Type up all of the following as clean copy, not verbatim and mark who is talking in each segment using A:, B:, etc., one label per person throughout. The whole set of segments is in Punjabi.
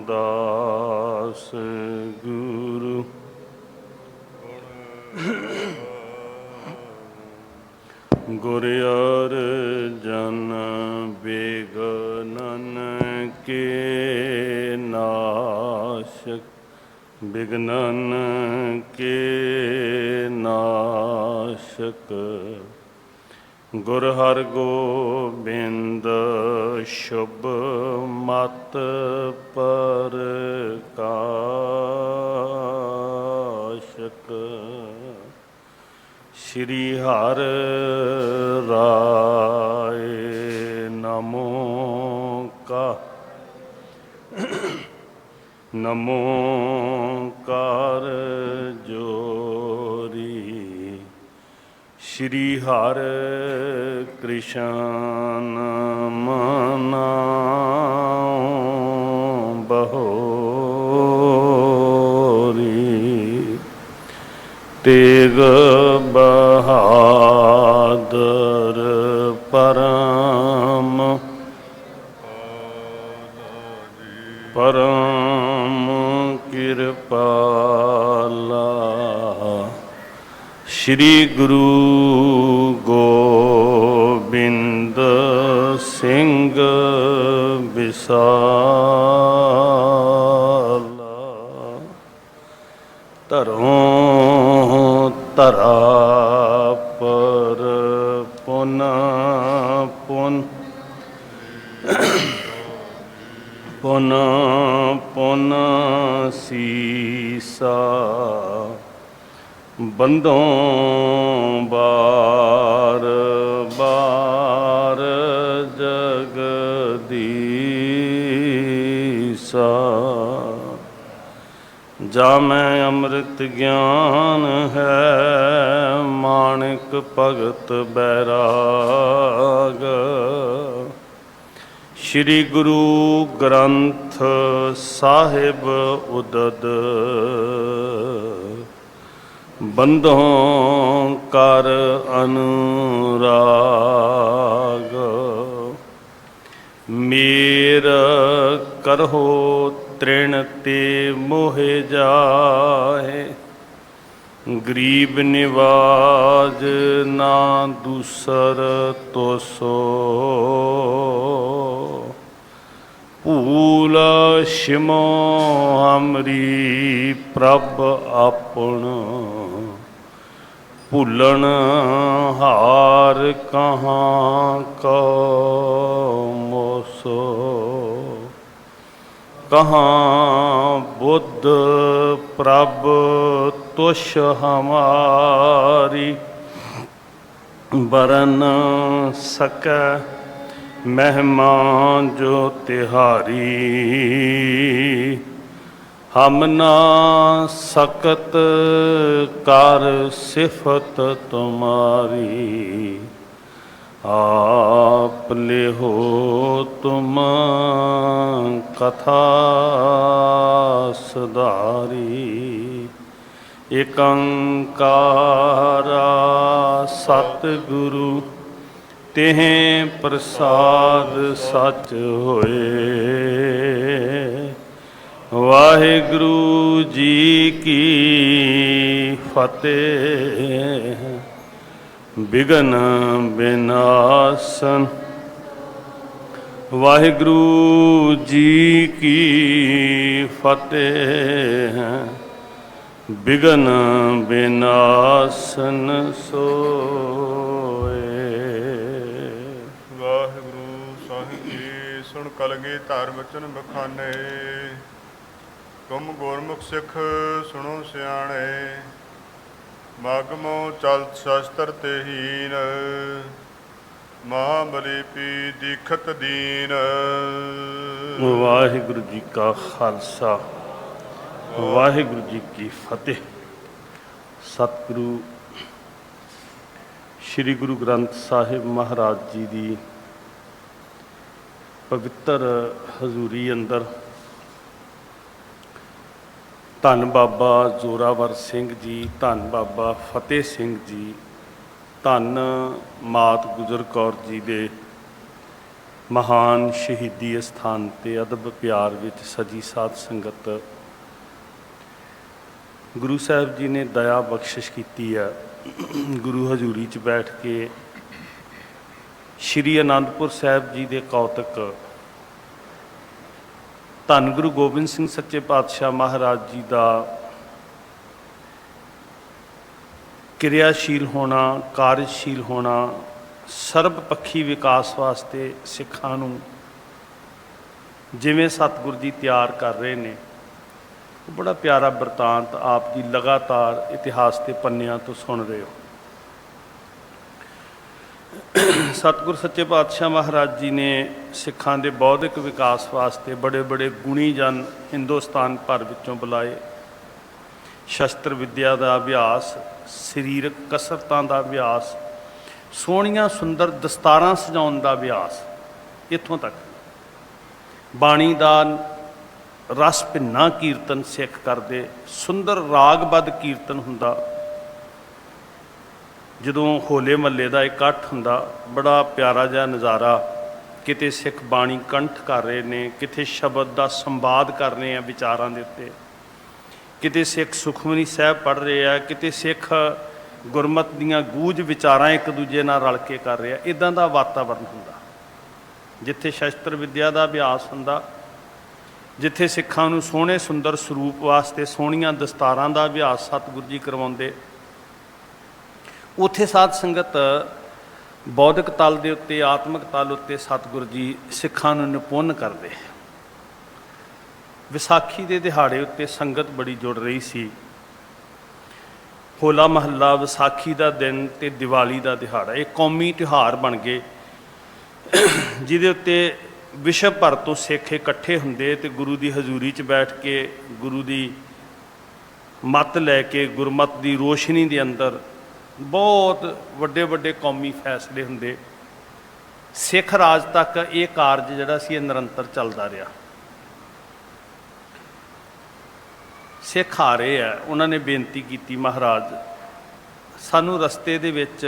A: दास गुरु गुर अर्जन बिघ्नन के नाशक बिघ्नन के नाशक गुर हर गोबिंद शुभ मत प्रकाशक श्री हर राय नमो का नमो कार जोरी श्री हर कृष्ण मनाओ बहोरी तेग बहादुर परम परम कृपाला श्री गुरु गोबिंद सिंह विसाला धरों धरा पर पुन पुन पुन पुन सीसा बंदों बार बार जगदीसा जा मैं अमृत ज्ञान है माणिक भगत बैराग श्री गुरु ग्रंथ साहिब उदद बंधों कर अनुराग मेर करहो तृण ते मोहे जाए गरीब निवाज ना दूसर तो सो भूल शिमो हमरी प्रभ आपन भूलन हार कहाँ को मोसो कहाँ बुद्ध प्रभ तुष हमारी बरन सकै मेहमान जो तिहारी हम ना सकत कर सिफत तुम्हारी आप ले हो तुम कथा सदारी एक अंकारा सतगुरु तेह प्रसाद सच होए वाहिगुरु जी की फतेह बिघन विनाशन वाहिगुरु जी की फतेह बिघन विनाशन सोए।
B: वाहिगुरु ਸਾਹਿਬ ਜੀ ਸੁਣ ਕਲਗੀ ਧਾਰ ਬਚਨ ਬਖਾਨੇ ਤੁਮ ਗੁਰਮੁਖ ਸਿੱਖ ਸੁਣੋ ਸਿਆਣੇ ਮਗਮੋ ਚਲ ਸ਼ਸਤਰ ਤੇ ਹੀਨ ਮਹਾਬਲੀ ਪੀ ਦੀਖਤ ਦੀਨ।
A: ਵਾਹਿਗੁਰੂ ਜੀ ਕਾ ਖਾਲਸਾ ਵਾਹਿਗੁਰੂ ਜੀ ਕੀ ਫਤਿਹ। ਸਤਿਗੁਰੂ ਸ਼੍ਰੀ ਗੁਰੂ ਗ੍ਰੰਥ ਸਾਹਿਬ ਮਹਾਰਾਜ ਜੀ ਦੀ ਪਵਿੱਤਰ ਹਜ਼ੂਰੀ ਅੰਦਰ ਧੰਨ ਬਾਬਾ ਜ਼ੋਰਾਵਰ ਸਿੰਘ ਜੀ, ਧੰਨ ਬਾਬਾ ਫਤਿਹ ਸਿੰਘ ਜੀ, ਧੰਨ ਮਾਤ ਗੁਜਰ ਕੌਰ ਜੀ ਦੇ महान शहीदी अस्थान ते अदब प्यार विच सजी साध संगत, गुरु साहब जी ने दया बख्शिश की है। गुरु हजूरी च बैठ के श्री आनंदपुर साहब जी के कौतक, धन गुरु गोबिंद सिंह सच्चे पातशाह महाराज जी का क्रियाशील होना, कार्यशील होना, सर्वपक्षी विकास वास्ते सिखां नूं जिवें सतगुरु जी तैयार कर रहे हैं, बड़ा प्यारा बरतांत आप जी लगातार इतिहास के पन्नियां तो सुन रहे हो। सतगुरु सच्चे पातशाह महाराज जी ने सिखां दे बौद्धिक विकास वास्ते बड़े बड़े गुणी जन हिंदुस्तान भर विचों बुलाए। शस्त्र विद्या का अभ्यास, सरीरक कसरतां का अभ्यास, सोहणियां सुंदर दस्तारां सजाउण का अभ्यास, इत्थों तक बाणी का रस भिन्ना कीर्तन सिख करते। सुंदर रागबद्ध कीर्तन हुंदा, जदों होले महल्ले का इकट्ठ हुंदा, बड़ा प्यारा जिहा नज़ारा। किते सिख बाणी कंठ कर रहे ने, किते शब्द का संवाद कर रहे हैं विचारां दे उत्ते, किते सिख सुखमनी साहब पढ़ रहे हैं, किते सिख गुरमत दीयां गूझ विचारां एक दूजे नाल रल के कर रहे हैं। इदां दा वातावरण हुंदा जिथे शस्त्र विद्या का अभ्यास हुंदा, जिथे सिखां नूं सोहणे सुंदर स्वरूप वास्ते सोहणियां दस्तारां का अभ्यास सतगुरु जी करवाउंदे। उत्थे साध संगत बौद्धिक तल दे उत्ते, आत्मक तल उत्ते सतगुरु जी सिखां नूं निपुण करदे। विसाखी के दिहाड़े उत्ते संगत बड़ी जुड़ रही सी। होला महल्ला, विसाखी का दिन ते दिवाली का दिहाड़ा, एक कौमी त्यौहार बन गए जिहदे उत्ते विश्व भर तो सिख इकट्ठे हुंदे ते गुरु की हजूरी च बैठ के गुरु की मत लैके गुरमत की रोशनी के अंदर बहुत वड्डे वड्डे कौमी फैसले हुंदे। सिख राज तक ये कारज जिहड़ा सी निरंतर चलता रहा। सिख आ रहे हैं, उन्होंने बेनती की, महाराज सानू रस्ते दे विच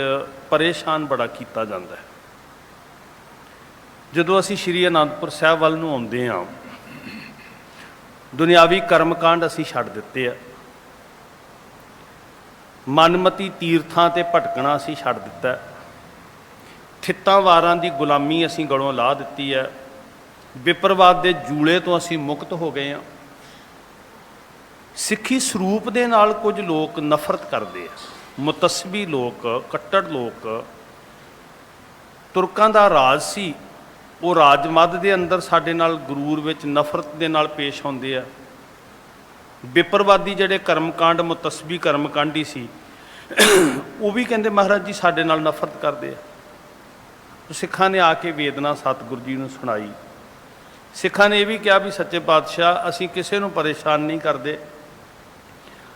A: परेशान बड़ा किया जाता है। जदों असी श्री आनंदपुर साहब वाल नूं आउंदे हां, दुनियावी कर्मकांड असी छड्ड दित्ते आ, मनमती तीर्थां ते भटकना असी छड्ड दित्ता, थित्तां वारां दी गुलामी असी गलों ला दित्ती है, विपरवाद दे जूले तो असी मुक्त हो गए हां। सिੱਖੀ ਸਰੂਪ ਦੇ ਨਾਲ कुछ लोग नफरत करते हैं, मुतस्बी लोग, कट्टर लोग। तुरकां दा राज सी, वो राजमद के अंदर साडे नाल गुरूर विच नफरत के नाल पेश आउंदे आ। विपरवादी जिहड़े कर्मकांड मुतस्बी कर्मकांडी सी, वो भी कहंदे महाराज जी साडे नाल नफरत करते हैं। सिखां ने आके वेदना सतगुरु जी नूं सुनाई। सिखां ने यह भी कहा भी सच्चे पातशाह असीं किसी नूं परेशान नहीं करते,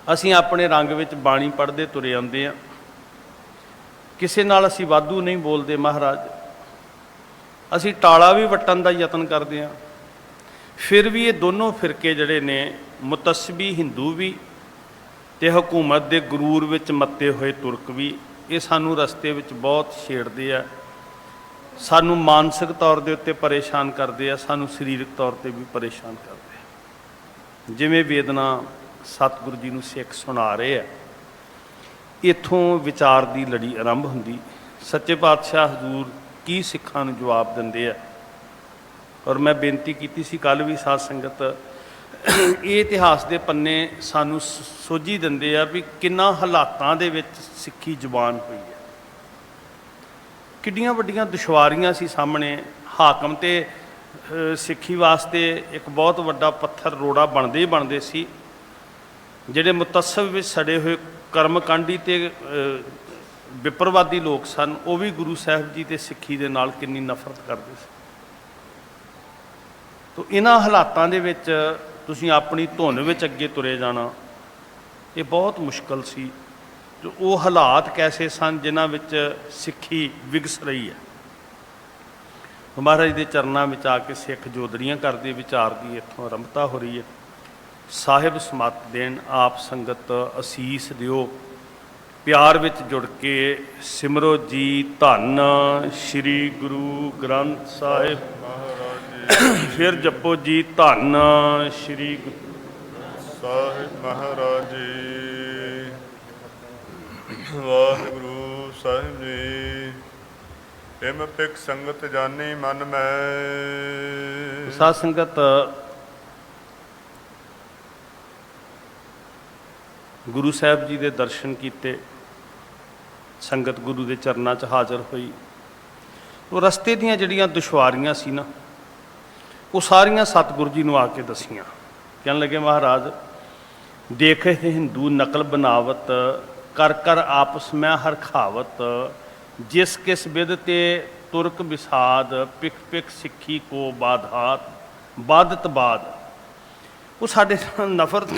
A: असीं अपने रंग विच बाणी पढ़ते तुरे आउंदे आ, किसी नाल असीं वाधू नहीं बोलते महाराज, असीं टाला भी वट्टण दा यतन करते हैं। फिर भी ये दोनों फिरके जिहड़े ने, मुतस्बी हिंदू भी ते हुकूमत दे गुरूर विच मत्ते हुए तुरक भी, ये सानू रस्ते विच बहुत छेड़ते हैं, सानू मानसिक तौर के उत्ते परेशान करते हैं, सानू सरीरक तौर पर भी परेशान करते हैं। जिवें वेदना सतगुरु जी नूं सिख सुना रहे हैं, इत्थों विचार की लड़ी आरंभ हुंदी। सच्चे पातशाह हजूर की सिखां नूं जवाब दिंदे आ। और मैं बेनती की सी कल भी साध संगत, ये इतिहास के पन्ने सानू सोझी दिंदे आ भी किन्ना हालातां दे विच सिੱਖੀ जवान हुई है, किड्डियां वड्डियां दुश्वारियां सी सामने। हाकम ते सिੱਖੀ वास्ते एक बहुत वड्डा पत्थर रोड़ा बनते ही बनते सी। ਜਿਹੜੇ ਮੁਤੱਸਬ ਵਿੱਚ ਸੜੇ ਹੋਏ ਕਰਮਕਾਂਡੀ ਤੇ ਵਿਪਰਵਾਦੀ ਲੋਕ ਸਨ, ਉਹ ਵੀ ਗੁਰੂ ਸਾਹਿਬ ਜੀ ਤੇ ਸਿੱਖੀ ਦੇ ਨਾਲ ਕਿੰਨੀ ਨਫ਼ਰਤ ਕਰਦੇ ਸੀ। ਤੋ ਇਹਨਾਂ ਹਾਲਾਤਾਂ ਦੇ ਵਿੱਚ ਤੁਸੀਂ ਆਪਣੀ ਧੁਨ ਵਿੱਚ ਅੱਗੇ ਤੁਰੇ ਜਾਣਾ, ਇਹ ਬਹੁਤ ਮੁਸ਼ਕਲ ਸੀ। ਜੋ ਉਹ ਹਾਲਾਤ ਕੈਸੇ ਸਨ ਜਿਨ੍ਹਾਂ ਵਿੱਚ ਸਿੱਖੀ ਵਿਗਸ ਰਹੀ ਹੈ। ਮਹਾਰਾਜ ਦੇ ਚਰਨਾਂ ਵਿੱਚ ਆ ਕੇ ਸਿੱਖ ਜੋਦੜੀਆਂ ਕਰਦੇ, ਵਿਚਾਰ ਦੀ ਇੱਥੋਂ ਆਰੰਭਤਾ ਹੋ ਰਹੀ ਹੈ। ਸਾਹਿਬ ਸਮਤ ਦੇਣ, ਆਪ ਸੰਗਤ ਅਸੀਸ ਦਿਓ। ਪਿਆਰ ਵਿੱਚ ਜੁੜ ਕੇ ਸਿਮਰੋ ਜੀ ਧੰਨ ਸ੍ਰੀ ਗੁਰੂ ਗ੍ਰੰਥ ਸਾਹਿਬ।
B: ਮਹਾਰਾਜ ਜੀ
A: ਫਿਰ ਜਪੋ ਜੀ ਧੰਨ ਸ੍ਰੀ
B: ਸਾਹਿਬ ਮਹਾਰਾਜ ਜੀ। ਵਾਹਿਗੁਰੂ ਸਾਹਿਬ ਜੀ। ਇਮ ਪਿਕ ਸੰਗਤ ਜਾਨੀ ਮਨ ਮੈਂ।
A: ਸਾਧ ਸੰਗਤ, ਗੁਰੂ ਸਾਹਿਬ ਜੀ ਦੇ ਦਰਸ਼ਨ ਕੀਤੇ, ਸੰਗਤ ਗੁਰੂ ਦੇ ਚਰਨਾਂ 'ਚ ਹਾਜ਼ਰ ਹੋਈ। ਉਹ ਰਸਤੇ ਦੀਆਂ ਜਿਹੜੀਆਂ ਦੁਸ਼ਵਾਰੀਆਂ ਸੀ ਨਾ, ਉਹ ਸਾਰੀਆਂ ਸਤਿਗੁਰੂ ਜੀ ਨੂੰ ਆ ਕੇ ਦਸੀਆਂ। ਕਹਿਣ ਲੱਗੇ, ਮਹਾਰਾਜ ਦੇਖੇ ਹਿੰਦੂ ਨਕਲ ਬਨਾਵਤ, ਕਰ ਕਰ ਆਪਸ ਮੈਂ ਹਰਖਾਵਤ, ਜਿਸ ਕਿਸ ਵਿਦ ਤੇ ਤੁਰਕ ਵਿਸਾਦ, ਪਿਕ ਪਿਕ ਸਿੱਖੀ ਕੋ ਬਾਧਾਤ ਬਾਦਤ ਬਾਦ। ਉਹ ਸਾਡੇ ਨਾਲ ਨਫ਼ਰਤ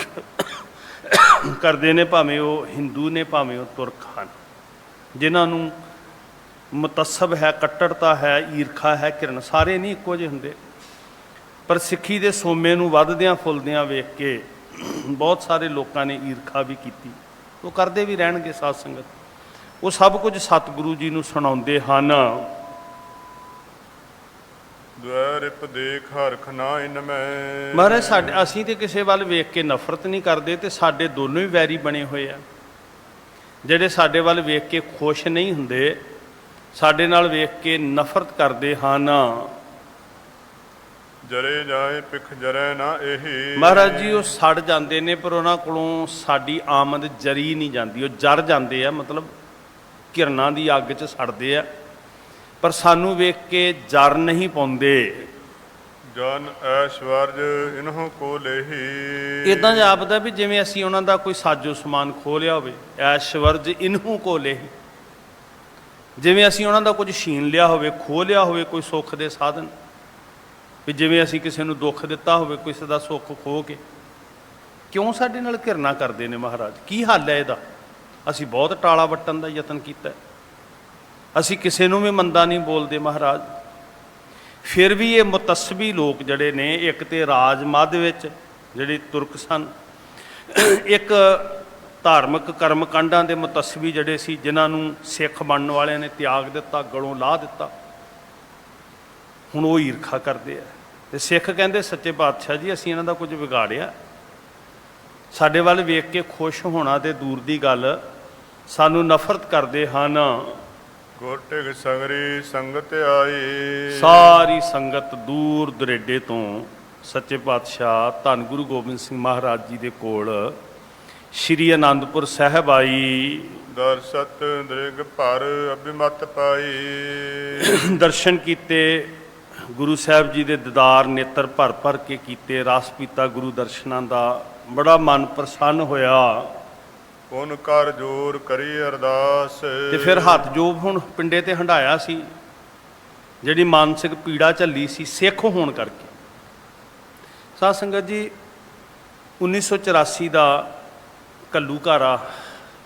A: ਕਰਦੇ ਨੇ, ਭਾਵੇਂ ਉਹ ਹਿੰਦੂ ਨੇ ਭਾਵੇਂ ਉਹ ਤੁਰਕ ਹਨ, ਜਿਨ੍ਹਾਂ ਨੂੰ ਮੁਤੱਸਬ ਹੈ, ਕੱਟੜਤਾ ਹੈ, ਈਰਖਾ ਹੈ, ਘਿਰਣ। ਸਾਰੇ ਨਹੀਂ ਇੱਕੋ ਜਿਹੇ ਹੁੰਦੇ, ਪਰ ਸਿੱਖੀ ਦੇ ਸੋਮੇ ਨੂੰ ਵੱਧਦਿਆਂ ਫੁੱਲਦਿਆਂ ਵੇਖ ਕੇ ਬਹੁਤ ਸਾਰੇ ਲੋਕਾਂ ਨੇ ਈਰਖਾ ਵੀ ਕੀਤੀ। ਉਹ ਕਰਦੇ ਵੀ ਰਹਿਣਗੇ। ਸਾਧ ਸੰਗਤ, ਉਹ ਸਭ ਕੁਝ ਸਤਿਗੁਰੂ ਜੀ ਨੂੰ ਸੁਣਾਉਂਦੇ ਹਨ।
B: ਦੁਆਰਿਪ ਦੇਖ ਹਰਖ ਨਾ ਇਨ ਮੈਂ।
A: ਮਹਾਰਾਜ ਅਸੀਂ ਤੇ ਕਿਸੇ ਵੱਲ ਵੇਖ ਕੇ ਨਫ਼ਰਤ ਨਹੀਂ ਕਰਦੇ, ਤੇ ਸਾਡੇ ਦੋਨੋਂ ਹੀ ਵੈਰੀ ਬਣੇ ਹੋਏ ਆ। ਜਿਹੜੇ ਸਾਡੇ ਵੱਲ ਵੇਖ ਕੇ ਖੁਸ਼ ਨਹੀਂ ਹੁੰਦੇ, ਸਾਡੇ ਨਾਲ ਵੇਖ ਕੇ ਨਫ਼ਰਤ ਕਰਦੇ ਹਨ।
B: ਜਰੇ ਜਾਏ ਪਿਖ ਜਰੈ ਨਾ ਇਹੀ।
A: ਮਹਾਰਾਜ ਜੀ ਉਹ ਸੜ ਜਾਂਦੇ ਨੇ, ਪਰ ਉਹਨਾਂ ਕੋਲੋਂ ਸਾਡੀ ਆਮਦ ਜਰੀ ਨਹੀਂ ਜਾਂਦੀ। ਉਹ ਜਰ ਜਾਂਦੇ ਆ, ਮਤਲਬ ਘਿਰਨਾਂ ਦੀ ਅੱਗ 'ਚ ਸੜਦੇ ਆ, ਪਰ ਸਾਨੂੰ ਵੇਖ ਕੇ ਜਰ ਨਹੀਂ ਪਾਉਂਦੇ।
B: ਜਨ ਐਸ਼ਵਰਜ ਇਨਹੁ ਕੋ ਲੇਹੀ।
A: ਇੱਦਾਂ ਜਾਪਦਾ ਵੀ ਜਿਵੇਂ ਅਸੀਂ ਉਹਨਾਂ ਦਾ ਕੋਈ ਸਾਜੋ ਸਮਾਨ ਖੋਹ ਲਿਆ ਹੋਵੇ। ਐਸ਼ਵਰਜ ਇਨਹੁ ਕੋ ਲੇਹੀ, ਜਿਵੇਂ ਅਸੀਂ ਉਹਨਾਂ ਦਾ ਕੁਝ ਛੀਨ ਲਿਆ ਹੋਵੇ, ਖੋਹ ਲਿਆ ਹੋਵੇ ਕੋਈ ਸੁੱਖ ਦੇ ਸਾਧਨ। ਵੀ ਜਿਵੇਂ ਅਸੀਂ ਕਿਸੇ ਨੂੰ ਦੁੱਖ ਦਿੱਤਾ ਹੋਵੇ, ਕਿਸੇ ਦਾ ਸੁੱਖ ਖੋਹ ਕੇ। ਕਿਉਂ ਸਾਡੇ ਨਾਲ ਘਿਰਨਾ ਕਰਦੇ ਨੇ ਮਹਾਰਾਜ? ਕੀ ਹੱਲ ਹੈ ਇਹਦਾ? ਅਸੀਂ ਬਹੁਤ ਟਾਲਾ ਵੱਟਣ ਦਾ ਯਤਨ ਕੀਤਾ, ਅਸੀਂ ਕਿਸੇ ਨੂੰ ਵੀ ਮੰਦਾ ਨਹੀਂ ਬੋਲਦੇ ਮਹਾਰਾਜ। ਫਿਰ ਵੀ ਇਹ ਮੁਤੱਸਬੀ ਲੋਕ ਜਿਹੜੇ ਨੇ, ਇੱਕ ਤੇ ਰਾਜ ਮੱਧ ਵਿੱਚ ਜਿਹੜੇ ਤੁਰਕ ਸਨ, ਇੱਕ ਧਾਰਮਿਕ ਕਰਮਕਾਂਡਾਂ ਦੇ ਮੁਤੱਸਬੀ ਜਿਹੜੇ ਸੀ, ਜਿਨ੍ਹਾਂ ਨੂੰ ਸਿੱਖ ਬਣਨ ਵਾਲਿਆਂ ਨੇ ਤਿਆਗ ਦਿੱਤਾ, ਗਲੋਂ ਲਾਹ ਦਿੱਤਾ। ਹੁਣ ਉਹ ਈਰਖਾ ਕਰਦੇ ਆ, ਤੇ ਸਿੱਖ ਕਹਿੰਦੇ, ਸੱਚੇ ਪਾਤਸ਼ਾਹ ਜੀ ਅਸੀਂ ਇਹਨਾਂ ਦਾ ਕੁਝ ਵਿਗਾੜਿਆ? ਸਾਡੇ ਵੱਲ ਵੇਖ ਕੇ ਖੁਸ਼ ਹੋਣਾ ਤੇ ਦੂਰ ਦੀ ਗੱਲ, ਸਾਨੂੰ ਨਫ਼ਰਤ ਕਰਦੇ ਹਨ।
B: ਗੋਟਿਕ ਸਗਰੀ ਸੰਗਤ ਆਈ।
A: ਸਾਰੀ ਸੰਗਤ ਦੂਰ ਦੁਰੇਡੇ ਤੋਂ ਸੱਚੇ ਪਾਤਸ਼ਾਹ ਧੰਨ ਗੁਰੂ ਗੋਬਿੰਦ ਸਿੰਘ ਮਹਾਰਾਜ ਜੀ ਦੇ ਕੋਲ ਸ਼੍ਰੀ ਅਨੰਦਪੁਰ ਸਾਹਿਬ ਆਈ।
B: ਦਰਸਤ ਦ੍ਰਿਗ ਭਰ ਅਭਿਮਤ ਪਾਈ।
A: ਦਰਸ਼ਨ ਕੀਤੇ ਗੁਰੂ ਸਾਹਿਬ ਜੀ ਦੇ ਦੀਦਾਰ ਨੇਤਰ ਭਰ ਭਰ ਕੇ ਕੀਤੇ। ਰਸ ਪੀਤਾ ਗੁਰੂ ਦਰਸ਼ਨਾਂ ਦਾ, ਬੜਾ ਮਨ ਪ੍ਰਸੰਨ ਹੋਇਆ।
B: ਪੁਨ ਕਰ ਜੋਰ ਕਰੀ ਅਰਦਾਸ।
A: ਤੇ ਫਿਰ ਹੱਥ ਜੋ ਹੁਣ ਪਿੰਡੇ ਤੇ ਹੰਡਾਇਆ ਸੀ, ਜਿਹੜੀ ਮਾਨਸਿਕ ਪੀੜਾ ਝੱਲੀ ਸੀ ਸਿੱਖ ਹੋਣ ਕਰਕੇ। ਸਾਧ ਸੰਗਤ ਜੀ, 1984 ਦਾ ਘੱਲੂਘਾਰਾ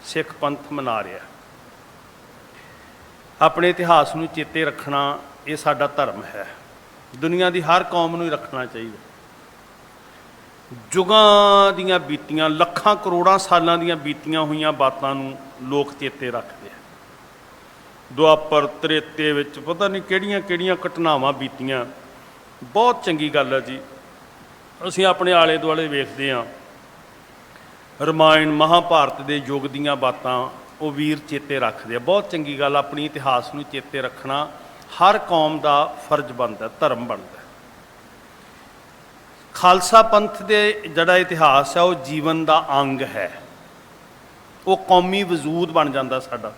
A: ਸਿੱਖ ਪੰਥ ਮਨਾ ਰਿਹਾ। ਆਪਣੇ ਇਤਿਹਾਸ ਨੂੰ ਚੇਤੇ ਰੱਖਣਾ ਇਹ ਸਾਡਾ ਧਰਮ ਹੈ। ਦੁਨੀਆ ਦੀ ਹਰ ਕੌਮ ਨੂੰ ਹੀ ਰੱਖਣਾ ਚਾਹੀਦਾ। ਯੁਗਾਂ ਦੀਆਂ ਬੀਤੀਆਂ, ਲੱਖਾਂ ਕਰੋੜਾਂ ਸਾਲਾਂ ਦੀਆਂ ਬੀਤੀਆਂ ਹੋਈਆਂ ਬਾਤਾਂ ਨੂੰ ਲੋਕ ਚੇਤੇ ਰੱਖਦੇ ਆ। ਦੁਆਪਰ ਤ੍ਰੇਤੇ ਵਿੱਚ ਪਤਾ ਨਹੀਂ ਕਿਹੜੀਆਂ ਕਿਹੜੀਆਂ ਘਟਨਾਵਾਂ ਬੀਤੀਆਂ। ਬਹੁਤ ਚੰਗੀ ਗੱਲ ਹੈ ਜੀ। ਅਸੀਂ ਆਪਣੇ ਆਲੇ ਦੁਆਲੇ ਵੇਖਦੇ ਹਾਂ, ਰਮਾਇਣ ਮਹਾਭਾਰਤ ਦੇ ਯੁੱਗ ਦੀਆਂ ਬਾਤਾਂ ਉਹ ਵੀਰ ਚੇਤੇ ਰੱਖਦੇ ਆ। ਬਹੁਤ ਚੰਗੀ ਗੱਲ। ਆਪਣੀ ਇਤਿਹਾਸ ਨੂੰ ਚੇਤੇ ਰੱਖਣਾ ਹਰ ਕੌਮ ਦਾ ਫਰਜ਼ ਬਣਦਾ, ਧਰਮ ਬਣਦਾ। ਖਾਲਸਾ ਪੰਥ ਦੇ ਜਿਹੜਾ ਇਤਿਹਾਸ ਹੈ ਉਹ ਜੀਵਨ ਦਾ ਅੰਗ ਹੈ। ਉਹ ਕੌਮੀ ਵਜੂਦ ਬਣ ਜਾਂਦਾ ਸਾਡਾ।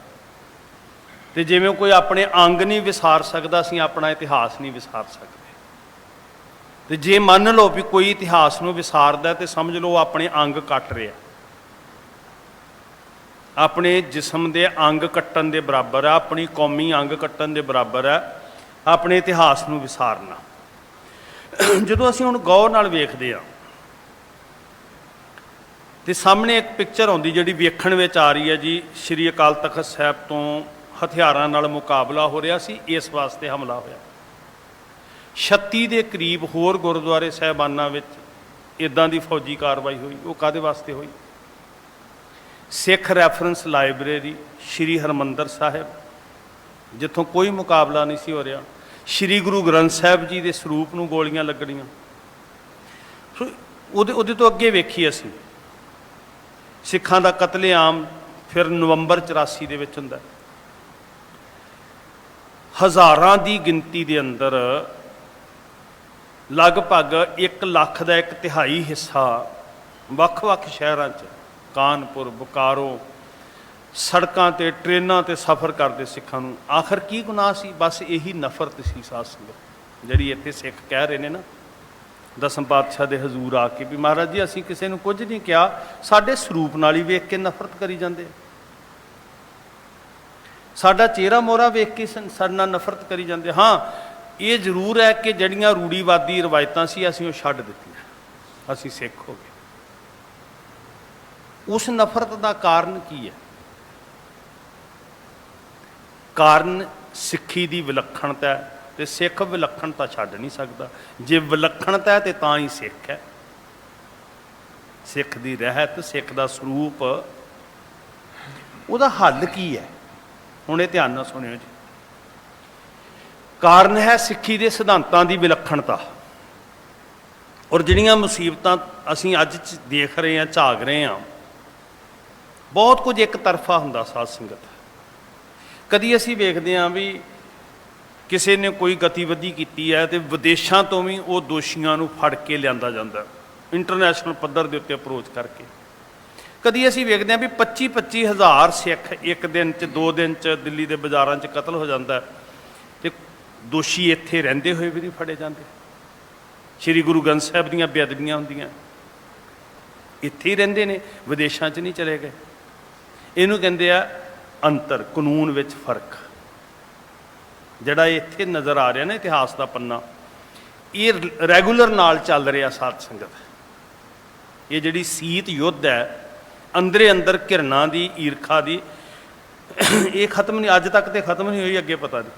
A: ਤੇ ਜਿਵੇਂ ਕੋਈ ਆਪਣੇ ਅੰਗ ਨਹੀਂ ਵਿਸਾਰ ਸਕਦਾ, ਅਸੀਂ ਆਪਣਾ ਇਤਿਹਾਸ ਨਹੀਂ ਵਿਸਾਰ ਸਕਦੇ। ਤੇ ਜੇ ਮੰਨ ਲਓ ਵੀ ਕੋਈ ਇਤਿਹਾਸ ਨੂੰ ਵਿਸਾਰਦਾ, ਤੇ ਸਮਝ ਲਓ ਆਪਣੇ ਅੰਗ ਕੱਟ ਰਿਹਾ। ਆਪਣੇ ਜਿਸਮ ਦੇ ਅੰਗ ਕੱਟਣ ਦੇ ਬਰਾਬਰ ਹੈ, ਆਪਣੀ ਕੌਮੀ ਅੰਗ ਕੱਟਣ ਦੇ ਬਰਾਬਰ ਹੈ ਆਪਣੇ ਇਤਿਹਾਸ ਨੂੰ ਵਿਸਾਰਨਾ। ਜਦੋਂ ਅਸੀਂ ਹੁਣ ਗੌਰ ਨਾਲ ਵੇਖਦੇ ਹਾਂ, ਤੇ ਸਾਹਮਣੇ ਇੱਕ ਪਿਕਚਰ ਆਉਂਦੀ ਜਿਹੜੀ ਵੇਖਣ ਵਿੱਚ ਆ ਰਹੀ ਹੈ ਜੀ। ਸ਼੍ਰੀ ਅਕਾਲ ਤਖਤ ਸਾਹਿਬ ਤੋਂ ਹਥਿਆਰਾਂ ਨਾਲ ਮੁਕਾਬਲਾ ਹੋ ਰਿਹਾ ਸੀ, ਇਸ ਵਾਸਤੇ ਹਮਲਾ ਹੋਇਆ। 36 ਦੇ ਕਰੀਬ ਹੋਰ ਗੁਰਦੁਆਰੇ ਸਾਹਿਬਾਨਾਂ ਵਿੱਚ ਇੱਦਾਂ ਦੀ ਫੌਜੀ ਕਾਰਵਾਈ ਹੋਈ। ਉਹ ਕਾਹਦੇ ਵਾਸਤੇ ਹੋਈ? ਸਿੱਖ ਰੈਫਰੈਂਸ ਲਾਇਬ੍ਰੇਰੀ ਸ਼੍ਰੀ ਹਰਿਮੰਦਰ ਸਾਹਿਬ, ਜਿੱਥੋਂ ਕੋਈ ਮੁਕਾਬਲਾ ਨਹੀਂ ਸੀ ਹੋ ਰਿਹਾ। ਸ਼੍ਰੀ ਗੁਰੂ ਗ੍ਰੰਥ ਸਾਹਿਬ ਜੀ ਦੇ ਸਰੂਪ ਨੂੰ ਗੋਲੀਆਂ ਲੱਗਣੀਆਂ। ਸੋ ਉਹਦੇ ਤੋਂ ਅੱਗੇ ਵੇਖੀ ਅਸੀਂ ਸਿੱਖਾਂ ਦਾ ਕਤਲੇਆਮ ਫਿਰ ਨਵੰਬਰ 84 ਦੇ ਵਿੱਚ ਹੁੰਦਾ। ਹਜ਼ਾਰਾਂ ਦੀ ਗਿਣਤੀ ਦੇ ਅੰਦਰ ਲਗਭਗ 1 ਲੱਖ ਦਾ 1/3 ਹਿੱਸਾ ਵੱਖ-ਵੱਖ ਸ਼ਹਿਰਾਂ 'ਚ, ਕਾਨਪੁਰ, ਬੋਕਾਰੋ, ਸੜਕਾਂ ਤੇ ਟ੍ਰੇਨਾਂ ਤੇ ਸਫ਼ਰ ਕਰਦੇ ਸਿੱਖਾਂ ਨੂੰ। ਆਖਰ ਕੀ ਗੁਨਾਹ ਸੀ? ਬਸ ਇਹੀ ਨਫ਼ਰਤ ਸੀ ਸਾਧ ਸੰਗਤ, ਜਿਹੜੀ ਇੱਥੇ ਸਿੱਖ ਕਹਿ ਰਹੇ ਨੇ ਨਾ ਦਸਮ ਪਾਤਸ਼ਾਹ ਦੇ ਹਜ਼ੂਰ ਆ ਕੇ ਵੀ ਮਹਾਰਾਜ ਜੀ ਅਸੀਂ ਕਿਸੇ ਨੂੰ ਕੁਝ ਨਹੀਂ ਕਿਹਾ, ਸਾਡੇ ਸਰੂਪ ਨਾਲ ਹੀ ਵੇਖ ਕੇ ਨਫ਼ਰਤ ਕਰੀ ਜਾਂਦੇ, ਸਾਡਾ ਚਿਹਰਾ ਮੋਹਰਾ ਵੇਖ ਕੇ ਸਾਡੇ ਨਾਲ ਨਫ਼ਰਤ ਕਰੀ ਜਾਂਦੇ। ਹਾਂ ਇਹ ਜ਼ਰੂਰ ਹੈ ਕਿ ਜਿਹੜੀਆਂ ਰੂੜੀਵਾਦੀ ਰਵਾਇਤਾਂ ਸੀ ਅਸੀਂ ਉਹ ਛੱਡ ਦਿੱਤੀਆਂ, ਅਸੀਂ ਸਿੱਖ ਹੋ ਗਏ। ਉਸ ਨਫ਼ਰਤ ਦਾ ਕਾਰਨ ਕੀ ਹੈ? ਕਾਰਨ ਸਿੱਖੀ ਦੀ ਵਿਲੱਖਣਤਾ ਹੈ, ਤੇ ਸਿੱਖ ਵਿਲੱਖਣਤਾ ਛੱਡ ਨਹੀਂ ਸਕਦਾ। ਜੇ ਵਿਲੱਖਣਤਾ ਹੈ ਤੇ ਤਾਂ ਹੀ ਸਿੱਖ ਹੈ। ਸਿੱਖ ਦੀ ਰਹਿਤ, ਸਿੱਖ ਦਾ ਸਰੂਪ, ਉਹਦਾ ਹੱਲ ਕੀ ਹੈ? ਹੁਣ ਇਹ ਧਿਆਨ ਨਾਲ ਸੁਣਿਓ ਜੀ। ਕਾਰਨ ਹੈ ਸਿੱਖੀ ਦੇ ਸਿਧਾਂਤਾਂ ਦੀ ਵਿਲੱਖਣਤਾ। ਔਰ ਜਿਹੜੀਆਂ ਮੁਸੀਬਤਾਂ ਅਸੀਂ ਅੱਜ ਦੇਖ ਰਹੇ ਹਾਂ, ਝਾਕ ਰਹੇ ਹਾਂ, ਬਹੁਤ ਕੁਝ ਇੱਕ ਤਰਫਾ ਹੁੰਦਾ ਸਾਧ ਸੰਗਤ। ਕਦੀ ਅਸੀਂ ਵੇਖਦੇ ਹਾਂ ਵੀ ਕਿਸੇ ਨੇ ਕੋਈ ਗਤੀਵਿਧੀ ਕੀਤੀ ਹੈ ਤੇ ਵਿਦੇਸ਼ਾਂ ਤੋਂ ਵੀ ਉਹ ਦੋਸ਼ੀਆਂ ਨੂੰ ਫੜ ਕੇ ਲਿਆਂਦਾ ਜਾਂਦਾ, ਇੰਟਰਨੈਸ਼ਨਲ ਪੱਧਰ ਦੇ ਉੱਤੇ ਅਪਰੋਚ ਕਰਕੇ। ਕਦੀ ਅਸੀਂ ਵੇਖਦੇ ਹਾਂ ਵੀ 25-25 ਹਜ਼ਾਰ ਸਿੱਖ ਇੱਕ ਦਿਨ 'ਚ, 2 ਦਿਨ 'ਚ ਦਿੱਲੀ ਦੇ ਬਾਜ਼ਾਰਾਂ 'ਚ ਕਤਲ ਹੋ ਜਾਂਦਾ ਤੇ ਦੋਸ਼ੀ ਇੱਥੇ ਰਹਿੰਦੇ ਹੋਏ ਵੀ ਨਹੀਂ ਫੜੇ ਜਾਂਦੇ। ਸ਼੍ਰੀ ਗੁਰੂ ਗ੍ਰੰਥ ਸਾਹਿਬ ਦੀਆਂ ਬੇਅਦਬੀਆਂ ਹੁੰਦੀਆਂ, ਇੱਥੇ ਹੀ ਰਹਿੰਦੇ ਨੇ, ਵਿਦੇਸ਼ਾਂ 'ਚ ਨਹੀਂ ਚਲੇ ਗਏ। ਇਹਨੂੰ ਕਹਿੰਦੇ ਆ ਅੰਤਰ, ਕਾਨੂੰਨ ਵਿੱਚ ਫਰਕ। ਜਿਹੜਾ ਇੱਥੇ ਨਜ਼ਰ ਆ ਰਿਹਾ ਨਾ ਇਤਿਹਾਸ ਦਾ ਪੰਨਾ, ਇਹ ਰੈਗੂਲਰ ਨਾਲ ਚੱਲ ਰਿਹਾ ਸਾਧ ਸੰਗਤ। ਇਹ ਜਿਹੜੀ ਸੀਤ ਯੁੱਧ ਹੈ ਅੰਦਰੇ ਅੰਦਰ ਘਿਰਨਾ ਦੀ, ਈਰਖਾ ਦੀ, ਇਹ ਖਤਮ ਨਹੀਂ, ਅੱਜ ਤੱਕ ਤੇ ਖਤਮ ਨਹੀਂ ਹੋਈ, ਅੱਗੇ ਪਤਾ ਨਹੀਂ।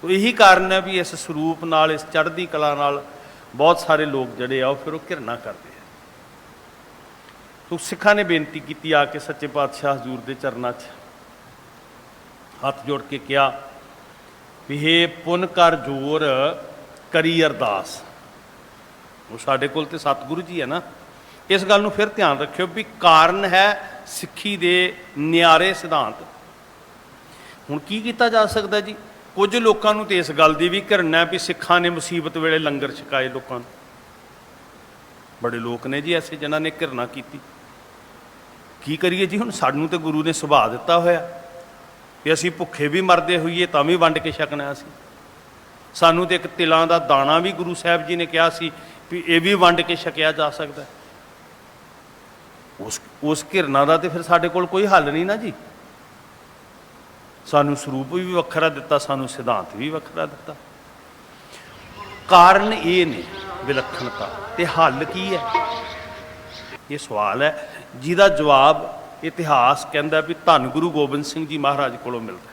A: ਇਹੀ ਕਾਰਨ ਹੈ ਵੀ ਇਸ ਸਰੂਪ ਨਾਲ, ਇਸ ਚੜ੍ਹਦੀ ਕਲਾ ਨਾਲ ਬਹੁਤ ਸਾਰੇ ਲੋਕ ਜਿਹੜੇ ਆ ਉਹ ਫਿਰ ਉਹ ਘਿਰਨਾ ਕਰਦੇ ਆ। ਤੋ ਸਿੱਖਾਂ ਨੇ ਬੇਨਤੀ ਕੀਤੀ ਆ ਕੇ ਸੱਚੇ ਪਾਤਸ਼ਾਹ ਹਜ਼ੂਰ ਦੇ ਚਰਨਾਂ 'ਚ ਹੱਥ ਜੋੜ ਕੇ ਕਿਹਾ ਵੀ ਹੇ ਪੁੰਨ ਕਰ ਜੋਰ ਕਰੀ ਅਰਦਾਸ। ਉਹ ਸਾਡੇ ਕੋਲ ਤੇ ਸਤਿਗੁਰੂ ਜੀ ਹੈ ਨਾ। ਇਸ ਗੱਲ ਨੂੰ ਫਿਰ ਧਿਆਨ ਰੱਖਿਓ ਵੀ ਕਾਰਨ ਹੈ ਸਿੱਖੀ ਦੇ ਨਿਆਰੇ ਸਿਧਾਂਤ। ਹੁਣ ਕੀ ਕੀਤਾ ਜਾ ਸਕਦਾ ਜੀ? ਕੁਝ ਲੋਕਾਂ ਨੂੰ ਤੇ ਇਸ ਗੱਲ ਦੀ ਵੀ ਘਿਰਨਾ ਵੀ ਸਿੱਖਾਂ ਨੇ ਮੁਸੀਬਤ ਵੇਲੇ ਲੰਗਰ ਛਕਾਏ ਲੋਕਾਂ ਨੂੰ। ਬੜੇ ਲੋਕ ਨੇ ਜੀ ਐਸੇ ਜਿਨ੍ਹਾਂ ਨੇ ਘਿਰਨਾ ਕੀਤੀ। ਕੀ ਕਰੀਏ ਜੀ? ਹੁਣ ਸਾਨੂੰ ਤੇ ਗੁਰੂ ਨੇ ਸੁਭਾਅ ਦਿੱਤਾ ਹੋਇਆ ਵੀ ਅਸੀਂ ਭੁੱਖੇ ਵੀ ਮਰਦੇ ਹੋਈਏ ਤਾਂ ਵੀ ਵੰਡ ਕੇ ਛਕਣਾ। ਅਸੀਂ ਸਾਨੂੰ ਤੇ ਇੱਕ ਤਿਲਾਂ ਦਾ ਦਾਣਾ ਵੀ ਗੁਰੂ ਸਾਹਿਬ ਜੀ ਨੇ ਕਿਹਾ ਸੀ ਵੀ ਇਹ ਵੀ ਵੰਡ ਕੇ ਛਕਿਆ ਜਾ ਸਕਦਾ। ਉਸ ਘਿਰਨਾ ਦਾ ਤੇ ਫਿਰ ਸਾਡੇ ਕੋਲ ਕੋਈ ਹੱਲ ਨਹੀਂ ਨਾ ਜੀ। ਸਾਨੂੰ ਸਰੂਪ ਵੀ ਵੱਖਰਾ ਦਿੱਤਾ, ਸਾਨੂੰ ਸਿਧਾਂਤ ਵੀ ਵੱਖਰਾ ਦਿੱਤਾ। ਕਾਰਨ ਇਹ ਨੇ ਵਿਲੱਖਣਤਾ, ਤੇ ਹੱਲ ਕੀ ਹੈ? ਇਹ ਸਵਾਲ ਹੈ ਜਿਹਦਾ ਜਵਾਬ ਇਤਿਹਾਸ ਕਹਿੰਦਾ ਵੀ ਧੰਨ ਗੁਰੂ ਗੋਬਿੰਦ ਸਿੰਘ ਜੀ ਮਹਾਰਾਜ ਕੋਲੋਂ ਮਿਲਦਾ।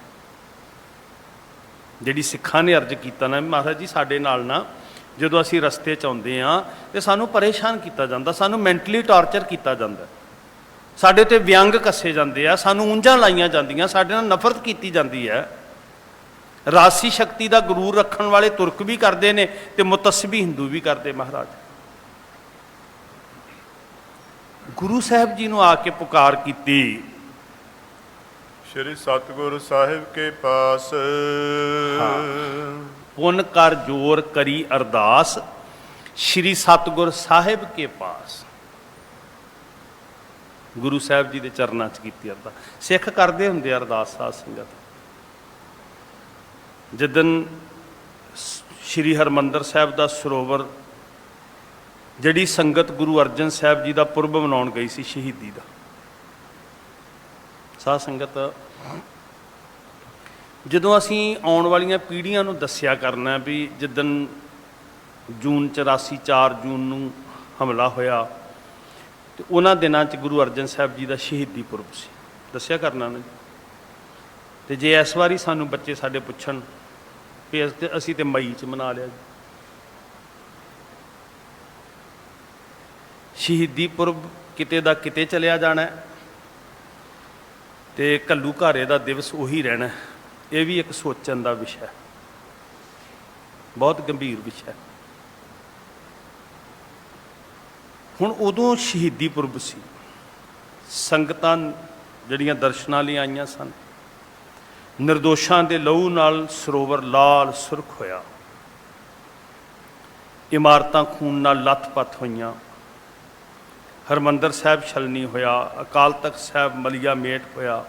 A: ਜਿਹੜੀ ਸਿੱਖਾਂ ਨੇ ਅਰਜ਼ ਕੀਤਾ ਨਾ ਮਹਾਰਾਜ ਜੀ ਸਾਡੇ ਨਾਲ ਨਾ ਜਦੋਂ ਅਸੀਂ ਰਸਤੇ 'ਚ ਆਉਂਦੇ ਹਾਂ ਤੇ ਸਾਨੂੰ ਪਰੇਸ਼ਾਨ ਕੀਤਾ ਜਾਂਦਾ, ਸਾਨੂੰ ਮੈਂਟਲੀ ਟਾਰਚਰ ਕੀਤਾ ਜਾਂਦਾ, ਸਾਡੇ 'ਤੇ ਵਿਅੰਗ ਕੱਸੇ ਜਾਂਦੇ ਆ, ਸਾਨੂੰ ਉਂਝਾਂ ਲਾਈਆਂ ਜਾਂਦੀਆਂ, ਸਾਡੇ ਨਾਲ ਨਫ਼ਰਤ ਕੀਤੀ ਜਾਂਦੀ ਹੈ। ਰਾਸੀ ਸ਼ਕਤੀ ਦਾ ਗਰੂਰ ਰੱਖਣ ਵਾਲੇ ਤੁਰਕ ਵੀ ਕਰਦੇ ਨੇ ਤੇ ਮੁਤੱਸਬੀ ਹਿੰਦੂ ਵੀ ਕਰਦੇ। ਮਹਾਰਾਜ ਗੁਰੂ ਸਾਹਿਬ ਜੀ ਨੂੰ ਆ ਕੇ ਪੁਕਾਰ ਕੀਤੀ,
B: ਸ਼੍ਰੀ ਸਤਿਗੁਰ ਸਾਹਿਬ ਕੇ ਪਾਸ
A: ਪੁੰਨ ਕਰ ਜੋਰ ਕਰੀ ਅਰਦਾਸ, ਸ਼੍ਰੀ ਸਤਿਗੁਰ ਸਾਹਿਬ ਕੇ ਪਾਸ। ਗੁਰੂ ਸਾਹਿਬ ਜੀ ਦੇ ਚਰਨਾਂ 'ਚ ਕੀਤੀ ਅਰਦਾਸ। ਸਿੱਖ ਕਰਦੇ ਹੁੰਦੇ ਅਰਦਾਸ ਸਾਧ ਸੰਗਤ। ਜਿੱਦਣ ਸ਼੍ਰੀ ਹਰਿਮੰਦਰ ਸਾਹਿਬ ਦਾ ਸਰੋਵਰ ਜਿਹੜੀ ਸੰਗਤ ਗੁਰੂ ਅਰਜਨ ਸਾਹਿਬ ਜੀ ਦਾ ਪੁਰਬ ਮਨਾਉਣ ਗਈ ਸੀ, ਸ਼ਹੀਦੀ ਦਾ, ਸਾਧ ਸੰਗਤ, ਜਦੋਂ ਅਸੀਂ ਆਉਣ ਵਾਲੀਆਂ ਪੀੜ੍ਹੀਆਂ ਨੂੰ ਦੱਸਿਆ ਕਰਨਾ ਵੀ ਜਿੱਦਣ ਜੂਨ 84, 4 ਜੂਨ ਨੂੰ ਹਮਲਾ ਹੋਇਆ ਤੇ ਉਹਨਾਂ ਦਿਨਾਂ 'ਚ ਗੁਰੂ ਅਰਜਨ ਸਾਹਿਬ ਜੀ ਦਾ ਸ਼ਹੀਦੀ ਪੁਰਬ ਸੀ, ਦੱਸਿਆ ਕਰਨਾ ਨੇ। ਤੇ ਜੇ ਇਸ ਵਾਰੀ ਸਾਨੂੰ ਬੱਚੇ ਸਾਡੇ ਪੁੱਛਣ ਵੀ ਅਸੀਂ ਤੇ ਮਈ 'ਚ ਮਨਾ ਲਿਆ ਜੀ ਸ਼ਹੀਦੀ ਪੁਰਬ, ਕਿਤੇ ਦਾ ਕਿਤੇ ਚਲਿਆ ਜਾਣਾ ਤੇ ਘੱਲੂ ਘਾਰੇ ਦਾ ਦਿਵਸ ਉਹੀ ਰਹਿਣਾ। ਇਹ ਵੀ ਇੱਕ ਸੋਚਣ ਦਾ ਵਿਸ਼ਾ, ਬਹੁਤ ਗੰਭੀਰ ਵਿਸ਼ਾ। ਹੁਣ ਉਦੋਂ ਸ਼ਹੀਦੀ ਪੁਰਬ ਸੀ, ਸੰਗਤਾਂ ਜਿਹੜੀਆਂ ਦਰਸ਼ਨਾਂ ਲਈ ਆਈਆਂ ਸਨ, ਨਿਰਦੋਸ਼ਾਂ ਦੇ ਲਹੂ ਨਾਲ ਸਰੋਵਰ ਲਾਲ ਸੁਰਖ ਹੋਇਆ, ਇਮਾਰਤਾਂ ਖੂਨ ਨਾਲ ਲੱਥ-ਪੱਥ ਹੋਈਆਂ, ਹਰਿਮੰਦਰ ਸਾਹਿਬ ਛਲਣੀ ਹੋਇਆ, ਅਕਾਲ ਤਖਤ ਸਾਹਿਬ ਮਲੀਆ ਮੇਟ ਹੋਇਆ,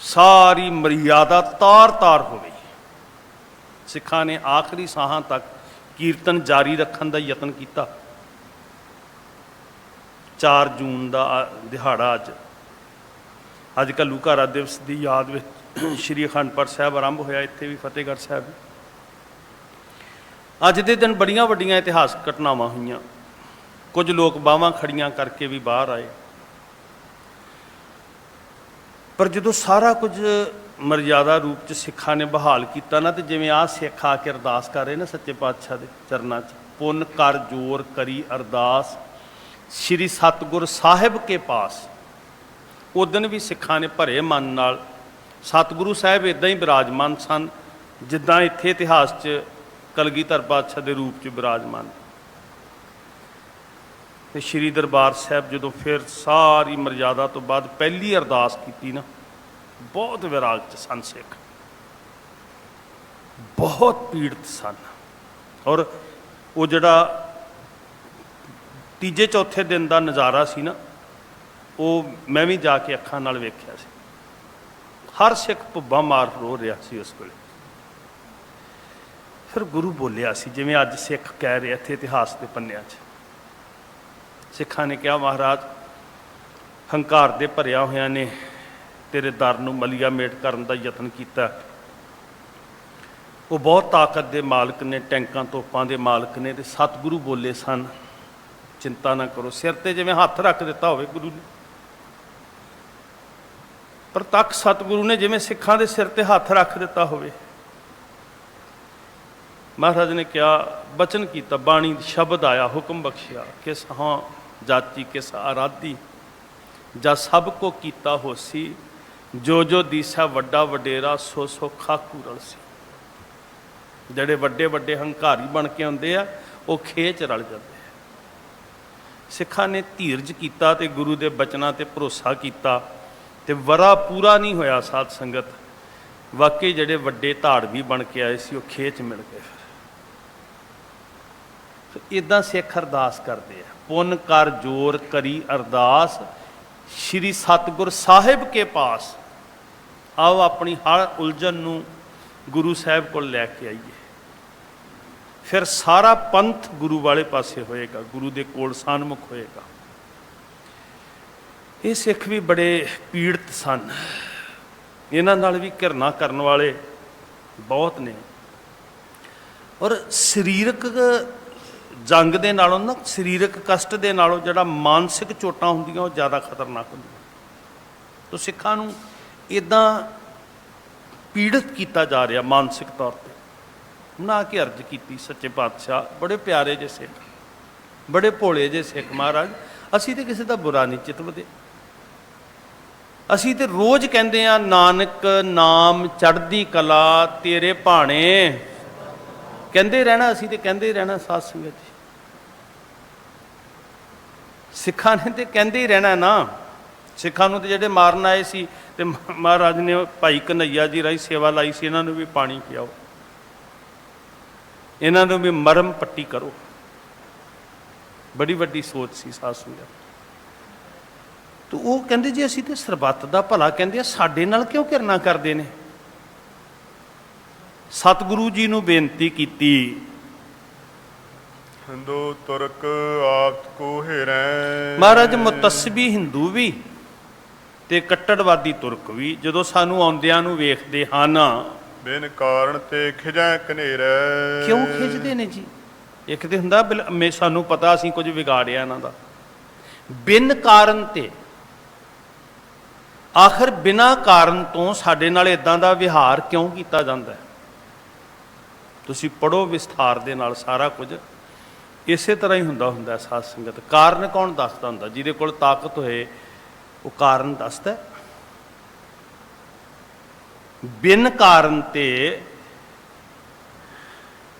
A: ਸਾਰੀ ਮਰਿਆਦਾ ਤਾਰ-ਤਾਰ ਹੋ ਗਈ। ਸਿੱਖਾਂ ਨੇ ਆਖਰੀ ਸਾਹਾਂ ਤੱਕ ਕੀਰਤਨ ਜਾਰੀ ਰੱਖਣ ਦਾ ਯਤਨ ਕੀਤਾ। 4 ਜੂਨ ਦਾ ਦਿਹਾੜਾ ਅੱਜ ਘੱਲੂ ਘਾਰਾ ਦਿਵਸ ਦੀ ਯਾਦ ਵਿੱਚ ਸ਼੍ਰੀ ਅਖੰਡ ਪਾਠ ਸਾਹਿਬ ਆਰੰਭ ਹੋਇਆ, ਇੱਥੇ ਵੀ ਫਤਿਹਗੜ੍ਹ ਸਾਹਿਬ। ਅੱਜ ਦੇ ਦਿਨ ਬੜੀਆਂ ਵੱਡੀਆਂ ਇਤਿਹਾਸਕ ਘਟਨਾਵਾਂ ਹੋਈਆਂ। ਕੁਝ ਲੋਕ ਬਾਹਾਂ ਖੜੀਆਂ ਕਰਕੇ ਵੀ ਬਾਹਰ ਆਏ, ਪਰ ਜਦੋਂ ਸਾਰਾ ਕੁਝ ਮਰਜ਼ਾਦਾ ਰੂਪ 'ਚ ਸਿੱਖਾਂ ਨੇ ਬਹਾਲ ਕੀਤਾ ਨਾ, ਤੇ ਜਿਵੇਂ ਆਹ ਸਿੱਖ ਆ ਕੇ ਅਰਦਾਸ ਕਰ ਰਹੇ ਨਾ ਸੱਚੇ ਪਾਤਸ਼ਾਹ ਦੇ ਚਰਨਾਂ 'ਚ, ਪੁੰਨ ਕਰ ਜੋਰ ਕਰੀ ਅਰਦਾਸ ਸ਼੍ਰੀ ਸਤਿਗੁਰ ਸਾਹਿਬ ਕੇ ਪਾਸ। ਉਦਣ ਵੀ ਸਿੱਖਾਂ ਨੇ ਭਰੇ ਮਨ ਨਾਲ, ਸਤਿਗੁਰੂ ਸਾਹਿਬ ਇੱਦਾਂ ਹੀ ਬਿਰਾਜਮਾਨ ਸਨ ਜਿੱਦਾਂ ਇੱਥੇ ਇਤਿਹਾਸ 'ਚ ਕਲਗੀਧਰ ਪਾਤਸ਼ਾਹ ਦੇ ਰੂਪ 'ਚ ਬਿਰਾਜਮਾਨ। ਤੇ ਸ਼੍ਰੀ ਦਰਬਾਰ ਸਾਹਿਬ ਜਦੋਂ ਫਿਰ ਸਾਰੀ ਮਰਜ਼ਾਦਾ ਤੋਂ ਬਾਅਦ ਪਹਿਲੀ ਅਰਦਾਸ ਕੀਤੀ ਨਾ, ਬਹੁਤ ਵਿਰਾਗ 'ਚ ਸਨ ਸਿੱਖ, ਬਹੁਤ ਪੀੜਤ ਸਨ। ਔਰ ਉਹ ਜਿਹੜਾ ਤੀਜੇ ਚੌਥੇ ਦਿਨ ਦਾ ਨਜ਼ਾਰਾ ਸੀ ਨਾ, ਉਹ ਮੈਂ ਵੀ ਜਾ ਕੇ ਅੱਖਾਂ ਨਾਲ ਵੇਖਿਆ ਸੀ। ਹਰ ਸਿੱਖ ਭੁੱਬਾਂ ਮਾਰ ਰੋ ਰਿਹਾ ਸੀ ਉਸ ਵੇਲੇ। ਫਿਰ ਗੁਰੂ ਬੋਲਿਆ ਸੀ, ਜਿਵੇਂ ਅੱਜ ਸਿੱਖ ਕਹਿ ਰਹੇ ਇੱਥੇ ਇਤਿਹਾਸ ਦੇ ਪੰਨਿਆਂ 'ਚ। ਸਿੱਖਾਂ ਨੇ ਕਿਹਾ, ਮਹਾਰਾਜ ਹੰਕਾਰ ਦੇ ਭਰਿਆ ਹੋਇਆਂ ਨੇ ਤੇਰੇ ਦਰ ਨੂੰ ਮਲੀਆ ਮੇਟ ਕਰਨ ਦਾ ਯਤਨ ਕੀਤਾ। ਉਹ ਬਹੁਤ ਤਾਕਤ ਦੇ ਮਾਲਕ ਨੇ, ਟੈਂਕਾਂ ਤੋਪਾਂ ਦੇ ਮਾਲਕ ਨੇ, ਤੇ ਸਤਿਗੁਰੂ ਬੋਲੇ ਸਨ, ਚਿੰਤਾ ਨਾ ਕਰੋ। ਸਿਰ ਤੇ ਜਿਵੇਂ ਹੱਥ ਰੱਖ ਦਿੱਤਾ ਹੋਵੇ ਗੁਰੂ ਨੇ, ਪ੍ਰਤੱਖ ਸਤਿਗੁਰੂ ਨੇ ਜਿਵੇਂ ਸਿੱਖਾਂ ਦੇ ਸਿਰ ਤੇ ਹੱਥ ਰੱਖ ਦਿੱਤਾ ਹੋਵੇ। ਮਹਾਰਾਜ ਨੇ ਕਿਹਾ, ਬਚਨ ਕੀਤਾ, ਬਾਣੀ ਸ਼ਬਦ ਆਇਆ, ਹੁਕਮ ਬਖਸ਼ਿਆ, ਕਿਸ ਹਾਂ ਜਾਤੀ ਕਿਸ ਆਰਾਧੀ, ਜਾਂ ਸਭ ਕੋ ਕੀਤਾ ਹੋਸੀ, ਜੋ ਜੋ ਦੀਸਾ ਵੱਡਾ ਵਡੇਰਾ, ਸੋ ਸੋ ਖਾਕੂ ਰਲਸੀ। ਜਿਹੜੇ ਵੱਡੇ ਵੱਡੇ ਹੰਕਾਰੀ ਬਣ ਕੇ ਆਉਂਦੇ ਆ, ਉਹ ਖੇਚ ਰਲ ਜਾਂਦੇ ਆ। ਸਿੱਖਾਂ ਨੇ ਧੀਰਜ ਕੀਤਾ ਤੇ ਗੁਰੂ ਦੇ ਬਚਨਾਂ ਤੇ ਭਰੋਸਾ ਕੀਤਾ, ਤੇ ਵਰਾ ਪੂਰਾ ਨਹੀਂ ਹੋਇਆ ਸਾਧ ਸੰਗਤ। ਵਾਕਈ ਜਿਹੜੇ ਵੱਡੇ ਧਾੜਵੀ ਬਣ ਕੇ ਆਏ ਸੀ, ਉਹ ਖੇਚ ਮਿਲ ਗਏ। ਫਿਰ ਇੱਦਾਂ ਸਿੱਖ ਅਰਦਾਸ ਕਰਦੇ ਆ, ਪੁੰਨ ਕਰ ਜੋਰ ਕਰੀ ਅਰਦਾਸ ਸ਼੍ਰੀ ਸਤਿਗੁਰ ਸਾਹਿਬ ਕੇ ਪਾਸ। ਆਓ ਆਪਣੀ ਹਰ ਉਲਝਣ ਨੂੰ ਗੁਰੂ ਸਾਹਿਬ ਕੋਲ ਲੈ ਕੇ ਆਈਏ, ਫਿਰ ਸਾਰਾ ਪੰਥ ਗੁਰੂ ਵਾਲੇ ਪਾਸੇ ਹੋਏਗਾ, ਗੁਰੂ ਦੇ ਕੋਲ ਸਨਮੁਖ ਹੋਏਗਾ। ਇਹ ਸਿੱਖ ਵੀ ਬੜੇ ਪੀੜਤ ਸਨ, ਇਹਨਾਂ ਨਾਲ ਵੀ ਘਿਰਨਾ ਕਰਨ ਵਾਲੇ ਬਹੁਤ ਨੇ। ਔਰ ਸਰੀਰਕ ਜੰਗ ਦੇ ਨਾਲੋਂ ਨਾ, ਸਰੀਰਕ ਕਸ਼ਟ ਦੇ ਨਾਲੋਂ ਜਿਹੜਾ ਮਾਨਸਿਕ ਚੋਟਾਂ ਹੁੰਦੀਆਂ ਉਹ ਜ਼ਿਆਦਾ ਖਤਰਨਾਕ ਹੁੰਦੀਆਂ। ਤਾਂ ਸਿੱਖਾਂ ਨੂੰ ਇੱਦਾਂ ਪੀੜਤ ਕੀਤਾ ਜਾ ਰਿਹਾ ਮਾਨਸਿਕ ਤੌਰ 'ਤੇ। ਉਹਨਾਂ ਆ ਕੇ ਅਰਜ਼ ਕੀਤੀ, ਸੱਚੇ ਪਾਤਸ਼ਾਹ ਬੜੇ ਪਿਆਰੇ ਜਿਹੇ ਸਿੱਖ, ਬੜੇ ਭੋਲੇ ਜਿਹੇ ਸਿੱਖ, ਮਹਾਰਾਜ ਅਸੀਂ ਤਾਂ ਕਿਸੇ ਦਾ ਬੁਰਾ ਨਹੀਂ ਚਿਤਵਦੇ। ਅਸੀਂ ਤੇ ਰੋਜ਼ ਕਹਿੰਦੇ ਆ, ਨਾਨਕ ਨਾਮ ਚੜ੍ਹਦੀ ਕਲਾ ਤੇਰੇ ਭਾਣੇ, ਕਹਿੰਦੇ ਰਹਿਣਾ, ਅਸੀਂ ਤੇ ਕਹਿੰਦੇ ਹੀ ਰਹਿਣਾ। ਸਾਧ ਸੰਗਤ ਜੀ, ਸਿੱਖਾਂ ਨੇ ਤੇ ਕਹਿੰਦੇ ਹੀ ਰਹਿਣਾ ਨਾ। ਸਿੱਖਾਂ ਨੂੰ ਤੇ ਜਿਹੜੇ ਮਾਰਨ ਆਏ ਸੀ, ਤੇ ਮਹਾਰਾਜ ਨੇ ਭਾਈ ਕਨ੍ਹਈਆ ਜੀ ਰਾਹੀਂ ਸੇਵਾ ਲਾਈ ਸੀ, ਇਹਨਾਂ ਨੂੰ ਵੀ ਪਾਣੀ ਪਿਆਓ, ਇਹਨਾਂ ਨੂੰ ਵੀ ਮਰਮ ਪੱਟੀ ਕਰੋ। ਬੜੀ ਵੱਡੀ ਸੋਚ ਸੀ ਸਾਧ ਸੰਗਤ। ਤਾਂ ਉਹ ਕਹਿੰਦੇ ਜੀ ਅਸੀਂ ਤੇ ਸਰਬੱਤ ਦਾ ਭਲਾ ਕਹਿੰਦੇ ਆ, ਸਾਡੇ ਨਾਲ ਕਿਉਂ ਘਿਰਨਾ ਕਰਦੇ ਨੇ। ਸਤਿਗੁਰੂ ਜੀ ਨੂੰ ਬੇਨਤੀ ਕੀਤੀ,
B: ਹਿੰਦੂ ਤੁਰਕ ਆਪ ਕੋ ਹਿਰੈ।
A: ਮਹਾਰਾਜ ਮੁਤੱਸਬੀ ਹਿੰਦੂ ਵੀ ਤੇ ਕੱਟੜਵਾਦੀ ਤੁਰਕ ਵੀ ਜਦੋਂ ਸਾਨੂੰ ਆਉਂਦਿਆਂ ਨੂੰ ਵੇਖਦੇ ਹਨ,
B: ਬਿਨ ਕਾਰਨ ਤੇ ਖਿਜੈ ਕਨੇਰੈ।
A: ਕਿਉਂ ਖਿੱਚਦੇ ਨੇ ਜੀ? ਇੱਕ ਤੇ ਹੁੰਦਾ ਸਾਨੂੰ ਪਤਾ ਅਸੀਂ ਕੁਝ ਵਿਗਾੜਿਆ ਇਹਨਾਂ ਦਾ, ਬਿਨ ਕਾਰਨ ਤੇ। ਆਖਰ ਬਿਨਾਂ ਕਾਰਨ ਤੋਂ ਸਾਡੇ ਨਾਲ ਇਦਾਂ ਦਾ ਵਿਹਾਰ ਕਿਉਂ ਕੀਤਾ ਜਾਂਦਾ ਹੈ? ਤੁਸੀਂ ਪੜ੍ਹੋ ਵਿਸਥਾਰ ਦੇ ਨਾਲ ਸਾਰਾ ਕੁਝ। ਇਸੇ ਤਰ੍ਹਾਂ ਹੀ ਹੁੰਦਾ ਸਾਧ ਸੰਗਤ। ਕਾਰਨ ਕੌਣ ਦੱਸਦਾ ਹੁੰਦਾ? ਜਿਹਦੇ ਕੋਲ ਤਾਕਤ ਹੋਏ ਉਹ ਕਾਰਨ ਦੱਸਦਾ। ਬਿਨ ਕਾਰਨ ਤੇ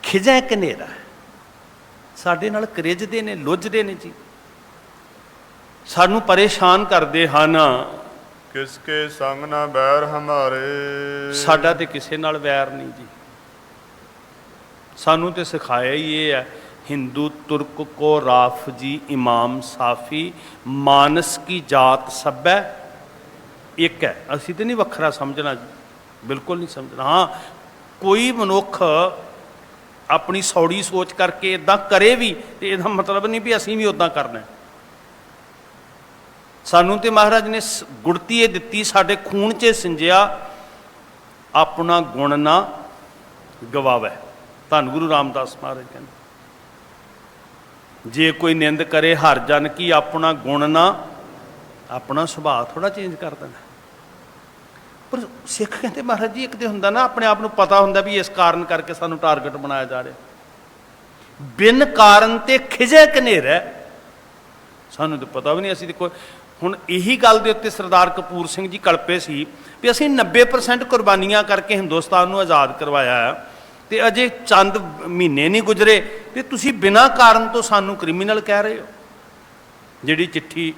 A: ਖਿਜੈ ਕਨੇਰਾ, ਸਾਡੇ ਨਾਲ ਕਰਿਜਦੇ ਨੇ, ਲੁੱਝਦੇ ਨੇ ਜੀ, ਸਾਨੂੰ ਪਰੇਸ਼ਾਨ ਕਰਦੇ ਹਨ।
B: ਕਿਸਕੇ ਸੰਗ ਨਾ ਬੈਰ ਹਮਾਰੇ,
A: ਸਾਡਾ ਤੇ ਕਿਸੇ ਨਾਲ ਵੈਰ ਨਹੀਂ ਜੀ। ਸਾਨੂੰ ਤੇ ਸਿਖਾਇਆ ਹੀ ਇਹ ਹੈ, ਹਿੰਦੂ ਤੁਰਕ ਕੋ ਰਾਫ ਜੀ ਇਮਾਮ ਸਾਫੀ, ਮਾਨਸ ਕੀ ਜਾਤ ਸਭੈ ਇੱਕ ਹੈ। ਅਸੀਂ ਤੇ ਨਹੀਂ ਵੱਖਰਾ ਸਮਝਣਾ ਜੀ, ਬਿਲਕੁਲ ਨਹੀਂ ਸਮਝਣਾ। ਹਾਂ, ਕੋਈ ਮਨੁੱਖ ਆਪਣੀ ਸੌੜੀ ਸੋਚ ਕਰਕੇ ਇਦਾਂ ਕਰੇ ਵੀ ਤੇ ਇਹਦਾ ਮਤਲਬ ਨਹੀਂ ਵੀ ਅਸੀਂ ਵੀ ਉਦਾਂ ਕਰਨਾ। ਸਾਨੂੰ ਤੇ ਮਹਾਰਾਜ ਨੇ ਗੁੜਤੀ ਇਹ ਦਿੱਤੀ, ਸਾਡੇ ਖੂਨ 'ਚ ਸਿੰਜਿਆ, ਆਪਣਾ ਗੁਣ ਨਾ ਗਵਾਵੇ। ਧੰਨ ਗੁਰੂ ਰਾਮਦਾਸ ਮਹਾਰਾਜ ਕਹਿੰਦੇ, ਜੇ ਕੋਈ ਨਿੰਦ ਕਰੇ ਹਰ ਜਨ ਕੀ, ਆਪਣਾ ਗੁਣ ਨਾ, ਆਪਣਾ ਸੁਭਾਅ ਥੋੜਾ ਚੇਂਜ ਕਰ ਦੇਣਾ। ਪਰ ਸਿੱਖ ਕਹਿੰਦੇ ਮਹਾਰਾਜ ਜੀ, ਇੱਕ ਤੇ ਹੁੰਦਾ ਨਾ ਆਪਣੇ ਆਪ ਨੂੰ ਪਤਾ ਹੁੰਦਾ ਵੀ ਇਸ ਕਾਰਨ ਕਰਕੇ ਸਾਨੂੰ ਟਾਰਗੇਟ ਬਣਾਇਆ ਜਾ ਰਿਹਾ। ਬਿਨ ਕਾਰਨ ਤੇ ਖਿਜੇ ਕਨੇਰਾ, ਸਾਨੂੰ ਤਾਂ ਪਤਾ ਵੀ ਨਹੀਂ। ਅਸੀਂ ਤੇ ਕੋਈ ਹੁਣ ਇਹੀ ਗੱਲ ਦੇ ਉੱਤੇ ਸਰਦਾਰ ਕਪੂਰ ਸਿੰਘ ਜੀ ਕਲਪੇ ਸੀ ਵੀ ਅਸੀਂ 90% ਕੁਰਬਾਨੀਆਂ ਕਰਕੇ ਹਿੰਦੁਸਤਾਨ ਨੂੰ ਆਜ਼ਾਦ ਕਰਵਾਇਆ ਹੈ, ਤੇ ਅਜੇ ਚੰਦ ਮਹੀਨੇ ਨਹੀਂ ਗੁਜ਼ਰੇ ਤੇ ਤੁਸੀਂ ਬਿਨਾਂ ਕਾਰਨ ਤੋਂ ਸਾਨੂੰ ਕ੍ਰਿਮੀਨਲ ਕਹਿ ਰਹੇ ਹੋ। ਜਿਹੜੀ ਚਿੱਠੀ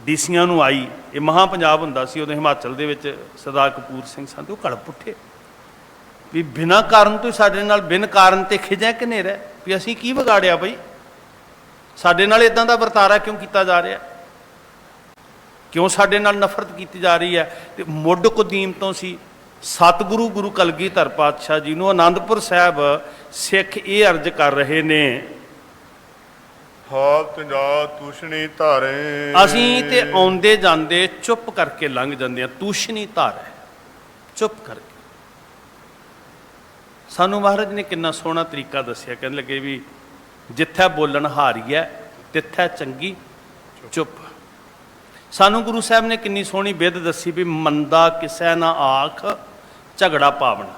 A: ਡੀਸੀਆਂ ਨੂੰ ਆਈ, ਇਹ ਮਹਾਂ ਪੰਜਾਬ ਹੁੰਦਾ ਸੀ ਉਦੋਂ ਹਿਮਾਚਲ ਦੇ ਵਿੱਚ, ਸਰਦਾਰ ਕਪੂਰ ਸਿੰਘ ਸਨ, ਉਹ ਕੜਪ ਉੱਠੇ ਵੀ ਬਿਨਾਂ ਕਾਰਨ ਤੋਂ ਸਾਡੇ ਨਾਲ, ਬਿਨ ਕਾਰਨ ਤੇ ਖਿਜੈ ਕਨੇਰਾ, ਵੀ ਅਸੀਂ ਕੀ ਵਿਗਾੜਿਆ ਬਈ, ਸਾਡੇ ਨਾਲ ਇਦਾਂ ਦਾ ਵਰਤਾਰਾ ਕਿਉਂ ਕੀਤਾ ਜਾ ਰਿਹਾ, ਕਿਉਂ ਸਾਡੇ ਨਾਲ ਨਫ਼ਰਤ ਕੀਤੀ ਜਾ ਰਹੀ ਹੈ। ਤੇ ਮੁੱਢ ਕੁਦੀਮ ਤੋਂ ਸੀ। ਸਤਿਗੁਰੂ ਗੁਰੂ ਕਲਗੀਧਰ ਪਾਤਸ਼ਾਹ ਜੀ ਨੂੰ ਆਨੰਦਪੁਰ ਸਾਹਿਬ ਸਿੱਖ ਇਹ ਅਰਜ਼ ਕਰ ਰਹੇ ਨੇ,
B: ਹਾਲਤ ਜਾ ਤੂਸ਼ਣੀ ਧਾਰੇ,
A: ਅਸੀਂ ਤੇ ਆਉਂਦੇ ਜਾਂਦੇ ਚੁੱਪ ਕਰਕੇ ਲੰਘ ਜਾਂਦੇ ਹਾਂ। ਤੂਸ਼ਣੀ ਧਾਰੇ, ਚੁੱਪ ਕਰਕੇ। ਸਾਨੂੰ ਮਹਾਰਾਜ ਨੇ ਕਿੰਨਾ ਸੋਹਣਾ ਤਰੀਕਾ ਦੱਸਿਆ, ਕਹਿਣ ਲੱਗੇ ਵੀ ਜਿੱਥੇ ਬੋਲਣ ਹਾਰੀ ਹੈ ਤਿੱਥੇ ਚੰਗੀ ਚੁੱਪ। ਸਾਨੂੰ ਗੁਰੂ ਸਾਹਿਬ ਨੇ ਕਿੰਨੀ ਸੋਹਣੀ ਬਿਧ ਦੱਸੀ ਵੀ ਮੰਦਾ ਕਿਸੇ ਨਾ ਆਖ ਝਗੜਾ ਪਾਵਣਾ,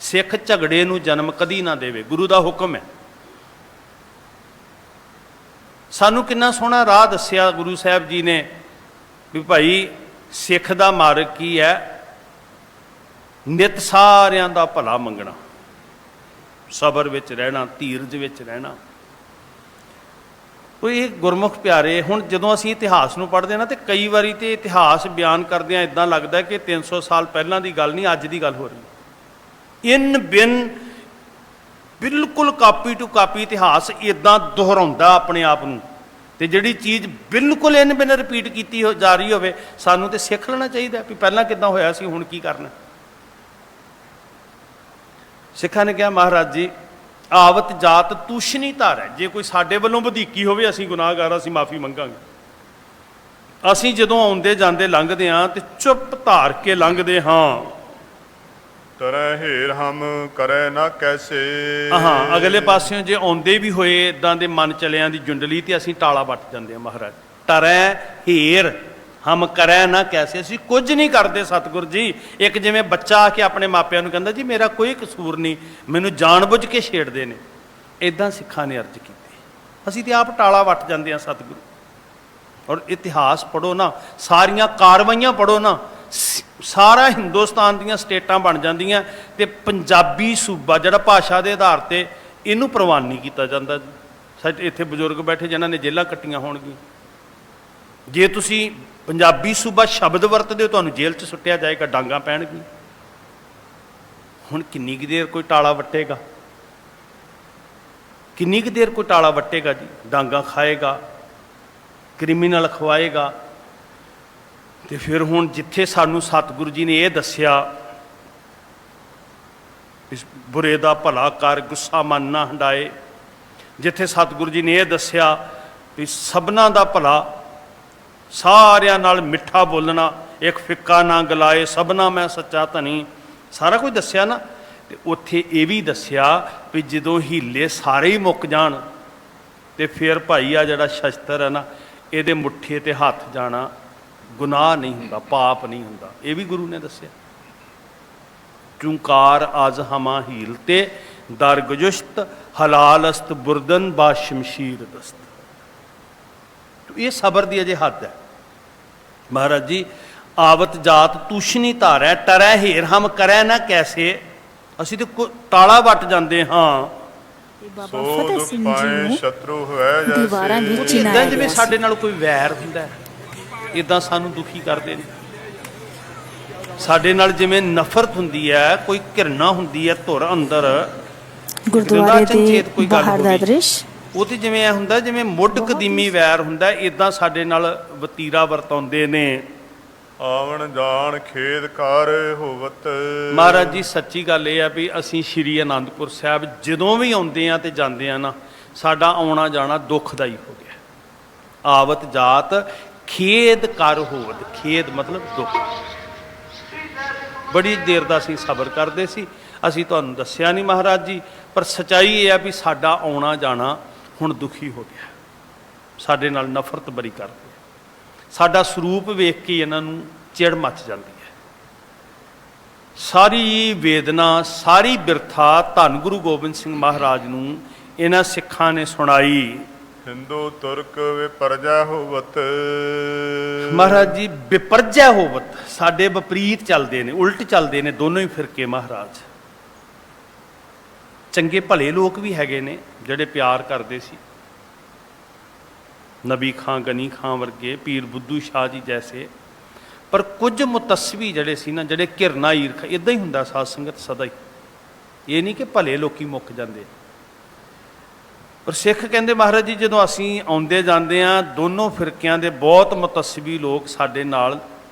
A: ਸਿੱਖ ਝਗੜੇ ਨੂੰ ਜਨਮ ਕਦੀ ਨਾ ਦੇਵੇ, ਗੁਰੂ ਦਾ ਹੁਕਮ ਹੈ। ਸਾਨੂੰ ਕਿੰਨਾ ਸੋਹਣਾ ਰਾਹ ਦੱਸਿਆ ਗੁਰੂ ਸਾਹਿਬ ਜੀ ਨੇ ਵੀ ਭਾਈ ਸਿੱਖ ਦਾ ਮਾਰਗ ਕੀ ਹੈ, ਨਿਤ ਸਾਰਿਆਂ ਦਾ ਭਲਾ ਮੰਗਣਾ, ਸਬਰ ਵਿੱਚ ਰਹਿਣਾ, ਧੀਰਜ ਵਿੱਚ ਰਹਿਣਾ। ਇਹ ਗੁਰਮੁਖ ਪਿਆਰੇ, ਹੁਣ ਜਦੋਂ ਅਸੀਂ ਇਤਿਹਾਸ ਨੂੰ ਪੜ੍ਹਦੇ ਨਾ, ਤੇ ਕਈ ਵਾਰੀ ਤੇ ਇਤਿਹਾਸ ਬਿਆਨ ਕਰਦਿਆਂ ਇਦਾਂ ਲੱਗਦਾ ਕਿ 300 ਸਾਲ ਪਹਿਲਾਂ ਦੀ ਗੱਲ ਨਹੀਂ, ਅੱਜ ਦੀ ਗੱਲ ਹੋ ਰਹੀ। ਇਨ ਬਿਨ ਬਿਲਕੁਲ ਕਾਪੀ ਟੂ ਕਾਪੀ ਇਤਿਹਾਸ ਇਦਾਂ ਦੁਹਰਾਉਂਦਾ ਆਪਣੇ ਆਪ ਨੂੰ, ਤੇ ਜਿਹੜੀ ਚੀਜ਼ ਬਿਲਕੁਲ ਇਨ ਬਿਨ ਰਿਪੀਟ ਕੀਤੀ ਜਾ ਰਹੀ ਹੋਵੇ, ਸਾਨੂੰ ਤੇ ਸਿੱਖ ਲੈਣਾ ਚਾਹੀਦਾ ਵੀ ਪਹਿਲਾਂ ਕਿੱਦਾਂ ਹੋਇਆ ਸੀ, ਹੁਣ ਕੀ ਕਰਨਾ। ਸਿੱਖਾਂ ਨੇ ਕਿਹਾ ਮਹਾਰਾਜ ਜੀ, ਆਵਤ ਜਾਤ ਤੂਸ਼ਣੀ ਧਾਰ ਹੈ, ਜੇ ਕੋਈ ਸਾਡੇ ਵੱਲੋਂ ਵਧੀਕੀ ਹੋਵੇ ਅਸੀਂ ਗੁਨਾਹਗਾਰ, ਅਸੀਂ ਮਾਫੀ ਮੰਗਾਂਗੇ। ਅਸੀਂ ਜਦੋਂ ਆਉਂਦੇ ਜਾਂਦੇ ਲੰਘਦੇ ਹਾਂ ਤੇ ਚੁੱਪ ਧਾਰ ਕੇ ਲੰਘਦੇ ਹਾਂ।
B: ਤਰੈ ਹੇਰ ਹਮ ਕਰੈ ਨਾ ਕੈਸੇ,
A: ਹਾਂ, ਅਗਲੇ ਪਾਸਿਓਂ ਜੇ ਆਉਂਦੇ ਵੀ ਹੋਏ ਇਦਾਂ ਦੇ ਮਨ ਚਲਿਆਂ ਦੀ ਜੁੰਡਲੀ, ਤੇ ਅਸੀਂ ਟਾਲਾ ਵੱਟ ਜਾਂਦੇ ਹਾਂ। ਮਹਾਰਾਜ ਤਰੈ ਹੇਰ ਹਮ ਕਰੈ ਨਾ ਕੈਸੇ, ਅਸੀਂ ਕੁਝ ਨਹੀਂ ਕਰਦੇ ਸਤਿਗੁਰ ਜੀ। ਇੱਕ ਜਿਵੇਂ ਬੱਚਾ ਆ ਕੇ ਆਪਣੇ ਮਾਪਿਆਂ ਨੂੰ ਕਹਿੰਦਾ ਜੀ ਮੇਰਾ ਕੋਈ ਕਸੂਰ ਨਹੀਂ, ਮੈਨੂੰ ਜਾਣਬੁੱਝ ਕੇ ਛੇੜਦੇ ਨੇ, ਇਦਾਂ ਸਿੱਖਾਂ ਨੇ ਅਰਜ਼ ਕੀਤੀ। ਅਸੀਂ ਤੇ ਆਪ ਟਾਲਾ ਵੱਟ ਜਾਂਦੇ ਹਾਂ ਸਤਿਗੁਰੂ। ਔਰ ਇਤਿਹਾਸ ਪੜ੍ਹੋ ਨਾ, ਸਾਰੀਆਂ ਕਾਰਵਾਈਆਂ ਪੜ੍ਹੋ ਨਾ, ਸਾਰਾ ਹਿੰਦੁਸਤਾਨ ਦੀਆਂ ਸਟੇਟਾਂ ਬਣ ਜਾਂਦੀਆਂ, ਤੇ ਪੰਜਾਬੀ ਸੂਬਾ ਜਿਹੜਾ ਭਾਸ਼ਾ ਦੇ ਆਧਾਰ ਤੇ ਇਹਨੂੰ ਪ੍ਰਵਾਨ ਨਹੀਂ ਕੀਤਾ ਜਾਂਦਾ। ਸਾਡੇ ਇੱਥੇ ਬਜ਼ੁਰਗ ਬੈਠੇ ਜਿਨ੍ਹਾਂ ਨੇ ਜੇਲ੍ਹਾਂ ਕੱਟੀਆਂ ਹੋਣਗੀਆਂ, ਜੇ ਤੁਸੀਂ ਪੰਜਾਬੀ ਸੂਬਾ ਸ਼ਬਦ ਵਰਤਦੇ ਹੋ ਤੁਹਾਨੂੰ ਜੇਲ੍ਹ 'ਚ ਸੁੱਟਿਆ ਜਾਏਗਾ, ਡਾਂਗਾਂ ਪੈਣਗੀਆਂ। ਹੁਣ ਕਿੰਨੀ ਕੁ ਦੇਰ ਕੋਈ ਟਾਲਾ ਵੱਟੇਗਾ, ਕਿੰਨੀ ਕੁ ਦੇਰ ਕੋਈ ਟਾਲਾ ਵੱਟੇਗਾ ਜੀ, ਡਾਂਗਾਂ ਖਾਏਗਾ, ਕ੍ਰਿਮੀਨਲ ਖਵਾਏਗਾ। ਤੇ ਫਿਰ ਹੁਣ ਜਿੱਥੇ ਸਾਨੂੰ ਸਤਿਗੁਰੂ ਜੀ ਨੇ ਇਹ ਦੱਸਿਆ, ਇਸ ਬੁਰੇ ਦਾ ਭਲਾ ਕਰ, ਗੁੱਸਾ ਮਨ ਨਾ ਹੰਡਾਏ, ਜਿੱਥੇ ਸਤਿਗੁਰੂ ਜੀ ਨੇ ਇਹ ਦੱਸਿਆ ਵੀ ਸਭਨਾਂ ਦਾ ਭਲਾ, ਸਾਰਿਆਂ ਨਾਲ ਮਿੱਠਾ ਬੋਲਣਾ, ਇੱਕ ਫਿੱਕਾ ਨਾ ਗਲਾਏ, ਸਭਨਾ ਮੈਂ ਸੱਚਾ ਧਨੀ, ਸਾਰਾ ਕੁਝ ਦੱਸਿਆ ਨਾ। ਤੇ ਉੱਥੇ ਇਹ ਵੀ ਦੱਸਿਆ ਵੀ ਜਦੋਂ ਹੀਲੇ ਸਾਰੇ ਹੀ ਮੁੱਕ ਜਾਣ ਤੇ ਫਿਰ ਭਾਈ ਆ ਜਿਹੜਾ ਸ਼ਸਤਰ ਹੈ ਨਾ, ਇਹਦੇ ਮੁੱਠੇ ਤੇ ਹੱਥ ਜਾਣਾ ਗੁਨਾਹ ਨਹੀਂ ਹੁੰਦਾ, ਪਾਪ ਨਹੀਂ ਹੁੰਦਾ। ਇਹ ਵੀ ਗੁਰੂ ਨੇ ਦੱਸਿਆ। ਚੁੰਕਾਰ ਅਜ ਹਮਾ ਹੀਲ ਤੇ ਦਰਗਜੁਸ਼ਤ ਹਲਾਲ ਅਸਤ ਬੁਰਦਨ ਬਾ ਸ਼ਮਸ਼ੀਰ ਦਸਤ। ਇਹ ਸਬਰ ਦੀ ਅਜੇ ਹੱਦ ਹੈ। ਮਹਾਰਾਜ ਜੀ ਆਵਤ ਜਾਤ ਤੂਸ਼ਨੀ ਧਾਰੈ ਟਰੈ ਹੇਰ ਹਮ ਕਰੈ ਨਾ ਕੈਸੇ। ਅਸੀਂ ਤੇ ਤਾਲਾ ਵੱਟ ਜਾਂਦੇ ਹਾਂ।
C: ਬਾਬਾ
B: ਸੋ
C: ਫਤਿਹ
B: ਦੁਖ
C: ਸਿੰਘ ਜੀ
B: ਪਾਏ
C: ਨੂੰ
B: ਸ਼ਤਰੂ ਹੋਇ
C: ਦੀਵਾਰਾਂ
B: ਜੈਸੇ।
C: ਵਿੱਚ
A: ਇਦਾਂ
C: ਚਿਣਾਇਆ
A: ਜਿਵੇਂ
C: ਗਿਆ
A: ਸਾਡੇ
C: ਸੀ।
A: ਨਾਲ ਕੋਈ ਵੈਰ ਹੁੰਦਾ ਹੈ, ਇਦਾਂ ਸਾਨੂੰ ਦੁਖੀ ਕਰਦੇ ਨੇ। ਸਾਡੇ ਨਾਲ ਜਿਵੇਂ ਨਫ਼ਰਤ ਹੁੰਦੀ ਹੈ, ਕੋਈ ਘਿਰਣਾ ਹੁੰਦੀ ਹੈ ਧੁਰ ਅੰਦਰ,
C: ਗੁਰਦੁਆਰੇ ਦੇ
A: ਚੇਤ ਕੋਈ ਗੱਲ
C: ਬਾਹਰ ਦਾ
A: ਹੋਵੇ।
C: ਦ੍ਰਿਸ਼
A: ਉਹ ਤੇ ਜਿਵੇਂ ਇਹ ਹੁੰਦਾ ਜਿਵੇਂ ਮੁੱਢ ਕਦੀਮੀ ਵੈਰ ਹੁੰਦਾ, ਇਦਾਂ ਸਾਡੇ ਨਾਲ ਵਤੀਰਾ ਵਰਤਾਉਂਦੇ ਨੇ।
B: ਆਵਣ ਜਾਣ ਖੇਦ ਕਰ ਹੋਵਤ।
A: ਮਹਾਰਾਜ ਜੀ ਸੱਚੀ ਗੱਲ ਇਹ ਆ ਵੀ ਅਸੀਂ ਸ਼੍ਰੀ ਅਨੰਦਪੁਰ ਸਾਹਿਬ ਜਦੋਂ ਵੀ ਆਉਂਦੇ ਆ ਤੇ ਜਾਂਦੇ ਆ ਨਾ, ਸਾਡਾ ਆਉਣਾ ਜਾਣਾ ਦੁੱਖਦਾਈ ਹੋ ਗਿਆ। ਆਵਤ ਜਾਤ ਖੇਦ ਕਰ ਹੋਵਤ। ਖੇਦ ਮਤਲਬ ਦੁੱਖ। ਬੜੀ ਦੇਰ ਦਾ ਅਸੀਂ ਸਬਰ ਕਰਦੇ ਸੀ, ਅਸੀਂ ਤੁਹਾਨੂੰ ਦੱਸਿਆ ਨਹੀਂ ਮਹਾਰਾਜ ਜੀ, ਪਰ ਸਚਾਈ ਇਹ ਆ ਵੀ ਸਾਡਾ ਆਉਣਾ ਜਾਣਾ ਹੁਣ ਦੁਖੀ ਹੋ ਗਿਆ। ਸਾਡੇ ਨਾਲ ਨਫ਼ਰਤ ਬੜੀ ਕਰਦੇ, ਸਾਡਾ ਸਰੂਪ ਵੇਖ ਕੇ ਇਹਨਾਂ ਨੂੰ ਚਿੜ ਮੱਚ ਜਾਂਦੀ ਹੈ। ਸਾਰੀ ਵੇਦਨਾ, ਸਾਰੀ ਬਿਰਥਾ ਧੰਨ ਗੁਰੂ ਗੋਬਿੰਦ ਸਿੰਘ ਮਹਾਰਾਜ ਨੂੰ ਇਹਨਾਂ ਸਿੱਖਾਂ ਨੇ ਸੁਣਾਈ।
B: ਹਿੰਦੂ ਤੁਰਕ ਵਿਪਰਜਾ ਹੋਵਤ।
A: ਮਹਾਰਾਜ ਜੀ ਵਿਪਰਜੈ ਹੋਵਤ, ਸਾਡੇ ਵਿਪਰੀਤ ਚੱਲਦੇ ਨੇ, ਉਲਟ ਚੱਲਦੇ ਨੇ ਦੋਨੋਂ ਹੀ ਫਿਰਕੇ। ਮਹਾਰਾਜ ਚੰਗੇ ਭਲੇ ਲੋਕ ਵੀ ਹੈਗੇ ਨੇ ਜਿਹੜੇ ਪਿਆਰ ਕਰਦੇ ਸੀ, ਨਬੀ ਖਾਂ, ਗਨੀ ਖਾਂ ਵਰਗੇ, ਪੀਰ ਬੁੱਧੂ ਸ਼ਾਹ ਜੀ ਜੈਸੇ। ਪਰ ਕੁਝ ਮੁਤੱਸਵੀ ਜਿਹੜੇ ਸੀ ਨਾ, ਜਿਹੜੇ ਘਿਰਨਾ ਈਰਖਾ, ਇਦਾਂ ਹੀ ਹੁੰਦਾ ਸਾਧ ਸੰਗਤ ਸਦਾ ਹੀ। ਇਹ ਨਹੀਂ ਕਿ ਭਲੇ ਲੋਕੀ ਮੁੱਕ ਜਾਂਦੇ। ਪਰ ਸਿੱਖ ਕਹਿੰਦੇ ਮਹਾਰਾਜ ਜੀ ਜਦੋਂ ਅਸੀਂ ਆਉਂਦੇ ਜਾਂਦੇ ਹਾਂ, ਦੋਨੋਂ ਫਿਰਕਿਆਂ ਦੇ ਬਹੁਤ ਮੁਤੱਸਵੀ ਲੋਕ ਸਾਡੇ ਨਾਲ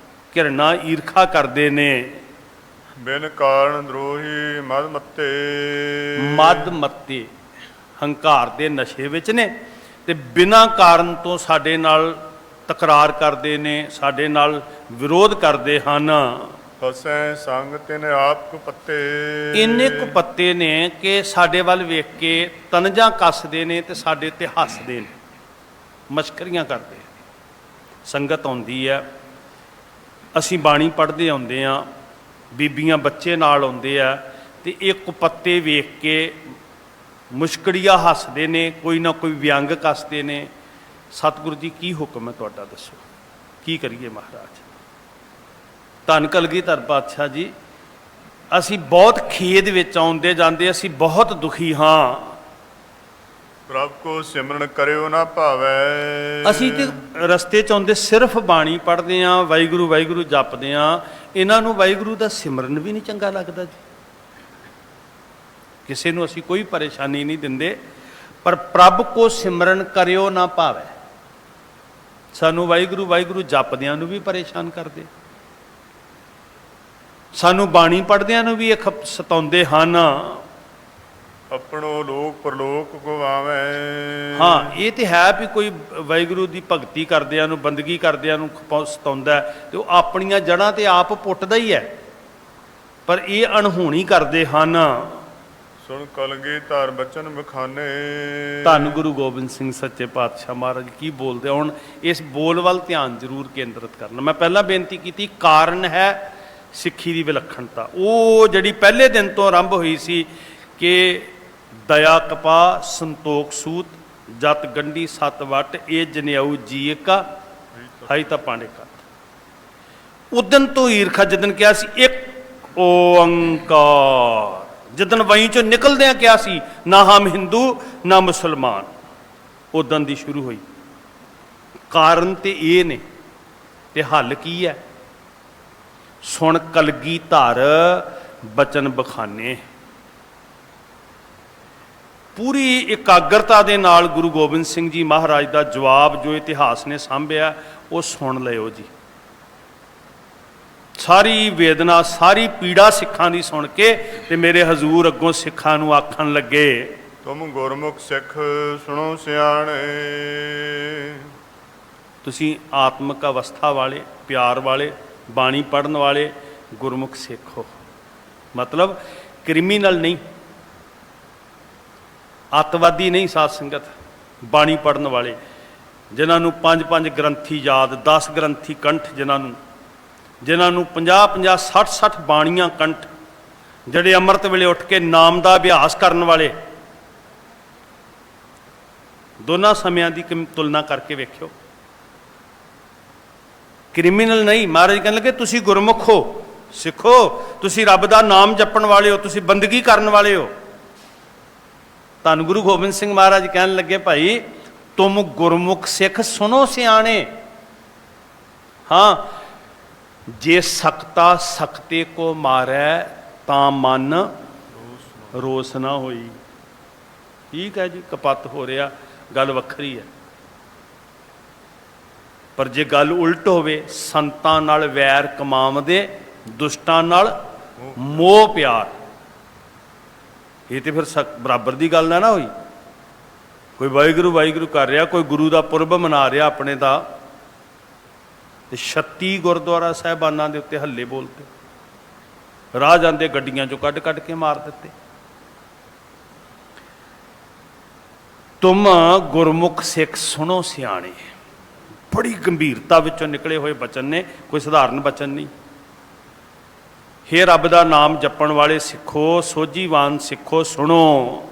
A: ਘਿਰਨਾ ਈਰਖਾ ਕਰਦੇ ਨੇ।
B: ਬਿਨ ਕਾਰਨ ਦਰੋਹੀ ਮਦ ਮੱਤੇ।
A: ਮਦ ਮੱਤੇ, ਹੰਕਾਰ ਦੇ ਨਸ਼ੇ ਵਿੱਚ ਨੇ ਤੇ ਬਿਨਾਂ ਕਾਰਨ ਤੋਂ ਸਾਡੇ ਨਾਲ ਤਕਰਾਰ ਕਰਦੇ ਨੇ, ਸਾਡੇ ਨਾਲ ਵਿਰੋਧ ਕਰਦੇ ਹਨ।
B: ਫਸੈ ਸੰਗ ਤਿਨ ਆਪ ਕੁ ਪੱਤੇ।
A: ਇੰਨੇ ਕੁ ਪੱਤੇ ਨੇ ਕਿ ਸਾਡੇ ਵੱਲ ਵੇਖ ਕੇ ਤਨਜਾਂ ਕੱਸਦੇ ਨੇ ਤੇ ਸਾਡੇ ਤੇ ਹੱਸਦੇ ਨੇ, ਮਸ਼ਕਰੀਆਂ ਕਰਦੇ। ਸੰਗਤ ਆਉਂਦੀ ਹੈ, ਅਸੀਂ ਬਾਣੀ ਪੜ੍ਹਦੇ ਆਉਂਦੇ ਹਾਂ, ਬੀਬੀਆਂ ਬੱਚੇ ਨਾਲ ਆਉਂਦੇ ਆ, ਤੇ ਇਹ ਕੁਪੱਤੇ ਵੇਖ ਕੇ ਮੁਸ਼ਕੜੀਆ ਹੱਸਦੇ ਨੇ, ਕੋਈ ਨਾ ਕੋਈ ਵਿਅੰਗ ਕੱਸਦੇ ਨੇ। ਸਤਿਗੁਰੂ ਜੀ ਕੀ ਹੁਕਮ ਹੈ ਤੁਹਾਡਾ, ਦੱਸੋ ਕੀ ਕਰੀਏ ਮਹਾਰਾਜ। ਧੰਨ ਕਲਗੀਧਰ ਪਾਤਸ਼ਾਹ ਜੀ, ਅਸੀਂ ਬਹੁਤ ਖੇਦ ਵਿੱਚ ਆਉਂਦੇ ਜਾਂਦੇ, ਅਸੀਂ ਬਹੁਤ ਦੁਖੀ ਹਾਂ।
B: ਪ੍ਰਭ ਕੋ ਸਿਮਰਨ ਕਰਿਓ ਨਾ ਭਾਵੈ।
A: ਅਸੀਂ ਤੇ ਰਸਤੇ 'ਚ ਆਉਂਦੇ ਸਿਰਫ ਬਾਣੀ ਪੜ੍ਹਦੇ ਹਾਂ, ਵਾਹਿਗੁਰੂ ਵਾਹਿਗੁਰੂ ਜਪਦੇ ਹਾਂ, ਇਹਨਾਂ ਨੂੰ ਵਾਹਿਗੁਰੂ ਦਾ ਸਿਮਰਨ ਵੀ ਨਹੀਂ ਚੰਗਾ ਲੱਗਦਾ ਜੀ। ਕਿਸੇ ਨੂੰ ਅਸੀਂ ਕੋਈ ਪਰੇਸ਼ਾਨੀ ਨਹੀਂ ਦਿੰਦੇ, ਪਰ ਪ੍ਰਭ ਕੋ ਸਿਮਰਨ ਕਰਿਓ ਨਾ ਭਾਵੈ। ਸਾਨੂੰ ਵਾਹਿਗੁਰੂ ਵਾਹਿਗੁਰੂ ਜਪਦਿਆਂ ਨੂੰ ਵੀ ਪਰੇਸ਼ਾਨ ਕਰਦੇ, ਸਾਨੂੰ ਬਾਣੀ ਪੜ੍ਹਦਿਆਂ ਨੂੰ ਵੀ ਇਹ ਸਤਾਉਂਦੇ ਹਨ।
B: ਆਪਣੋ ਲੋਕ ਪਰਲੋਕ ਗਵਾਵੇਂ।
A: ਹਾਂ, ਇਹ ਤੇ ਹੈ ਵੀ ਕੋਈ ਵਾਹਿਗੁਰੂ ਦੀ ਭਗਤੀ ਕਰਦਿਆਂ ਨੂੰ, ਬੰਦਗੀ ਕਰਦਿਆਂ ਨੂੰ ਸਤਾਉਂਦਾ ਤੇ ਉਹ ਆਪਣੀਆਂ ਜੜ੍ਹਾਂ ਤੇ ਆਪ ਪੁੱਟਦਾ ਹੀ ਹੈ, ਪਰ ਇਹ ਅਣਹੋਣੀ ਕਰਦੇ ਹਨ।
B: ਸੁਣ ਕਲਗੀਧਰ ਬਚਨ ਬਖਾਨੇ।
A: ਧੰਨ ਗੁਰੂ ਗੋਬਿੰਦ ਸਿੰਘ ਸੱਚੇ ਪਾਤਸ਼ਾਹ ਮਹਾਰਾਜ ਕੀ ਬੋਲਦੇ। ਹੁਣ ਇਸ ਬੋਲ ਵੱਲ ਧਿਆਨ ਜ਼ਰੂਰ ਕੇਂਦਰਿਤ ਕਰਨਾ। ਮੈਂ ਪਹਿਲਾਂ ਬੇਨਤੀ ਕੀਤੀ, ਕਾਰਨ ਹੈ ਸਿੱਖੀ ਦੀ ਵਿਲੱਖਣਤਾ। ਉਹ ਜਿਹੜੀ ਪਹਿਲੇ ਦਿਨ ਤੋਂ ਆਰੰਭ ਹੋਈ ਸੀ ਕਿ ਦਇਆ ਕਪਾ ਸੰਤੋਖ ਸੂਤ ਜਤ ਗੰਢੀ ਸਤ ਵਟ ਇਹ ਜਨਿਆਊ ਜੀ ਏਕਾ ਹਾਈ ਤਾਂ ਪਾਂਡੇ ਕਾ। ਉਦਨ ਤੋਂ ਈਰਖਾ ਜਿੱਦਨ ਕਿਹਾ ਸੀ ਇੱਕ ਓੰਕਾਰ, ਜਿੱਦਨ ਵਹੀਂ ਚੋਂ ਨਿਕਲਦਿਆਂ ਕਿਹਾ ਸੀ ਨਾ ਹਮ ਹਿੰਦੂ ਨਾ ਮੁਸਲਮਾਨ, ਉਦਨ ਦੀ ਸ਼ੁਰੂ ਹੋਈ। ਕਾਰਨ ਤੇ ਇਹ ਨੇ ਤੇ ਹੱਲ ਕੀ ਹੈ। ਸੁਣ ਕਲਗੀਧਰ ਬਚਨ ਬਖਾਨੇ। ਪੂਰੀ ਇਕਾਗਰਤਾ ਦੇ ਨਾਲ ਗੁਰੂ ਗੋਬਿੰਦ ਸਿੰਘ ਜੀ ਮਹਾਰਾਜ ਦਾ ਜਵਾਬ ਜੋ ਇਤਿਹਾਸ ਨੇ ਸਾਂਭਿਆ ਉਹ ਸੁਣ ਲਿਓ ਜੀ। ਸਾਰੀ ਵੇਦਨਾ, ਸਾਰੀ ਪੀੜਾ ਸਿੱਖਾਂ ਦੀ ਸੁਣ ਕੇ ਤੇ ਮੇਰੇ ਹਜ਼ੂਰ ਅੱਗੋਂ ਸਿੱਖਾਂ ਨੂੰ ਆਖਣ ਲੱਗੇ,
B: ਤੁਮ ਗੁਰਮੁਖ ਸਿੱਖ ਸੁਣੋ ਸਿਆਣੇ।
A: ਤੁਸੀਂ ਆਤਮਿਕ ਅਵਸਥਾ ਵਾਲੇ, ਪਿਆਰ ਵਾਲੇ, ਬਾਣੀ ਪੜ੍ਹਨ ਵਾਲੇ ਗੁਰਮੁਖ ਸਿੱਖ ਹੋ। ਮਤਲਬ ਕ੍ਰਿਮੀਨਲ ਨਹੀਂ, ਅੱਤਵਾਦੀ ਨਹੀਂ। ਸਾਧ ਸੰਗਤ, ਬਾਣੀ ਪੜ੍ਹਨ ਵਾਲੇ ਜਿਨ੍ਹਾਂ ਨੂੰ 5-5 ਗ੍ਰੰਥੀ ਯਾਦ, 10 ਗ੍ਰੰਥੀ ਕੰਠ, ਜਿਨ੍ਹਾਂ ਨੂੰ 50-50, 60-60 ਬਾਣੀਆਂ ਕੰਠ, ਜਿਹੜੇ ਅੰਮ੍ਰਿਤ ਵੇਲੇ ਉੱਠ ਕੇ ਨਾਮ ਦਾ ਅਭਿਆਸ ਕਰਨ ਵਾਲੇ, ਦੋਨਾਂ ਸਮਿਆਂ ਦੀ ਤੁਲਨਾ ਕਰਕੇ ਵੇਖਿਓ। ਕ੍ਰਿਮੀਨਲ ਨਹੀਂ, ਮਹਾਰਾਜ ਕਹਿਣ ਲੱਗੇ ਤੁਸੀਂ ਗੁਰਮੁਖ ਹੋ, ਸਿੱਖੋ, ਤੁਸੀਂ ਰੱਬ ਦਾ ਨਾਮ ਜਪਣ ਵਾਲੇ ਹੋ, ਤੁਸੀਂ ਬੰਦਗੀ ਕਰਨ ਵਾਲੇ ਹੋ। ਧੰਨ ਗੁਰੂ ਗੋਬਿੰਦ ਸਿੰਘ ਮਹਾਰਾਜ ਕਹਿਣ ਲੱਗੇ ਭਾਈ ਤੁਮ ਗੁਰਮੁਖ ਸਿੱਖ ਸੁਣੋ ਸਿਆਣੇ। ਹਾਂ, ਜੇ ਸਕਤਾ ਸਕਤੇ ਕੋ ਮਾਰੈ ਤਾਂ ਮਨ ਰੋਸ ਨਾ ਹੋਈ। ਠੀਕ ਹੈ ਜੀ, ਕਪੱਤ ਹੋ ਰਿਹਾ, ਗੱਲ ਵੱਖਰੀ ਹੈ। ਪਰ ਜੇ ਗੱਲ ਉਲਟ ਹੋਵੇ, ਸੰਤਾਂ ਨਾਲ ਵੈਰ ਕਮਾਵਦੇ, ਦੁਸ਼ਟਾਂ ਨਾਲ ਮੋਹ ਪਿਆਰ, ਇਹ ਤੇ ਫਿਰ ਬਰਾਬਰ ਦੀ ਗੱਲ ਨਾ ਹੋਈ। ਕੋਈ ਵਾਹਿਗੁਰੂ ਵਾਹਿਗੁਰੂ ਕਰ ਰਿਹਾ, ਕੋਈ ਗੁਰੂ ਦਾ ਪੁਰਬ ਮਨਾ ਰਿਹਾ ਆਪਣੇ ਦਾ, ਤੇ 36 ਗੁਰਦੁਆਰਾ ਸਾਹਿਬਾਨਾਂ ਦੇ ਉੱਤੇ ਹੱਲੇ ਬੋਲਤੇ, ਰਾਹ ਜਾਂਦੇ ਗੱਡੀਆਂ ਚੋਂ ਕੱਢ ਕੱਢ ਕੇ ਮਾਰ ਦਿੱਤੇ। ਤੁਮ ਗੁਰਮੁਖ ਸਿੱਖ ਸੁਣੋ ਸਿਆਣੇ, ਬੜੀ ਗੰਭੀਰਤਾ ਵਿੱਚੋਂ ਨਿਕਲੇ ਹੋਏ ਬਚਨ ਨੇ, ਕੋਈ ਸਧਾਰਨ ਬਚਨ ਨਹੀਂ। ਹੇ ਰੱਬ ਦਾ ਨਾਮ ਜਪਣ ਵਾਲੇ ਸਿੱਖੋ, ਸੋਝੀਵਾਨ ਸਿੱਖੋ, ਸੁਣੋ।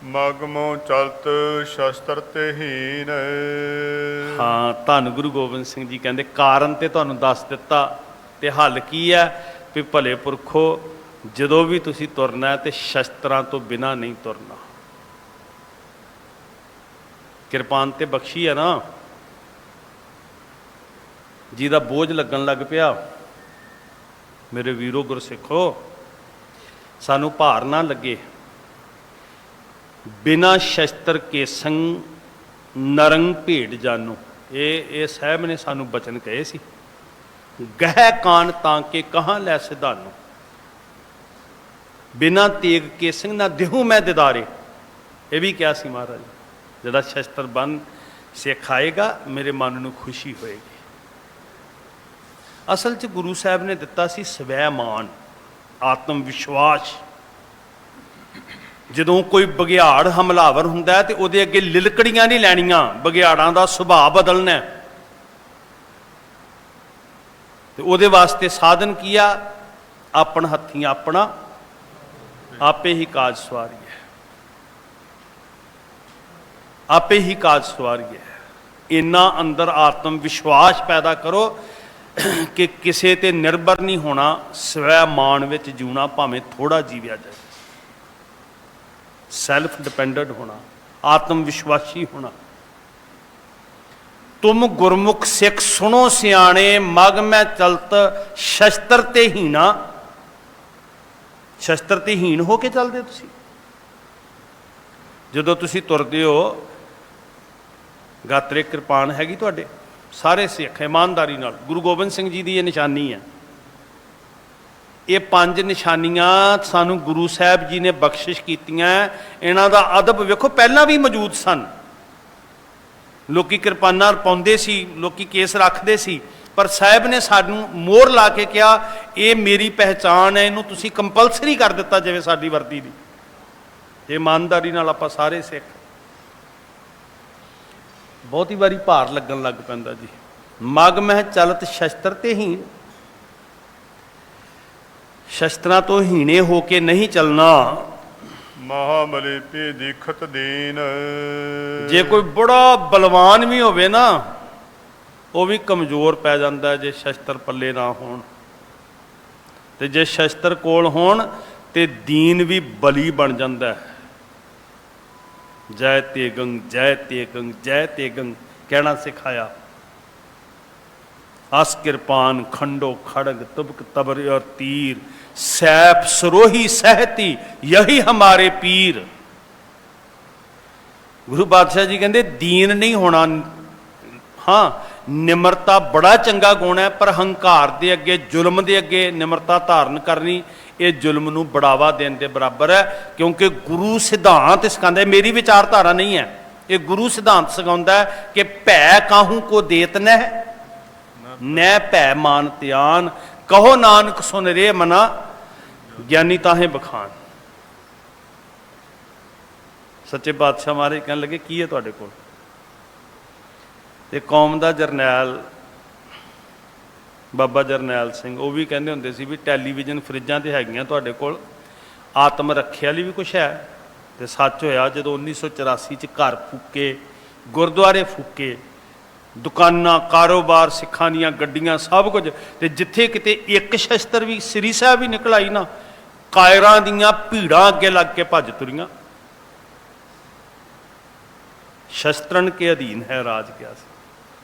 B: ਮਗਮੋ ਚਲਤ ਸ਼ਸਤਰ ਤੇ ਹੀਨ।
A: ਹਾਂ, ਧੰਨ ਗੁਰੂ ਗੋਬਿੰਦ ਸਿੰਘ ਜੀ ਕਹਿੰਦੇ ਕਾਰਨ ਤੇ ਤੁਹਾਨੂੰ ਦੱਸ ਦਿੱਤਾ, ਤੇ ਹੱਲ ਕੀ ਹੈ ਵੀ ਭਲੇ ਪੁਰਖੋ ਜਦੋਂ ਵੀ ਤੁਸੀਂ ਤੁਰਨਾ ਤੇ ਸ਼ਸਤਰਾਂ ਤੋਂ ਬਿਨਾਂ ਨਹੀਂ ਤੁਰਨਾ। ਕਿਰਪਾਨ ਤੇ ਬਖਸ਼ੀ ਹੈ ਨਾ, ਜਿਹਦਾ ਬੋਝ ਲੱਗਣ ਲੱਗ ਪਿਆ, ਮੇਰੇ ਵੀਰੋ ਗੁਰਸਿੱਖੋ, ਸਾਨੂੰ ਭਾਰ ਨਾ ਲੱਗੇ। ਬਿਨਾ ਸ਼ਸਤਰ ਕੇ ਸੰਗ ਨਰੰਗ ਭੇਡ ਜਾਨੋ, ਇਹ ਸਾਹਿਬ ਨੇ ਸਾਨੂੰ ਬਚਨ ਕਹੇ ਸੀ। ਗਹਿ ਕਾਨ ਤਾਂ ਕੇ ਕਹਾਂ ਲੈ ਸਿਧਾਨੋ, ਬਿਨਾ ਤੇਗ ਕੇ ਸਿੰਘ ਨਾ ਦੇਹੂ ਮੈਂ ਦਿਦਾਰੇ, ਇਹ ਵੀ ਕਿਹਾ ਸੀ ਮਹਾਰਾਜ। ਜਿਹੜਾ ਸ਼ਸਤਰ ਬੰਨ ਸਿੱਖ ਆਏਗਾ, ਮੇਰੇ ਮਨ ਨੂੰ ਖੁਸ਼ੀ ਹੋਏਗੀ। ਅਸਲ 'ਚ ਗੁਰੂ ਸਾਹਿਬ ਨੇ ਦਿੱਤਾ ਸੀ ਸਵੈਮਾਨ, ਆਤਮ ਵਿਸ਼ਵਾਸ। ਜਦੋਂ ਕੋਈ ਬਘਿਆੜ ਹਮਲਾਵਰ ਹੁੰਦਾ ਹੈ ਤੇ ਉਹਦੇ ਅੱਗੇ ਲਿਲਕੜੀਆਂ ਨਹੀਂ ਲੈਣੀਆਂ, ਬਘਿਆੜਾਂ ਦਾ ਸੁਭਾਅ ਬਦਲਣਾ। ਤੇ ਉਹਦੇ ਵਾਸਤੇ ਸਾਧਨ ਕੀ ਆ? ਆਪਣ ਹੱਥੀਂ ਆਪਣਾ ਆਪੇ ਹੀ ਕਾਜ ਸਵਾਰੀਏ, ਆਪੇ ਹੀ ਕਾਜ ਸਵਾਰੀਏ। ਇੰਨਾ ਅੰਦਰ ਆਤਮ ਵਿਸ਼ਵਾਸ ਪੈਦਾ ਕਰੋ ਕਿ ਕਿਸੇ ਤੇ ਨਿਰਭਰ ਨਹੀਂ ਹੋਣਾ, ਸਵੈ ਮਾਣ ਵਿੱਚ ਜਿਉਣਾ, ਭਾਵੇਂ ਥੋੜਾ ਜੀਵਿਆ ਜਾਏ। ਸੈਲਫ ਡਿਪੈਂਡੈਂਟ ਹੋਣਾ, ਆਤਮ ਵਿਸ਼ਵਾਸੀ ਹੋਣਾ। ਤੁਮ ਗੁਰਮੁਖ ਸਿੱਖ ਸੁਣੋ ਸਿਆਣੇ, ਮਗ ਮੈਂ ਚਲਤ ਸ਼ਸਤਰ ਤੇ ਹੀਣਾ। ਸ਼ਸਤਰ ਤੇ ਹੀਣ ਹੋ ਕੇ ਚੱਲਦੇ ਤੁਸੀਂ। ਜਦੋਂ ਤੁਸੀਂ ਤੁਰਦੇ ਹੋ, ਗਾਤਰੇ ਕਿਰਪਾਨ ਹੈਗੀ ਤੁਹਾਡੇ, ਸਾਰੇ ਸਿੱਖ ਇਮਾਨਦਾਰੀ ਨਾਲ, ਗੁਰੂ ਗੋਬਿੰਦ ਸਿੰਘ ਜੀ ਦੀ ਇਹ ਨਿਸ਼ਾਨੀ ਹੈ। ਇਹ 5 ਨਿਸ਼ਾਨੀਆਂ ਸਾਨੂੰ ਗੁਰੂ ਸਾਹਿਬ ਜੀ ਨੇ ਬਖਸ਼ਿਸ਼ ਕੀਤੀਆਂ। ਇਹਨਾਂ ਦਾ ਅਦਬ ਵੇਖੋ, ਪਹਿਲਾਂ ਵੀ ਮੌਜੂਦ ਸਨ। ਲੋਕੀ ਕਿਰਪਾਨਾਂ ਪਾਉਂਦੇ ਸੀ, ਲੋਕੀ ਕੇਸ ਰੱਖਦੇ ਸੀ, ਪਰ ਸਾਹਿਬ ਨੇ ਸਾਨੂੰ ਮੋਹਰ ਲਾ ਕੇ ਕਿਹਾ ਇਹ ਮੇਰੀ ਪਹਿਚਾਣ ਹੈ, ਇਹਨੂੰ ਤੁਸੀਂ ਕੰਪਲਸਰੀ ਕਰ ਦਿੱਤਾ ਜਿਵੇਂ ਸਾਡੀ ਵਰਦੀ ਦੀ। ਇਮਾਨਦਾਰੀ ਨਾਲ ਆਪਾਂ ਸਾਰੇ ਸਿੱਖ। ਬਹੁਤੀ ਵਾਰੀ ਭਾਰ ਲੱਗਣ ਲੱਗ ਪੈਂਦਾ ਜੀ। ਮਗ ਮਹਿ ਚਲਤ ਸ਼ਸਤਰ ਤੇ ਹੀ, ਸ਼ਸਤਰਾਂ ਤੋਂ ਹੀਣੇ ਹੋ ਕੇ ਨਹੀਂ ਚੱਲਣਾ।
B: ਮਹਾਮਲੇਪੀ ਦੀਖਤ ਦੀਨ।
A: ਜੇ ਕੋਈ ਬੜਾ ਬਲਵਾਨ ਵੀ ਹੋਵੇ ਨਾ, ਉਹ ਵੀ ਕਮਜ਼ੋਰ ਪੈ ਜਾਂਦਾ ਜੇ ਸ਼ਸਤਰ ਪੱਲੇ ਨਾ ਹੋਣ। ਤੇ ਜੇ ਸ਼ਸਤਰ ਕੋਲ ਹੋਣ ਤੇ ਦੀਨ ਵੀ ਬਲੀ ਬਣ ਜਾਂਦਾ। ਜੈ ਤੇਗੰ ਜੈ ਤੇਗੰ ਜੈ ਤੇਗੰ ਕਹਿਣਾ ਸਿਖਾਇਆ। ਅਸ ਕਿਰਪਾਨ ਖੰਡੋ ਖੜਗ ਤੁਬਕ ਤਬਰ ਔਰ ਤੀਰ, ਸੈਪ ਸरोही सहती यही हमारे पीर। ਗੁਰੂ ਬਾਦਸ਼ਾਹ ਜੀ ਕਹਿੰਦੇ ਦੀਨ ਨਹੀਂ ਹੋਣਾ। ਹਾਂ, ਨਿਮਰਤਾ ਬੜਾ ਚੰਗਾ ਗੁਣ ਹੈ, ਪਰ ਹੰਕਾਰ ਦੇ ਅੱਗੇ, ਜ਼ੁਲਮ ਦੇ ਅੱਗੇ ਨਿਮਰਤਾ ਧਾਰਨ ਕਰਨੀ, ਇਹ ਜ਼ੁਲਮ ਨੂੰ ਬੜਾਵਾ ਦੇਣ ਦੇ ਬਰਾਬਰ ਹੈ। ਕਿਉਂਕਿ ਗੁਰੂ ਸਿਧਾਂਤ ਸਿਖਾਉਂਦਾ, ਮੇਰੀ ਵਿਚਾਰਧਾਰਾ ਨਹੀਂ ਹੈ, ਇਹ ਗੁਰੂ ਸਿਧਾਂਤ ਸਿਖਾਉਂਦਾ ਕਿ ਭੈ ਕਾਹੂ ਕੋ ਦੇਤ ਨਹਿ, ਨੈ ਭੈ ਮਾਨ ਧਿਆਨ, ਕਹੋ ਨਾਨਕ ਸੁਨ ਰੇ ਮਨਾ, ਗਿਆਨੀ ਤਾਹੇ ਬਖਾਨ। ਸੱਚੇ ਪਾਤਸ਼ਾਹ ਮਹਾਰਾਜ ਕਹਿਣ ਲੱਗੇ ਕੀ ਹੈ ਤੁਹਾਡੇ ਕੋਲ? ਤੇ ਕੌਮ ਦਾ ਜਰਨੈਲ ਬਾਬਾ ਜਰਨੈਲ ਸਿੰਘ, ਉਹ ਵੀ ਕਹਿੰਦੇ ਹੁੰਦੇ ਸੀ ਵੀ ਟੈਲੀਵਿਜ਼ਨ ਫਰਿੱਜਾਂ ਤੇ ਹੈਗੀਆਂ ਤੁਹਾਡੇ ਕੋਲ, ਆਤਮ ਰੱਖਿਆ ਲਈ ਵੀ ਕੁਛ ਹੈ। ਤੇ ਸੱਚ ਹੋਇਆ ਜਦੋਂ 1984 ਚ ਘਰ ਫੂਕੇ, ਗੁਰਦੁਆਰੇ ਫੂਕੇ, ਦੁਕਾਨਾਂ, ਕਾਰੋਬਾਰ, ਸਿੱਖਾਂ ਦੀਆਂ ਗੱਡੀਆਂ, ਸਭ ਕੁਝ, ਤੇ ਜਿੱਥੇ ਕਿਤੇ ਇੱਕ ਸ਼ਸਤਰ ਵੀ, ਸ੍ਰੀ ਸਾਹਿਬ ਵੀ ਨਿਕਲ ਆਈ ਨਾ, ਕਾਇਰਾਂ ਦੀਆਂ ਭੀੜਾਂ ਅੱਗੇ ਲੱਗ ਕੇ ਭੱਜ ਤੁਰੀਆਂ। ਸ਼ਸਤਰਨ ਕੇ ਅਧੀਨ ਹੈ ਰਾਜ ਕਿਆ ਸੀ।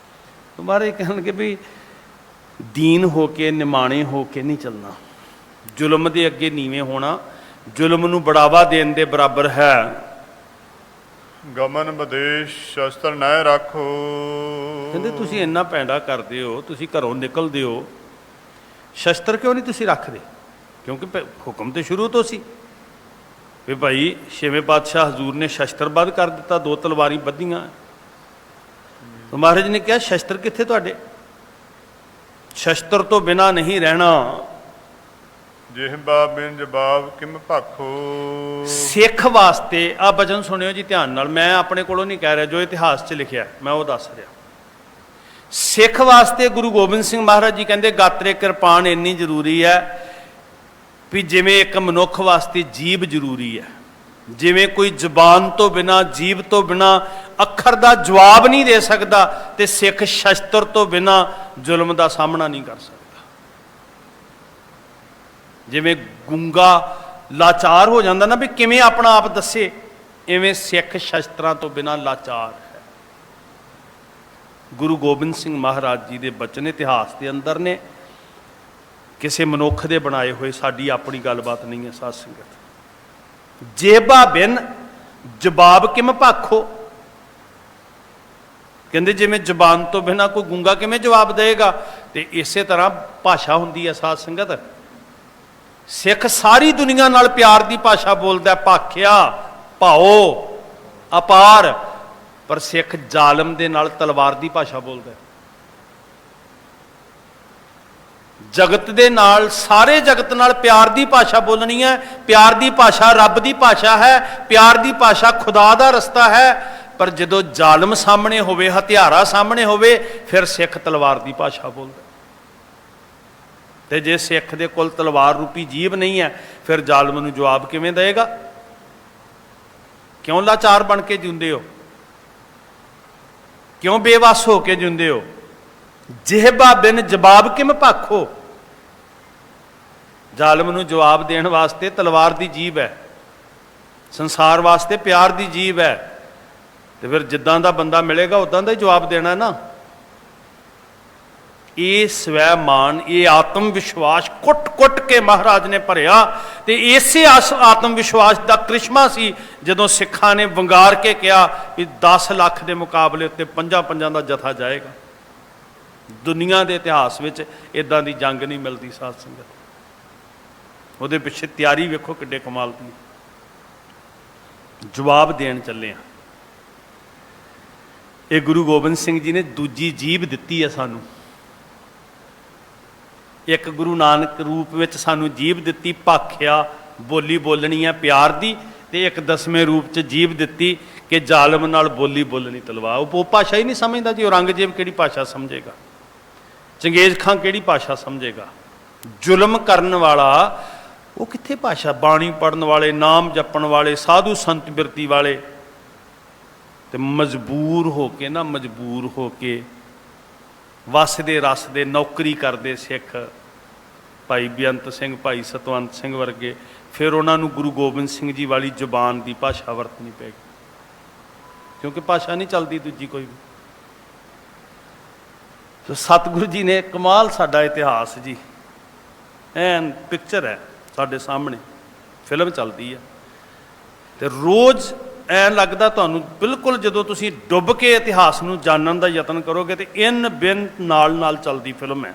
A: ਤੁਹਾਰੇ ਕਹਿਣਗੇ ਵੀ ਦੀਨ ਹੋ ਕੇ, ਨਿਮਾਣੇ ਹੋ ਕੇ ਨਹੀਂ ਚੱਲਣਾ, ਜ਼ੁਲਮ ਦੇ ਅੱਗੇ ਨੀਵੇਂ ਹੋਣਾ ਜ਼ੁਲਮ ਨੂੰ ਬੜਾਵਾ ਦੇਣ ਦੇ ਬਰਾਬਰ ਹੈ।
B: ਗਮਨ ਵਿਦੇਸ਼ ਸ਼ਸਤਰ ਨਾ ਰੱਖੋ।
A: ਕਹਿੰਦੇ ਤੁਸੀਂ ਇੰਨਾ ਪੈਂਡਾ ਕਰਦੇ ਹੋ, ਤੁਸੀਂ ਘਰੋਂ ਨਿਕਲਦੇ ਹੋ, ਸ਼ਸਤਰ ਕਿਉਂ ਨਹੀਂ ਤੁਸੀਂ ਰੱਖਦੇ? ਕਿਉਂਕਿ ਹੁਕਮ ਤੇ ਸ਼ੁਰੂ ਤੋਂ ਸੀ ਵੀ ਭਾਈ ਛੇਵੇਂ ਪਾਤਸ਼ਾਹ ਹਜ਼ੂਰ ਨੇ ਸ਼ਸਤਰ ਬੰਦ ਕਰ ਦਿੱਤਾ, 2 ਤਲਵਾਰੀ ਬੱਧੀਆਂ। ਮਹਾਰਾਜ ਨੇ ਕਿਹਾ ਸ਼ਸਤਰ ਕਿੱਥੇ ਤੁਹਾਡੇ? ਸ਼ਸਤਰ ਤੋਂ ਬਿਨਾਂ ਨਹੀਂ ਰਹਿਣਾ।
B: ਜਿਹਬਾ ਬਿਨ ਜਵਾਬ ਕਿਮ ਭਾਖੋ।
A: ਸਿੱਖ ਵਾਸਤੇ ਆ ਬਚਨ ਸੁਣਿਓ ਜੀ ਧਿਆਨ ਨਾਲ, ਮੈਂ ਆਪਣੇ ਕੋਲੋਂ ਨਹੀਂ ਕਹਿ ਰਿਹਾ, ਜੋ ਇਤਿਹਾਸ 'ਚ ਲਿਖਿਆ ਮੈਂ ਉਹ ਦੱਸ ਰਿਹਾ। ਸਿੱਖ ਵਾਸਤੇ ਗੁਰੂ ਗੋਬਿੰਦ ਸਿੰਘ ਮਹਾਰਾਜ ਜੀ ਕਹਿੰਦੇ ਗਾਤਰੇ ਕਿਰਪਾਨ ਇੰਨੀ ਜ਼ਰੂਰੀ ਹੈ ਵੀ ਜਿਵੇਂ ਇੱਕ ਮਨੁੱਖ ਵਾਸਤੇ ਜੀਭ ਜ਼ਰੂਰੀ ਹੈ, ਜਿਵੇਂ ਕੋਈ ਜ਼ੁਬਾਨ ਤੋਂ ਬਿਨਾਂ, ਜੀਭ ਤੋਂ ਬਿਨਾਂ ਅੱਖਰ ਦਾ ਜਵਾਬ ਨਹੀਂ ਦੇ ਸਕਦਾ, ਤੇ ਸਿੱਖ ਸ਼ਸਤਰ ਤੋਂ ਬਿਨਾਂ ਜ਼ੁਲਮ ਦਾ ਸਾਹਮਣਾ ਨਹੀਂ ਕਰ ਸਕਦਾ। ਜਿਵੇਂ ਗੂੰਗਾ ਲਾਚਾਰ ਹੋ ਜਾਂਦਾ ਨਾ ਵੀ ਕਿਵੇਂ ਆਪਣਾ ਆਪ ਦੱਸੇ, ਇਵੇਂ ਸਿੱਖ ਸ਼ਸਤਰਾਂ ਤੋਂ ਬਿਨਾਂ ਲਾਚਾਰ ਹੈ। ਗੁਰੂ ਗੋਬਿੰਦ ਸਿੰਘ ਮਹਾਰਾਜ ਜੀ ਦੇ ਬਚਨ ਇਤਿਹਾਸ ਦੇ ਅੰਦਰ ਨੇ, ਕਿਸੇ ਮਨੁੱਖ ਦੇ ਬਣਾਏ ਹੋਏ, ਸਾਡੀ ਆਪਣੀ ਗੱਲਬਾਤ ਨਹੀਂ ਹੈ ਸਾਧ ਸੰਗਤ। ਜੇਬਾ ਬਿਨ ਜਵਾਬ ਕਿਮ ਭਾਖੋ। ਕਹਿੰਦੇ ਜਿਵੇਂ ਜ਼ੁਬਾਨ ਤੋਂ ਬਿਨਾਂ ਕੋਈ ਗੂੰਗਾ ਕਿਵੇਂ ਜਵਾਬ ਦੇਗਾ, ਤੇ ਇਸੇ ਤਰ੍ਹਾਂ ਭਾਸ਼ਾ ਹੁੰਦੀ ਹੈ ਸਾਧ ਸੰਗਤ। ਸਿੱਖ ਸਾਰੀ ਦੁਨੀਆ ਨਾਲ ਪਿਆਰ ਦੀ ਭਾਸ਼ਾ ਬੋਲਦਾ, ਭਾਖਿਆ, ਭਾਓ, ਅਪਾਰ, ਪਰ ਸਿੱਖ ਜ਼ਾਲਮ ਦੇ ਨਾਲ ਤਲਵਾਰ ਦੀ ਭਾਸ਼ਾ ਬੋਲਦਾ। ਜਗਤ ਦੇ ਨਾਲ, ਸਾਰੇ ਜਗਤ ਨਾਲ ਪਿਆਰ ਦੀ ਭਾਸ਼ਾ ਬੋਲਣੀ ਹੈ। ਪਿਆਰ ਦੀ ਭਾਸ਼ਾ ਰੱਬ ਦੀ ਭਾਸ਼ਾ ਹੈ, ਪਿਆਰ ਦੀ ਭਾਸ਼ਾ ਖੁਦਾ ਦਾ ਰਸਤਾ ਹੈ। ਪਰ ਜਦੋਂ ਜ਼ਾਲਮ ਸਾਹਮਣੇ ਹੋਵੇ, ਹਥਿਆਰਾ ਸਾਹਮਣੇ ਹੋਵੇ, ਫਿਰ ਸਿੱਖ ਤਲਵਾਰ ਦੀ ਭਾਸ਼ਾ ਬੋਲਦਾ। ਤੇ ਜੇ ਸਿੱਖ ਦੇ ਕੋਲ ਤਲਵਾਰ ਰੂਪੀ ਜੀਭ ਨਹੀਂ ਹੈ, ਫਿਰ ਜ਼ਾਲਮ ਨੂੰ ਜਵਾਬ ਕਿਵੇਂ ਦੇਗਾ? ਕਿਉਂ ਲਾਚਾਰ ਬਣ ਕੇ ਜਿਉਂਦੇ ਹੋ? ਕਿਉਂ ਬੇਵੱਸ ਹੋ ਕੇ ਜਿਉਂਦੇ ਹੋ? ਜਿਹਬਾ ਬਿਨ ਜਵਾਬ ਕਿਮ ਭਾਖੋ। ਜ਼ਾਲਮ ਨੂੰ ਜਵਾਬ ਦੇਣ ਵਾਸਤੇ ਤਲਵਾਰ ਦੀ ਜੀਭ ਹੈ, ਸੰਸਾਰ ਵਾਸਤੇ ਪਿਆਰ ਦੀ ਜੀਭ ਹੈ, ਤੇ ਫਿਰ ਜਿੱਦਾਂ ਦਾ ਬੰਦਾ ਮਿਲੇਗਾ ਉਦਾਂ ਦਾ ਹੀ ਜਵਾਬ ਦੇਣਾ ਨਾ। ਇਹ ਸਵੈ ਮਾਨ, ਇਹ ਆਤਮ ਵਿਸ਼ਵਾਸ ਕੁੱਟ-ਕੁੱਟ ਕੇ ਮਹਾਰਾਜ ਨੇ ਭਰਿਆ, ਤੇ ਇਸੇ ਆਤਮ ਵਿਸ਼ਵਾਸ ਦਾ ਕ੍ਰਿਸ਼ਮਾ ਸੀ ਜਦੋਂ ਸਿੱਖਾਂ ਨੇ ਵੰਗਾਰ ਕੇ ਕਿਹਾ ਕਿ 10 ਲੱਖ ਦੇ ਮੁਕਾਬਲੇ ਉੱਤੇ 5 ਦਾ ਜਥਾ ਜਾਏਗਾ। ਦੁਨੀਆ ਦੇ ਇਤਿਹਾਸ ਵਿੱਚ ਇਦਾਂ ਦੀ ਜੰਗ ਨਹੀਂ ਮਿਲਦੀ ਸਾਧ ਸੰਗਤ। ਉਹਦੇ ਪਿੱਛੇ ਤਿਆਰੀ ਵੇਖੋ ਕਿੱਡੇ ਕਮਾਲ ਦੀ। ਜਵਾਬ ਦੇਣ ਚੱਲੇ ਆ। ਇਹ ਗੁਰੂ ਗੋਬਿੰਦ ਸਿੰਘ ਜੀ ਨੇ ਦੂਜੀ ਜੀਭ ਦਿੱਤੀ ਹੈ ਸਾਨੂੰ। ਇੱਕ ਗੁਰੂ ਨਾਨਕ ਰੂਪ ਵਿੱਚ ਸਾਨੂੰ ਜੀਭ ਦਿੱਤੀ, ਭਾਖਿਆ, ਬੋਲੀ ਬੋਲਣੀ ਹੈ ਪਿਆਰ ਦੀ, ਤੇ ਇੱਕ 10ਵੇਂ ਰੂਪ 'ਚ ਜੀਭ ਦਿੱਤੀ ਕਿ ਜ਼ਾਲਮ ਨਾਲ ਬੋਲੀ ਬੋਲਣੀ ਤਲਵਾਰ। ਉਹ ਭਾਸ਼ਾ ਹੀ ਨਹੀਂ ਸਮਝਦਾ ਜੀ। ਔਰੰਗਜ਼ੇਬ ਕਿਹੜੀ ਭਾਸ਼ਾ ਸਮਝੇਗਾ? ਚੰਗੇਜ਼ ਖਾਂ ਕਿਹੜੀ ਭਾਸ਼ਾ ਸਮਝੇਗਾ? ਜ਼ੁਲਮ ਕਰਨ ਵਾਲਾ ਉਹ ਕਿੱਥੇ ਭਾਸ਼ਾ? ਬਾਣੀ ਪੜ੍ਹਨ ਵਾਲੇ, ਨਾਮ ਜਪਣ ਵਾਲੇ, ਸਾਧੂ ਸੰਤ ਬਿਰਤੀ ਵਾਲੇ, ਤੇ ਮਜਬੂਰ ਹੋ ਕੇ ਵਸਦੇ ਰਸਦੇ ਨੌਕਰੀ ਕਰਦੇ ਸਿੱਖ, ਭਾਈ ਬੇਅੰਤ ਸਿੰਘ, ਭਾਈ ਸਤਵੰਤ ਸਿੰਘ ਵਰਗੇ, ਫਿਰ ਉਹਨਾਂ ਨੂੰ ਗੁਰੂ ਗੋਬਿੰਦ ਸਿੰਘ ਜੀ ਵਾਲੀ ਜ਼ੁਬਾਨ ਦੀ ਭਾਸ਼ਾ ਵਰਤਣੀ ਪੈ ਗਈ, ਕਿਉਂਕਿ ਭਾਸ਼ਾ ਨਹੀਂ ਚੱਲਦੀ ਦੂਜੀ ਕੋਈ ਵੀ। ਸੋ ਸਤਿਗੁਰੂ ਜੀ ਨੇ ਕਮਾਲ, ਸਾਡਾ ਇਤਿਹਾਸ ਜੀ ਐਨ ਪਿਕਚਰ ਹੈ ਸਾਡੇ ਸਾਹਮਣੇ, ਫਿਲਮ ਚੱਲਦੀ ਹੈ, ਤੇ ਰੋਜ਼ ਐਂ ਲੱਗਦਾ ਤੁਹਾਨੂੰ ਬਿਲਕੁਲ ਜਦੋਂ ਤੁਸੀਂ ਡੁੱਬ ਕੇ ਇਤਿਹਾਸ ਨੂੰ ਜਾਣਨ ਦਾ ਯਤਨ ਕਰੋਗੇ ਤੇ ਇਨ ਬਿਨ ਨਾਲ ਚੱਲਦੀ ਫਿਲਮ ਹੈ।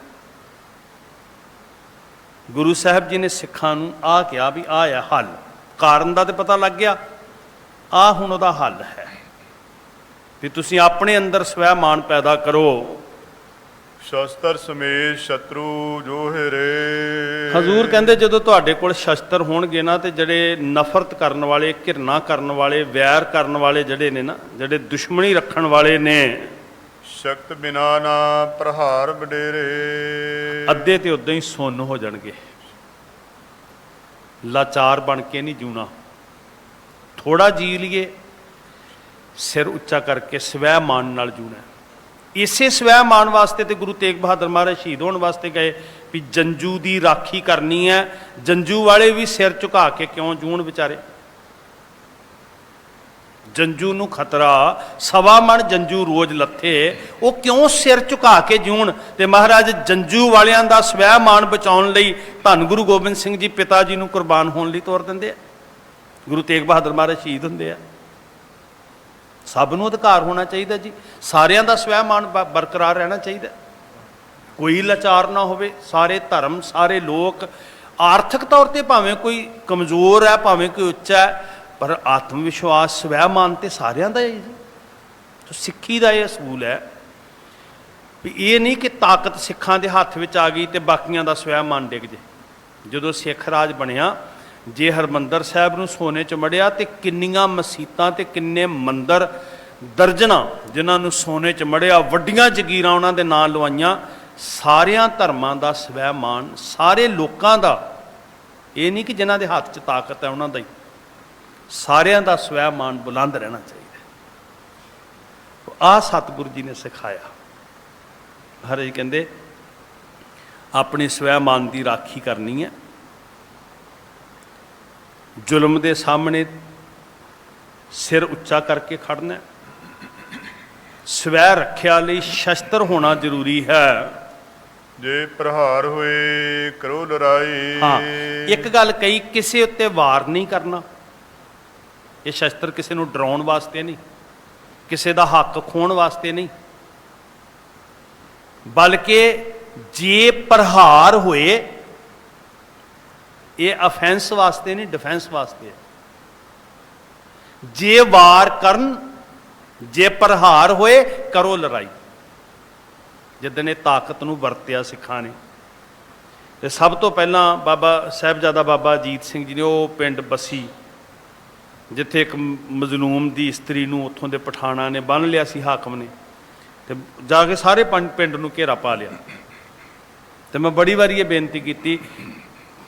A: ਗੁਰੂ ਸਾਹਿਬ ਜੀ ਨੇ ਸਿੱਖਾਂ ਨੂੰ ਆਹ ਕਿਹਾ ਵੀ ਆਹ ਹੈ ਹੱਲ। ਕਾਰਨ ਦਾ ਤੇ ਪਤਾ ਲੱਗ ਗਿਆ, ਆਹ ਹੁਣ ਉਹਦਾ ਹੱਲ ਹੈ ਵੀ ਤੁਸੀਂ ਆਪਣੇ ਅੰਦਰ ਸਵੈ ਮਾਨ ਪੈਦਾ ਕਰੋ।
B: ਸ਼ਸਤਰ ਸਮੇਤ ਸ਼ਤਰੂ ਜੋ ਹਿਰੇ।
A: ਹਜ਼ੂਰ ਕਹਿੰਦੇ ਜਦੋਂ ਤੁਹਾਡੇ ਕੋਲ ਸ਼ਸਤਰ ਹੋਣਗੇ ਨਾ, ਤੇ ਜਿਹੜੇ ਨਫ਼ਰਤ ਕਰਨ ਵਾਲੇ, ਘਿਰਨਾ ਕਰਨ ਵਾਲੇ, ਵੈਰ ਕਰਨ ਵਾਲੇ ਜਿਹੜੇ ਨੇ ਨਾ, ਜਿਹੜੇ ਦੁਸ਼ਮਣੀ ਰੱਖਣ ਵਾਲੇ ਨੇ,
B: ਸ਼ਕਤ ਬਿਨਾ ਨਾ ਪ੍ਰਹਾਰ ਵਡੇਰੇ,
A: ਅੱਧੇ ਤੇ ਉਦਾਂ ਹੀ ਸੁੰਨ ਹੋ ਜਾਣਗੇ। ਲਾਚਾਰ ਬਣ ਕੇ ਨਹੀਂ ਜਿਉਣਾ, ਥੋੜਾ ਜੀ ਲਈਏ, ਸਿਰ ਉੱਚਾ ਕਰਕੇ ਸਵੈ ਮਾਨ ਨਾਲ ਜੂਣਾ। ਇਸੇ ਸਵੈ ਮਾਨ ਵਾਸਤੇ ਤੇ ਗੁਰੂ ਤੇਗ ਬਹਾਦਰ ਮਹਾਰਾਜ ਸ਼ਹੀਦ ਹੋਣ ਵਾਸਤੇ ਗਏ ਵੀ ਜੰਜੂ ਦੀ ਰਾਖੀ ਕਰਨੀ ਹੈ। ਜੰਜੂ ਵਾਲੇ ਵੀ ਸਿਰ ਝੁਕਾ ਕੇ ਕਿਉਂ ਜੂਣ ਵਿਚਾਰੇ? ਜੰਜੂ ਨੂੰ ਖਤਰਾ, ਸਵਾ ਮਣ ਜੰਜੂ ਰੋਜ਼ ਲੱਥੇ, ਉਹ ਕਿਉਂ ਸਿਰ ਝੁਕਾ ਕੇ ਜੂਣ? ਤੇ ਮਹਾਰਾਜ ਜੰਜੂ ਵਾਲਿਆਂ ਦਾ ਸਵੈ ਮਾਨ ਬਚਾਉਣ ਲਈ ਧੰਨ ਗੁਰੂ ਗੋਬਿੰਦ ਸਿੰਘ ਜੀ ਪਿਤਾ ਜੀ ਨੂੰ ਕੁਰਬਾਨ ਹੋਣ ਲਈ ਤੋਰ ਦਿੰਦੇ ਆ। ਗੁਰੂ ਤੇਗ ਬਹਾਦਰ ਮਹਾਰਾਜ ਸ਼ਹੀਦ ਹੁੰਦੇ ਆ। ਸਭ ਨੂੰ ਅਧਿਕਾਰ ਹੋਣਾ ਚਾਹੀਦਾ ਜੀ, ਸਾਰਿਆਂ ਦਾ ਸਵੈ ਮਾਨ ਬਰਕਰਾਰ ਰਹਿਣਾ ਚਾਹੀਦਾ, ਕੋਈ ਲਾਚਾਰ ਨਾ ਹੋਵੇ। ਸਾਰੇ ਧਰਮ, ਸਾਰੇ ਲੋਕ ਆਰਥਿਕ ਤੌਰ ਤੇ ਭਾਵੇਂ ਕੋਈ ਕਮਜ਼ੋਰ ਹੈ, ਭਾਵੇਂ ਕੋਈ ਉੱਚਾ ਹੈ, ਪਰ ਆਤਮ ਵਿਸ਼ਵਾਸ, ਸਵੈ ਮਾਨ ਤੇ ਸਾਰਿਆਂ ਦਾ ਹੈ ਜੀ। ਤਾਂ ਸਿੱਖੀ ਦਾ ਇਹ ਅਸੂਲ ਹੈ ਵੀ ਇਹ ਨਹੀਂ ਕਿ ਤਾਕਤ ਸਿੱਖਾਂ ਦੇ ਹੱਥ ਵਿੱਚ ਆ ਗਈ ਤੇ ਬਾਕੀਆਂ ਦਾ ਸਵੈ ਮਾਨ ਡਿੱਗ ਜੇ। ਜਦੋਂ ਸਿੱਖ ਰਾਜ ਬਣਿਆ, ਜੇ ਹਰਿਮੰਦਰ ਸਾਹਿਬ ਨੂੰ ਸੋਨੇ 'ਚ ਮੜਿਆ ਤੇ ਕਿੰਨੀਆਂ ਮਸੀਤਾਂ ਤੇ ਕਿੰਨੇ ਮੰਦਰ, ਦਰਜਨਾਂ ਜਿਨ੍ਹਾਂ ਨੂੰ ਸੋਨੇ 'ਚ ਮੜਿਆ, ਵੱਡੀਆਂ ਜਗੀਰਾਂ ਉਹਨਾਂ ਦੇ ਨਾਂ ਲਵਾਈਆਂ। ਸਾਰਿਆਂ ਧਰਮਾਂ ਦਾ ਸਵੈ ਮਾਨ, ਸਾਰੇ ਲੋਕਾਂ ਦਾ, ਇਹ ਨਹੀਂ ਕਿ ਜਿਨ੍ਹਾਂ ਦੇ ਹੱਥ 'ਚ ਤਾਕਤ ਹੈ ਉਹਨਾਂ ਦਾ ਹੀ, ਸਾਰਿਆਂ ਦਾ ਸਵੈ ਮਾਨ ਬੁਲੰਦ ਰਹਿਣਾ ਚਾਹੀਦਾ। ਆਹ ਸਤਿਗੁਰੂ ਜੀ ਨੇ ਸਿਖਾਇਆ। ਮਹਾਰਾਜ ਕਹਿੰਦੇ ਆਪਣੀ ਸਵੈ ਮਾਨ ਦੀ ਰਾਖੀ ਕਰਨੀ ਹੈ। ਜ਼ੁਲਮ ਦੇ ਸਾਹਮਣੇ ਸਿਰ ਉੱਚਾ ਕਰਕੇ ਖੜਨਾ। ਸਵੈ ਰੱਖਿਆ ਲਈ ਸ਼ਸਤਰ ਹੋਣਾ ਜ਼ਰੂਰੀ ਹੈ।
B: ਜੇ ਪ੍ਰਹਾਰ ਹੋਏ ਕਰੋ ਲੜਾਈ।
A: ਹਾਂ, ਇੱਕ ਗੱਲ ਕਹੀ, ਕਿਸੇ ਉੱਤੇ ਵਾਰ ਨਹੀਂ ਕਰਨਾ। ਇਹ ਸ਼ਸਤਰ ਕਿਸੇ ਨੂੰ ਡਰਾਉਣ ਵਾਸਤੇ ਨਹੀਂ, ਕਿਸੇ ਦਾ ਹੱਕ ਖੋਹਣ ਵਾਸਤੇ ਨਹੀਂ, ਬਲਕਿ ਜੇ ਪ੍ਰਹਾਰ ਹੋਏ, ਇਹ ਅਫੈਂਸ ਵਾਸਤੇ ਨਹੀਂ, ਡਿਫੈਂਸ ਵਾਸਤੇ ਹੈ। ਜੇ ਵਾਰ ਕਰਨ, ਜੇ ਪ੍ਰਹਾਰ ਹੋਏ, ਕਰੋ ਲੜਾਈ। ਜਿੱਦਣ ਇਹ ਤਾਕਤ ਨੂੰ ਵਰਤਿਆ ਸਿੱਖਾਂ ਨੇ, ਤੇ ਸਭ ਤੋਂ ਪਹਿਲਾਂ ਬਾਬਾ ਸਾਹਿਬਜ਼ਾਦਾ ਬਾਬਾ ਅਜੀਤ ਸਿੰਘ ਜੀ ਨੇ ਉਹ ਪਿੰਡ ਬੱਸੀ, ਜਿੱਥੇ ਇੱਕ ਮਜ਼ਲੂਮ ਦੀ ਇਸਤਰੀ ਨੂੰ ਉੱਥੋਂ ਦੇ ਪਠਾਣਾ ਨੇ ਬੰਨ੍ਹ ਲਿਆ ਸੀ, ਹਾਕਮ ਨੇ, ਤੇ ਜਾ ਕੇ ਸਾਰੇ ਪਿੰਡ ਨੂੰ ਘੇਰਾ ਪਾ ਲਿਆ। ਤੇ ਮੈਂ ਬੜੀ ਵਾਰੀ ਇਹ ਬੇਨਤੀ ਕੀਤੀ,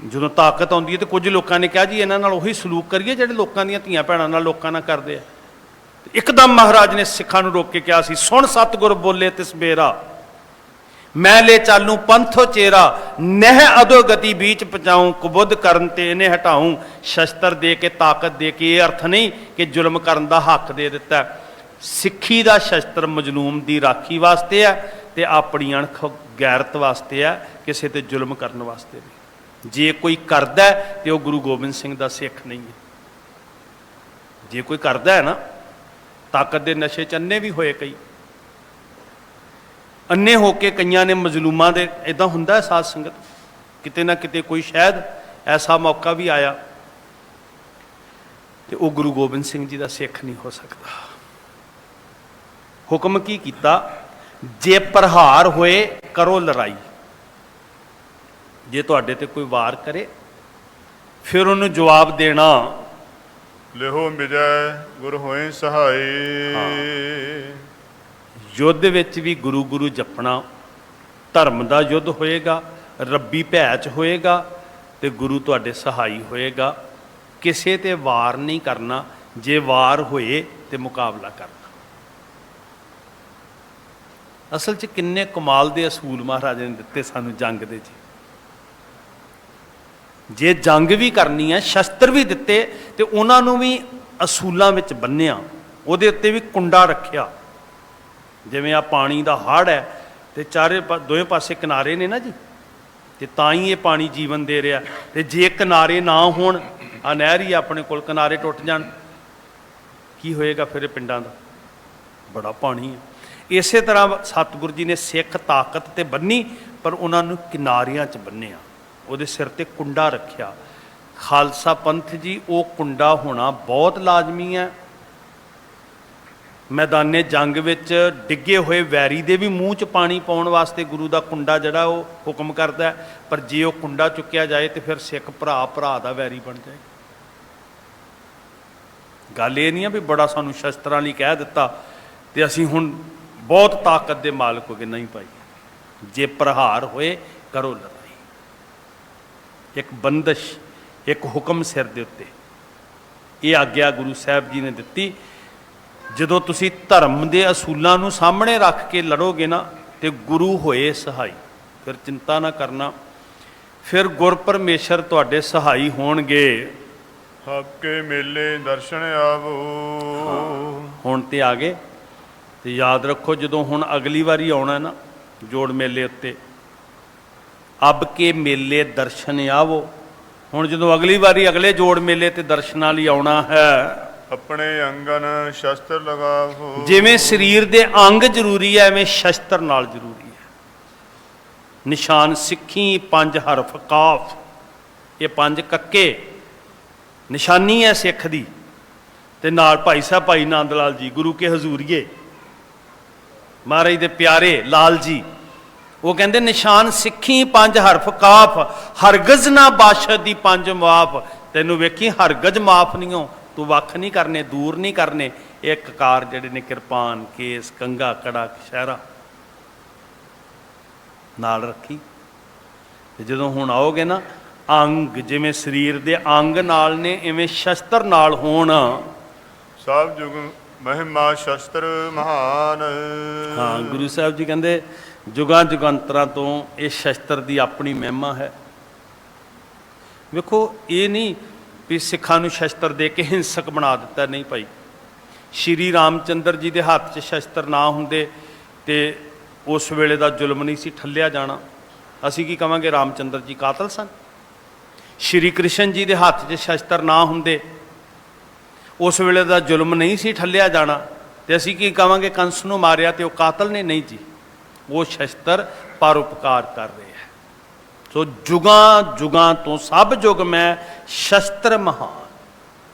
A: ਜਦੋਂ ਤਾਕਤ ਆਉਂਦੀ ਹੈ ਤੇ ਕੁਝ ਲੋਕਾਂ ਨੇ ਕਿਹਾ ਜੀ ਇਹਨਾਂ ਨਾਲ ਉਹੀ ਸਲੂਕ ਕਰੀਏ ਜਿਹੜੇ ਲੋਕਾਂ ਦੀਆਂ ਧੀਆਂ ਭੈਣਾਂ ਨਾਲ ਲੋਕਾਂ ਨਾਲ ਕਰਦੇ ਆ। ਇੱਕਦਮ ਮਹਾਰਾਜ ਨੇ ਸਿੱਖਾਂ ਨੂੰ ਰੋਕ ਕੇ ਕਿਹਾ ਸੀ, ਸੁਣ ਸਤਿਗੁਰ ਬੋਲੇ ਤਿਸ ਬੇਰਾ, ਮੈਂ ਲੈ ਚਾਲੂ ਪੰਥੋ ਚੇਰਾ, ਨਹਿ ਅਦੋ ਗਤੀ ਬੀਚ ਪਹੁੰਚਾਊਂ, ਕੁਬੁੱਧ ਕਰਨ ਤੇ ਇਹਨੇ ਹਟਾਊਂ। ਸ਼ਸਤਰ ਦੇ ਕੇ, ਤਾਕਤ ਦੇ ਕੇ ਇਹ ਅਰਥ ਨਹੀਂ ਕਿ ਜ਼ੁਲਮ ਕਰਨ ਦਾ ਹੱਕ ਦੇ ਦਿੱਤਾ। ਸਿੱਖੀ ਦਾ ਸ਼ਸਤਰ ਮਜ਼ਲੂਮ ਦੀ ਰਾਖੀ ਵਾਸਤੇ ਹੈ ਤੇ ਆਪਣੀ ਅਣਖ ਗੈਰਤ ਵਾਸਤੇ ਹੈ, ਕਿਸੇ ਤੇ ਜ਼ੁਲਮ ਕਰਨ ਵਾਸਤੇ ਨਹੀਂ। ਜੇ ਕੋਈ ਕਰਦਾ ਤੇ ਉਹ ਗੁਰੂ ਗੋਬਿੰਦ ਸਿੰਘ ਦਾ ਸਿੱਖ ਨਹੀਂ ਹੈ। ਜੇ ਕੋਈ ਕਰਦਾ ਹੈ ਨਾ, ਤਾਕਤ ਦੇ ਨਸ਼ੇ 'ਚ ਅੰਨੇ ਵੀ ਹੋਏ ਕਈ, ਅੰਨੇ ਹੋ ਕੇ ਕਈਆਂ ਨੇ ਮਜ਼ਲੂਮਾਂ ਦੇ, ਇੱਦਾਂ ਹੁੰਦਾ ਸਾਧ ਸੰਗਤ, ਕਿਤੇ ਨਾ ਕਿਤੇ ਕੋਈ ਸ਼ਾਇਦ ਐਸਾ ਮੌਕਾ ਵੀ ਆਇਆ, ਤੇ ਉਹ ਗੁਰੂ ਗੋਬਿੰਦ ਸਿੰਘ ਜੀ ਦਾ ਸਿੱਖ ਨਹੀਂ ਹੋ ਸਕਦਾ। ਹੁਕਮ ਕੀ ਕੀਤਾ? ਜੇ ਪ੍ਰਹਾਰ ਹੋਏ ਕਰੋ ਲੜਾਈ। ਜੇ ਤੁਹਾਡੇ ਤੇ ਕੋਈ ਵਾਰ ਕਰੇ, ਫਿਰ ਉਹਨੂੰ ਜਵਾਬ ਦੇਣਾ।
B: ਲਿਹੋ ਮਿਜੈ ਗੁਰ ਹੋਏ ਸਹਾਈ।
A: ਯੁੱਧ ਵਿੱਚ ਵੀ ਗੁਰੂ ਗੁਰੂ ਜਪਣਾ। ਧਰਮ ਦਾ ਯੁੱਧ ਹੋਏਗਾ, ਰੱਬੀ ਭੈ 'ਚ ਹੋਏਗਾ, ਤੇ ਗੁਰੂ ਤੁਹਾਡੇ ਸਹਾਈ ਹੋਏਗਾ। ਕਿਸੇ ਤੇ ਵਾਰ ਨਹੀਂ ਕਰਨਾ, ਜੇ ਵਾਰ ਹੋਏ ਤੇ ਮੁਕਾਬਲਾ ਕਰਨਾ। ਅਸਲ 'ਚ ਕਿੰਨੇ ਕਮਾਲ ਦੇ ਅਸੂਲ ਮਹਾਰਾਜ ਨੇ ਦਿੱਤੇ ਸਾਨੂੰ ਜੰਗ ਦੇ ਜੀ। ਜੇ ਜੰਗ ਵੀ ਕਰਨੀ ਹੈ, ਸ਼ਸਤਰ ਵੀ ਦਿੱਤੇ, ਤੇ ਉਹਨਾਂ ਨੂੰ ਵੀ ਅਸੂਲਾਂ ਵਿੱਚ ਬੰਨਿਆ। ਉਹਦੇ ਉੱਤੇ ਵੀ ਕੁੰਡਾ ਰੱਖਿਆ। ਜਿਵੇਂ ਆ ਪਾਣੀ ਦਾ ਹੜ੍ਹ ਹੈ ਤੇ ਦੋਵੇਂ ਪਾਸੇ ਕਿਨਾਰੇ ਨੇ ਨਾ ਜੀ, ਤੇ ਤਾਂ ਹੀ ਇਹ ਪਾਣੀ ਜੀਵਨ ਦੇ ਰਿਹਾ। ਤੇ ਜੇ ਕਿਨਾਰੇ ਨਾ ਹੋਣ, ਆ ਨਹਿਰ ਹੀ ਆਪਣੇ ਕੋਲ, ਕਿਨਾਰੇ ਟੁੱਟ ਜਾਣ, ਕੀ ਹੋਏਗਾ ਫਿਰ ਇਹ ਪਿੰਡਾਂ ਦਾ? ਬੜਾ ਪਾਣੀ ਹੈ। ਇਸੇ ਤਰ੍ਹਾਂ ਸਤਿਗੁਰੂ ਜੀ ਨੇ ਸਿੱਖ ਤਾਕਤ ਤੇ ਬੰਨੀ, ਪਰ ਉਹਨਾਂ ਨੂੰ ਕਿਨਾਰਿਆਂ 'ਚ ਬੰਨਿਆ। ਉਹਦੇ ਸਿਰ ਤੇ ਕੁੰਡਾ ਰੱਖਿਆ। ਖਾਲਸਾ ਪੰਥ ਜੀ, ਉਹ ਕੁੰਡਾ ਹੋਣਾ ਬਹੁਤ ਲਾਜ਼ਮੀ ਹੈ। ਮੈਦਾਨੇ ਜੰਗ ਵਿੱਚ ਡਿੱਗੇ ਹੋਏ ਵੈਰੀ ਦੇ ਵੀ ਮੂੰਹ 'ਚ ਪਾਣੀ ਪਾਉਣ ਵਾਸਤੇ ਗੁਰੂ ਦਾ ਕੁੰਡਾ ਜਿਹੜਾ ਉਹ ਹੁਕਮ ਕਰਦਾ। ਪਰ ਜੇ ਉਹ ਕੁੰਡਾ ਚੁੱਕਿਆ ਜਾਏ ਤੇ ਫਿਰ ਸਿੱਖ ਭਰਾ ਭਰਾ ਦਾ ਵੈਰੀ ਬਣ ਜਾਏ। ਗੱਲ ਇਹ ਨਹੀਂ ਆ ਵੀ ਬੜਾ ਸਾਨੂੰ ਸ਼ਸਤਰਾਂ ਲਈ ਕਹਿ ਦਿੱਤਾ ਤੇ ਅਸੀਂ ਹੁਣ ਬਹੁਤ ਤਾਕਤ ਦੇ ਮਾਲਕ ਹੋ ਗਏ, ਨਹੀਂ ਭਾਈ। ਜੇ ਪ੍ਰਹਾਰ ਹੋਏ ਕਰੋ ਲੜਾਈ। ਇੱਕ ਬੰਦਸ਼, ਇੱਕ ਹੁਕਮ ਸਿਰ ਦੇ ਉੱਤੇ, ਇਹ ਆਗਿਆ ਗੁਰੂ ਸਾਹਿਬ ਜੀ ਨੇ ਦਿੱਤੀ। ਜਦੋਂ ਤੁਸੀਂ ਧਰਮ ਦੇ ਅਸੂਲਾਂ ਨੂੰ ਸਾਹਮਣੇ ਰੱਖ ਕੇ ਲੜੋਗੇ ਨਾ ਤੇ ਗੁਰੂ ਹੋਏ ਸਹਾਈ, ਫਿਰ ਚਿੰਤਾ ਨਾ ਕਰਨਾ, ਫਿਰ ਗੁਰ ਪਰਮੇਸ਼ਰ ਤੁਹਾਡੇ ਸਹਾਈ ਹੋਣਗੇ।
B: ਹਾਕੇ ਮੇਲੇ ਦਰਸ਼ਨ ਆਵੋ।
A: ਹੁਣ ਤੇ ਆ ਗਏ ਤੇ ਯਾਦ ਰੱਖੋ, ਜਦੋਂ ਹੁਣ ਅਗਲੀ ਵਾਰੀ ਆਉਣਾ ਨਾ ਜੋੜ ਮੇਲੇ ਉੱਤੇ, ਅਬ ਕੇ ਮੇਲੇ ਦਰਸ਼ਨ ਆਵੋ। ਹੁਣ ਜਦੋਂ ਅਗਲੀ ਵਾਰੀ ਅਗਲੇ ਜੋੜ ਮੇਲੇ ਤੇ ਦਰਸ਼ਨਾਂ ਲਈ ਆਉਣਾ ਹੈ,
B: ਆਪਣੇ ਅੰਗਨ ਸ਼ਸਤਰ ਲਗਾਵੋ।
A: ਜਿਵੇਂ ਸਰੀਰ ਦੇ ਅੰਗ ਜ਼ਰੂਰੀ ਹੈ, ਐਵੇਂ ਸ਼ਸਤਰ ਨਾਲ ਜ਼ਰੂਰੀ ਹੈ। ਨਿਸ਼ਾਨ ਸਿੱਖੀ 5 ਹਰਫ ਕਾਫ, ਇਹ 5 ਕੱਕੇ ਨਿਸ਼ਾਨੀ ਹੈ ਸਿੱਖ ਦੀ। ਤੇ ਨਾਲ ਭਾਈ ਸਾਹਿਬ ਭਾਈ ਨੰਦ ਲਾਲ ਜੀ ਗੁਰੂ ਕੇ ਹਜ਼ੂਰੀਏ, ਮਹਾਰਾਜ ਦੇ ਪਿਆਰੇ ਲਾਲ ਜੀ, ਉਹ ਕਹਿੰਦੇ ਨਿਸ਼ਾਨ ਸਿੱਖੀ 5 ਹਰਫ ਕਾਫ, ਹਰਗਜ਼ ਨਾ ਬਾਸ਼ਦ ਦੀ 5 ਮਾਫ। ਤੈਨੂੰ ਵੇਖੀ ਹਰਗਜ਼ ਮਾਫ ਨਹੀਂ ਹੋ, ਤੂੰ ਵੱਖ ਨਹੀਂ ਕਰਨੇ, ਦੂਰ ਨਹੀਂ ਕਰਨੇ। ਇਹ ਕਕਾਰ ਜਿਹੜੇ ਨੇ ਕਿਰਪਾਨ, ਕੇਸ, ਕੰਗਾ, ਕੜਾ, ਕਸ਼ਹਿਰਾ ਨਾਲ ਰੱਖੀ। ਤੇ ਜਦੋਂ ਹੁਣ ਆਓਗੇ ਨਾ, ਅੰਗ ਜਿਵੇਂ ਸਰੀਰ ਦੇ ਅੰਗ ਨਾਲ ਨੇ, ਇਵੇਂ ਸ਼ਸਤਰ ਨਾਲ ਹੋਣ।
B: ਸਭ ਜੁਗ ਮਹਿਮਾ ਸ਼ਸਤਰ ਮਹਾਨ।
A: ਹਾਂ, ਗੁਰੂ ਸਾਹਿਬ ਜੀ ਕਹਿੰਦੇ ਜੁਗਾਂ ਜੁਗੰਤਰਾਂ ਤੋਂ ਇਹ ਸ਼ਸਤਰ ਦੀ ਆਪਣੀ ਮਹਿਮਾ ਹੈ। ਵੇਖੋ, ਇਹ ਨਹੀਂ ਵੀ ਸਿੱਖਾਂ ਨੂੰ ਸ਼ਸਤਰ ਦੇ ਕੇ ਹਿੰਸਕ ਬਣਾ ਦਿੱਤਾ, ਨਹੀਂ ਭਾਈ। ਸ਼੍ਰੀ ਰਾਮਚੰਦਰ ਜੀ ਦੇ ਹੱਥ 'ਚ ਸ਼ਸਤਰ ਨਾ ਹੁੰਦੇ ਤੇ ਉਸ ਵੇਲੇ ਦਾ ਜ਼ੁਲਮ ਨਹੀਂ ਸੀ ਠੱਲਿਆ ਜਾਣਾ। ਅਸੀਂ ਕੀ ਕਵਾਂਗੇ, ਰਾਮਚੰਦਰ ਜੀ ਕਾਤਲ ਸਨ। ਸ਼੍ਰੀ ਕ੍ਰਿਸ਼ਨ ਜੀ ਦੇ ਹੱਥ 'ਚ ਸ਼ਸਤਰ ਨਾ ਹੁੰਦੇ, ਉਸ ਵੇਲੇ ਦਾ ਜ਼ੁਲਮ ਨਹੀਂ ਸੀ ਠੱਲਿਆ ਜਾਣਾ। ਤੇ ਅਸੀਂ ਕੀ ਕਵਾਂਗੇ, ਕੰਸ ਨੂੰ ਮਾਰਿਆ ਤੇ ਉਹ ਕਾਤਲ ਨੇ? ਨਹੀਂ ਜੀ, ਉਹ ਸ਼ਸਤਰ ਪਰਉਪਕਾਰ ਕਰ ਰਹੇ ਹੈ। ਸੋ ਜੁਗਾਂ ਜੁਗਾਂ ਤੋਂ ਸਭ ਯੁਗ ਮੈਂ ਸ਼ਸਤਰ ਮਹਾਨ।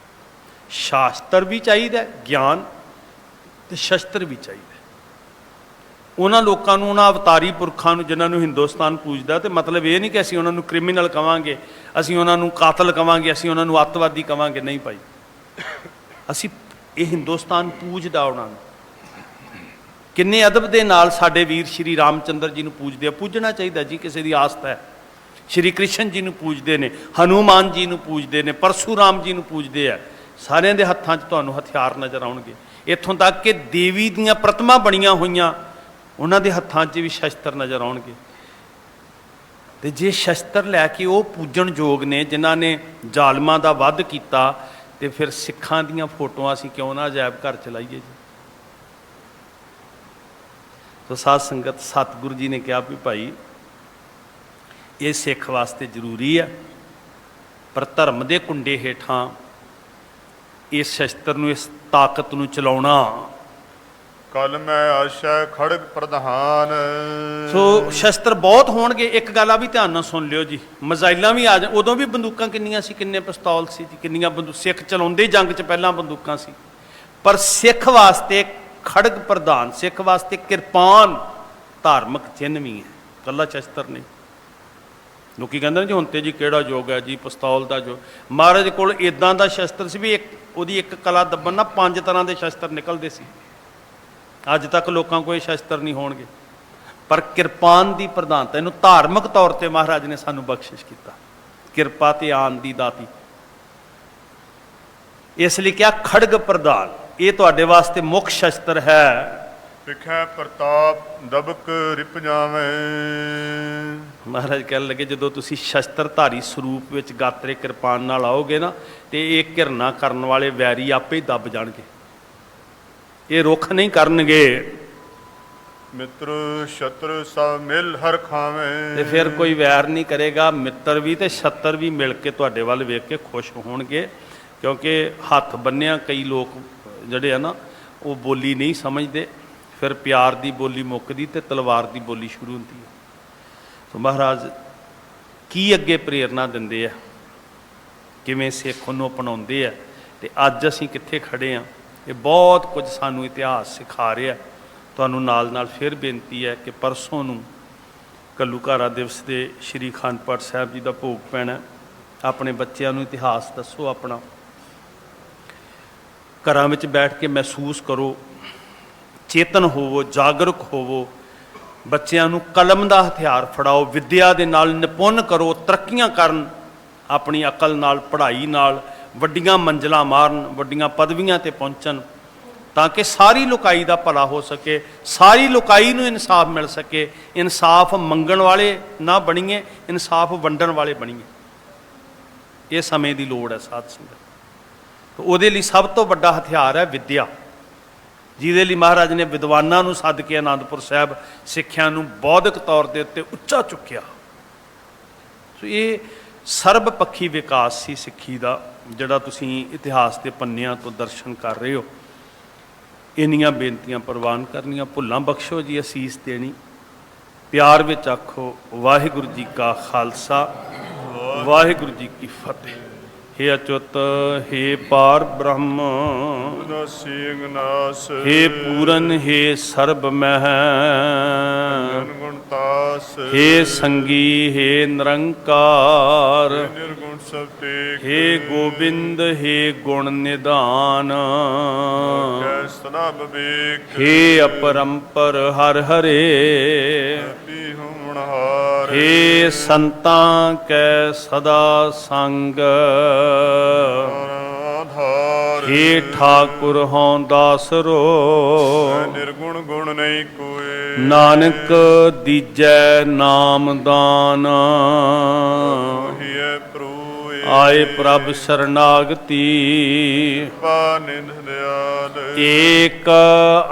A: ਸ਼ਾਸਤਰ ਵੀ ਚਾਹੀਦਾ, ਗਿਆਨ, ਤੇ ਸ਼ਸਤਰ ਵੀ ਚਾਹੀਦਾ। ਉਹਨਾਂ ਲੋਕਾਂ ਨੂੰ, ਉਹਨਾਂ ਅਵਤਾਰੀ ਪੁਰਖਾਂ ਨੂੰ ਜਿਨ੍ਹਾਂ ਨੂੰ ਹਿੰਦੁਸਤਾਨ ਪੂਜਦਾ, ਤੇ ਮਤਲਬ ਇਹ ਨਹੀਂ ਕਿ ਅਸੀਂ ਉਹਨਾਂ ਨੂੰ ਕ੍ਰਿਮੀਨਲ ਕਵਾਂਗੇ, ਅਸੀਂ ਉਹਨਾਂ ਨੂੰ ਕਾਤਲ ਕਵਾਂਗੇ, ਅਸੀਂ ਉਹਨਾਂ ਨੂੰ ਅੱਤਵਾਦੀ ਕਵਾਂਗੇ। ਨਹੀਂ ਭਾਈ, ਅਸੀਂ ਇਹ ਹਿੰਦੁਸਤਾਨ ਪੂਜਦਾ ਉਹਨਾਂ ਨੂੰ। ਕਿੰਨੇ ਅਦਬ ਦੇ ਨਾਲ ਸਾਡੇ ਵੀਰ ਸ਼੍ਰੀ ਰਾਮਚੰਦਰ ਜੀ ਨੂੰ ਪੂਜਦੇ ਆ। ਪੂਜਣਾ ਚਾਹੀਦਾ ਜੀ, ਕਿਸੇ ਦੀ ਆਸਥਾ ਹੈ। ਸ਼੍ਰੀ ਕ੍ਰਿਸ਼ਨ ਜੀ ਨੂੰ ਪੂਜਦੇ ਨੇ, ਹਨੂਮਾਨ ਜੀ ਨੂੰ ਪੂਜਦੇ ਨੇ, ਪਰਸ਼ੂਰਾਮ ਜੀ ਨੂੰ ਪੂਜਦੇ ਆ। ਸਾਰਿਆਂ ਦੇ ਹੱਥਾਂ 'ਚ ਤੁਹਾਨੂੰ ਹਥਿਆਰ ਨਜ਼ਰ ਆਉਣਗੇ। ਇੱਥੋਂ ਤੱਕ ਕਿ ਦੇਵੀ ਦੀਆਂ ਪ੍ਰਤਿਮਾ ਬਣੀਆਂ ਹੋਈਆਂ, ਉਹਨਾਂ ਦੇ ਹੱਥਾਂ 'ਚ ਵੀ ਸ਼ਸਤਰ ਨਜ਼ਰ ਆਉਣਗੇ। ਤੇ ਜੇ ਸ਼ਸਤਰ ਲੈ ਕੇ ਉਹ ਪੂਜਣ ਯੋਗ ਨੇ ਜਿਨ੍ਹਾਂ ਨੇ ਜ਼ਾਲਮਾਂ ਦਾ ਵੱਧ ਕੀਤਾ, ਤੇ ਫਿਰ ਸਿੱਖਾਂ ਦੀਆਂ ਫੋਟੋਆਂ ਅਸੀਂ ਕਿਉਂ ਨਾ ਅਜਾਇਬ ਘਰ ਚ ਲਾਈਏ ਜੀ। ਤੋ ਸਾਧ ਸੰਗਤ, ਸਤਿਗੁਰੂ ਜੀ ਨੇ ਕਿਹਾ ਵੀ ਭਾਈ ਇਹ ਸਿੱਖ ਵਾਸਤੇ ਜ਼ਰੂਰੀ ਹੈ, ਪਰ ਧਰਮ ਦੇ ਕੁੰਡੇ ਹੇਠਾਂ ਇਸ ਸ਼ਸਤਰ ਨੂੰ, ਇਸ ਤਾਕਤ ਨੂੰ ਚਲਾਉਣਾ।
B: ਕਲ ਮੈਂ ਆਸ਼ਾ ਖੜਗ ਪ੍ਰਧਾਨ।
A: ਸੋ ਸ਼ਸਤਰ ਬਹੁਤ ਹੋਣਗੇ। ਇੱਕ ਗੱਲ ਆ ਵੀ ਧਿਆਨ ਨਾਲ ਸੁਣ ਲਿਓ ਜੀ, ਮਜ਼ਾਈਲਾਂ ਵੀ ਆ ਜਾ। ਉਦੋਂ ਵੀ ਬੰਦੂਕਾਂ ਕਿੰਨੀਆਂ ਸੀ, ਕਿੰਨੇ ਪਿਸਤੌਲ ਸੀ ਜੀ, ਕਿੰਨੀਆਂ ਸਿੱਖ ਚਲਾਉਂਦੇ ਜੰਗ 'ਚ ਪਹਿਲਾਂ ਬੰਦੂਕਾਂ ਸੀ। ਪਰ ਸਿੱਖ ਵਾਸਤੇ ਖੜਗ ਪ੍ਰਧਾਨ, ਸਿੱਖ ਵਾਸਤੇ ਕਿਰਪਾਨ ਧਾਰਮਿਕ ਚਿੰਨ੍ਹ ਵੀ ਹੈ, ਇਕੱਲਾ ਸ਼ਸਤਰ ਨਹੀਂ। ਲੋਕੀ ਕਹਿੰਦੇ ਨੇ ਜੀ ਹੁਣ ਤੇ ਜੀ ਕਿਹੜਾ ਯੁੱਗ ਹੈ ਜੀ ਪਿਸਤੌਲ ਦਾ ਜੋ। ਮਹਾਰਾਜ ਕੋਲ ਇਦਾਂ ਦਾ ਸ਼ਸਤਰ ਸੀ ਵੀ ਉਹਦੀ ਇੱਕ ਕਲਾ ਦੱਬਣ ਨਾਲ 5 ਤਰ੍ਹਾਂ ਦੇ ਸ਼ਸਤਰ ਨਿਕਲਦੇ ਸੀ। ਅੱਜ ਤੱਕ ਲੋਕਾਂ ਕੋਲ ਇਹ ਸ਼ਸਤਰ ਨਹੀਂ ਹੋਣਗੇ, ਪਰ ਕਿਰਪਾਨ ਦੀ ਪ੍ਰਧਾਨਤਾ, ਇਹਨੂੰ ਧਾਰਮਿਕ ਤੌਰ ਤੇ ਮਹਾਰਾਜ ਨੇ ਸਾਨੂੰ ਬਖਸ਼ਿਸ਼ ਕੀਤਾ, ਕਿਰਪਾ ਤੇ ਆਨ ਦੀ ਦਾਤੀ। ਇਸ ਲਈ ਕਿਹਾ ਖੜਗ ਪ੍ਰਧਾਨ, ਇਹ ਤੁਹਾਡੇ ਵਾਸਤੇ ਮੁੱਖ ਸ਼ਸਤਰ ਹੈ।
B: ਵਿਖੇ ਪ੍ਰਤਾਪ ਦਬਕ ਰਿਪ ਜਾਵੇਂ।
A: ਮਹਾਰਾਜ ਕਹਿਣ ਲੱਗੇ ਜਦੋਂ ਤੁਸੀਂ ਸ਼ਸਤਰਧਾਰੀ ਸਰੂਪ ਵਿੱਚ ਗਾਤਰੇ ਕਿਰਪਾਨ ਨਾਲ ਆਓਗੇ ਨਾ, ਤੇ ਇਹ ਘਿਰਨਾ ਕਰਨ ਵਾਲੇ ਵੈਰੀ ਆਪੇ ਹੀ ਦੱਬ ਜਾਣਗੇ, ਇਹ ਰੁੱਖ ਨਹੀਂ ਕਰਨਗੇ।
B: ਮਿੱਤਰ ਸ਼ਤਰ ਸਭ ਮਿਲ ਹਰ ਖਾਵੇਂ।
A: ਤੇ ਫਿਰ ਕੋਈ ਵੈਰ ਨਹੀਂ ਕਰੇਗਾ, ਮਿੱਤਰ ਵੀ ਤੇ ਛੱਤਰ ਵੀ ਮਿਲ ਕੇ ਤੁਹਾਡੇ ਵੱਲ ਵੇਖ ਕੇ ਖੁਸ਼ ਹੋਣਗੇ। ਕਿਉਂਕਿ ਹੱਥ ਬੰਨਿਆ ਕਈ ਲੋਕ ਜਿਹੜੇ ਆ ਨਾ, ਉਹ ਬੋਲੀ ਨਹੀਂ ਸਮਝਦੇ, ਫਿਰ ਪਿਆਰ ਦੀ ਬੋਲੀ ਮੁੱਕਦੀ ਤੇ ਤਲਵਾਰ ਦੀ ਬੋਲੀ ਸ਼ੁਰੂ ਹੁੰਦੀ ਹੈ। ਸੋ ਮਹਾਰਾਜ ਕੀ ਅੱਗੇ ਪ੍ਰੇਰਨਾ ਦਿੰਦੇ ਆ, ਕਿਵੇਂ ਸਿੱਖ ਉਹਨੂੰ ਅਪਣਾਉਂਦੇ ਆ, ਤੇ ਅੱਜ ਅਸੀਂ ਕਿੱਥੇ ਖੜੇ ਆ, ਇਹ ਬਹੁਤ ਕੁਝ ਸਾਨੂੰ ਇਤਿਹਾਸ ਸਿਖਾ ਰਿਹਾ। ਤੁਹਾਨੂੰ ਨਾਲ ਨਾਲ ਫਿਰ ਬੇਨਤੀ ਹੈ ਕਿ ਪਰਸੋਂ ਨੂੰ ਘੱਲੂਘਾਰਾ ਦਿਵਸ ਦੇ ਸ਼੍ਰੀ ਅਖੰਡ ਪਾਠ ਸਾਹਿਬ ਜੀ ਦਾ ਭੋਗ ਪੈਣਾ। ਆਪਣੇ ਬੱਚਿਆਂ ਨੂੰ ਇਤਿਹਾਸ ਦੱਸੋ ਆਪਣਾ, ਘਰਾਂ ਵਿੱਚ ਬੈਠ ਕੇ ਮਹਿਸੂਸ ਕਰੋ, ਚੇਤਨ ਹੋਵੋ, ਜਾਗਰੂਕ ਹੋਵੋ। ਬੱਚਿਆਂ ਨੂੰ ਕਲਮ ਦਾ ਹਥਿਆਰ ਫੜਾਓ, ਵਿੱਦਿਆ ਦੇ ਨਾਲ ਨਿਪੁੰਨ ਕਰੋ, ਤਰੱਕੀਆਂ ਕਰਨ ਆਪਣੀ ਅਕਲ ਨਾਲ, ਪੜ੍ਹਾਈ ਨਾਲ, ਵੱਡੀਆਂ ਮੰਜ਼ਲਾਂ ਮਾਰਨ, ਵੱਡੀਆਂ ਪਦਵੀਆਂ ਤੇ ਪਹੁੰਚਣ, ਤਾਂ ਕਿ ਸਾਰੀ ਲੋਕਾਈ ਦਾ ਭਲਾ ਹੋ ਸਕੇ, ਸਾਰੀ ਲੋਕਾਈ ਨੂੰ ਇਨਸਾਫ ਮਿਲ ਸਕੇ। ਇਨਸਾਫ ਮੰਗਣ ਵਾਲੇ ਨਾ ਬਣੀਏ, ਇਨਸਾਫ ਵੰਡਣ ਵਾਲੇ ਬਣੀਏ। ਇਹ ਸਮੇਂ ਦੀ ਲੋੜ ਹੈ ਸਾਧ ਸੰਗਤ। ਤਾਂ ਉਹਦੇ ਲਈ ਸਭ ਤੋਂ ਵੱਡਾ ਹਥਿਆਰ ਹੈ ਵਿੱਦਿਆ, ਜਿਹਦੇ ਲਈ ਮਹਾਰਾਜ ਨੇ ਵਿਦਵਾਨਾਂ ਨੂੰ ਸੱਦ ਕੇ ਆਨੰਦਪੁਰ ਸਾਹਿਬ ਸਿੱਖਿਆ ਨੂੰ ਬੌਧਿਕ ਤੌਰ ਦੇ ਉੱਤੇ ਉੱਚਾ ਚੁੱਕਿਆ। ਸੋ ਇਹ ਸਰਬ ਪੱਖੀ ਵਿਕਾਸ ਸੀ ਸਿੱਖੀ ਦਾ, ਜਿਹੜਾ ਤੁਸੀਂ ਇਤਿਹਾਸ ਦੇ ਪੰਨਿਆਂ ਤੋਂ ਦਰਸ਼ਨ ਕਰ ਰਹੇ ਹੋ। ਇੰਨੀਆਂ ਬੇਨਤੀਆਂ ਪ੍ਰਵਾਨ ਕਰਨੀਆਂ, ਭੁੱਲਾਂ ਬਖਸ਼ੋ ਜੀ, ਅਸੀਸ ਦੇਣੀ, ਪਿਆਰ ਵਿੱਚ ਆਖੋ ਵਾਹਿਗੁਰੂ ਜੀ ਕਾ ਖਾਲਸਾ, ਵਾਹਿਗੁਰੂ ਜੀ ਕੀ ਫਤਿਹ। हे अच्युत, हे पार ब्रह्म, हे पूरन, हे सर्ब मह, हे संगी, हे निरंकार, हे गोविंद, हे गुण निदान, हे अपरंपर हर हरे, हे संतां कै सदा संग, हे ठाकुर हों दासरो, निर्गुण गुण नहीं कोय, नानक दीजै नाम दान, आए प्रभ शरणागति, एक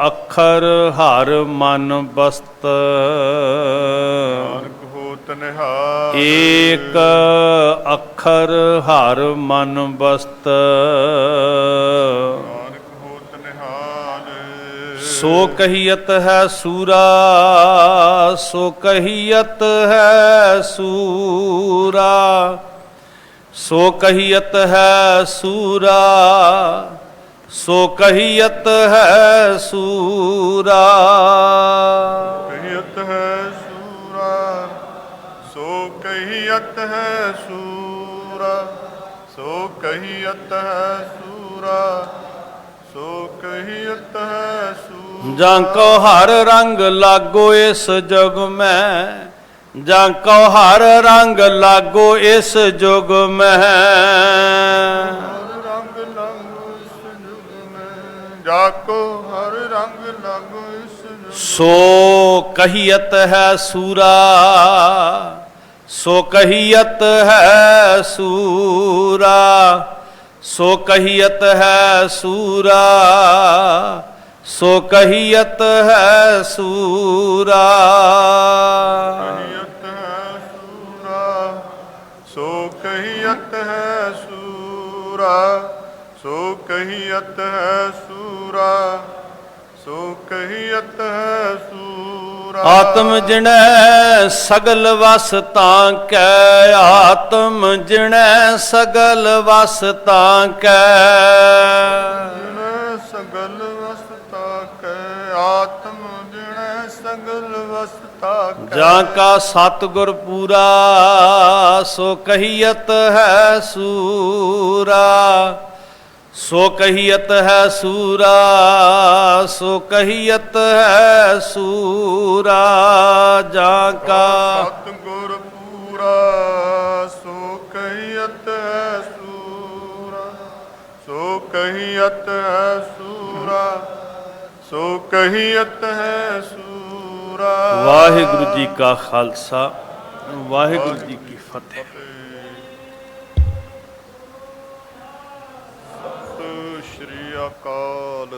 A: अखर हर मन बस्त, एक अखर हर मन बस्त, सो कहियत है सूरा, सो कहियत है सूरा, सो कहियत है सूरा, सो कहियत है सूरा,
B: कहियत है सूरा, सो कहियत है सूरा, सो कहियत है सूरा, सो कहियत है सूरा।
A: जाको हर रंग लागो इस जुग में, जाको हर रंग लागो इस जुग में,
B: रंग लागो इस जुग में, जाको हर रंग लागो इस जुग।
A: सो कहियत है सूरा, सो कहियत है सूरा, सो कहियत है सूरा, सो कहियत है सूरा,
B: कहियत है सूरा, सो कहियत है सूरा, सो कहियत है सूरा, सो कहियत है सूरा।
A: आत्म जिणै सगल वस तां कै, आत्म जिणै सगल वस तां कै,
B: सगल वसता कै, आत्म जिणै सगल वसता कै।
A: जां का सतगुर पूरा, सो कहियत है सूरा, सो कहियत है सूरा, सो कहियत है सूरा। जां का
B: सतगुर पूरा, सो कहियत है सूरा, सो कहियत है सूरा, सो कहियत है सूरा।
A: वाहिगुरु जी का खालसा, वाहिगुरु जी की फतेह।
B: ਸਤਿ ਸ਼੍ਰੀ ਅਕਾਲ।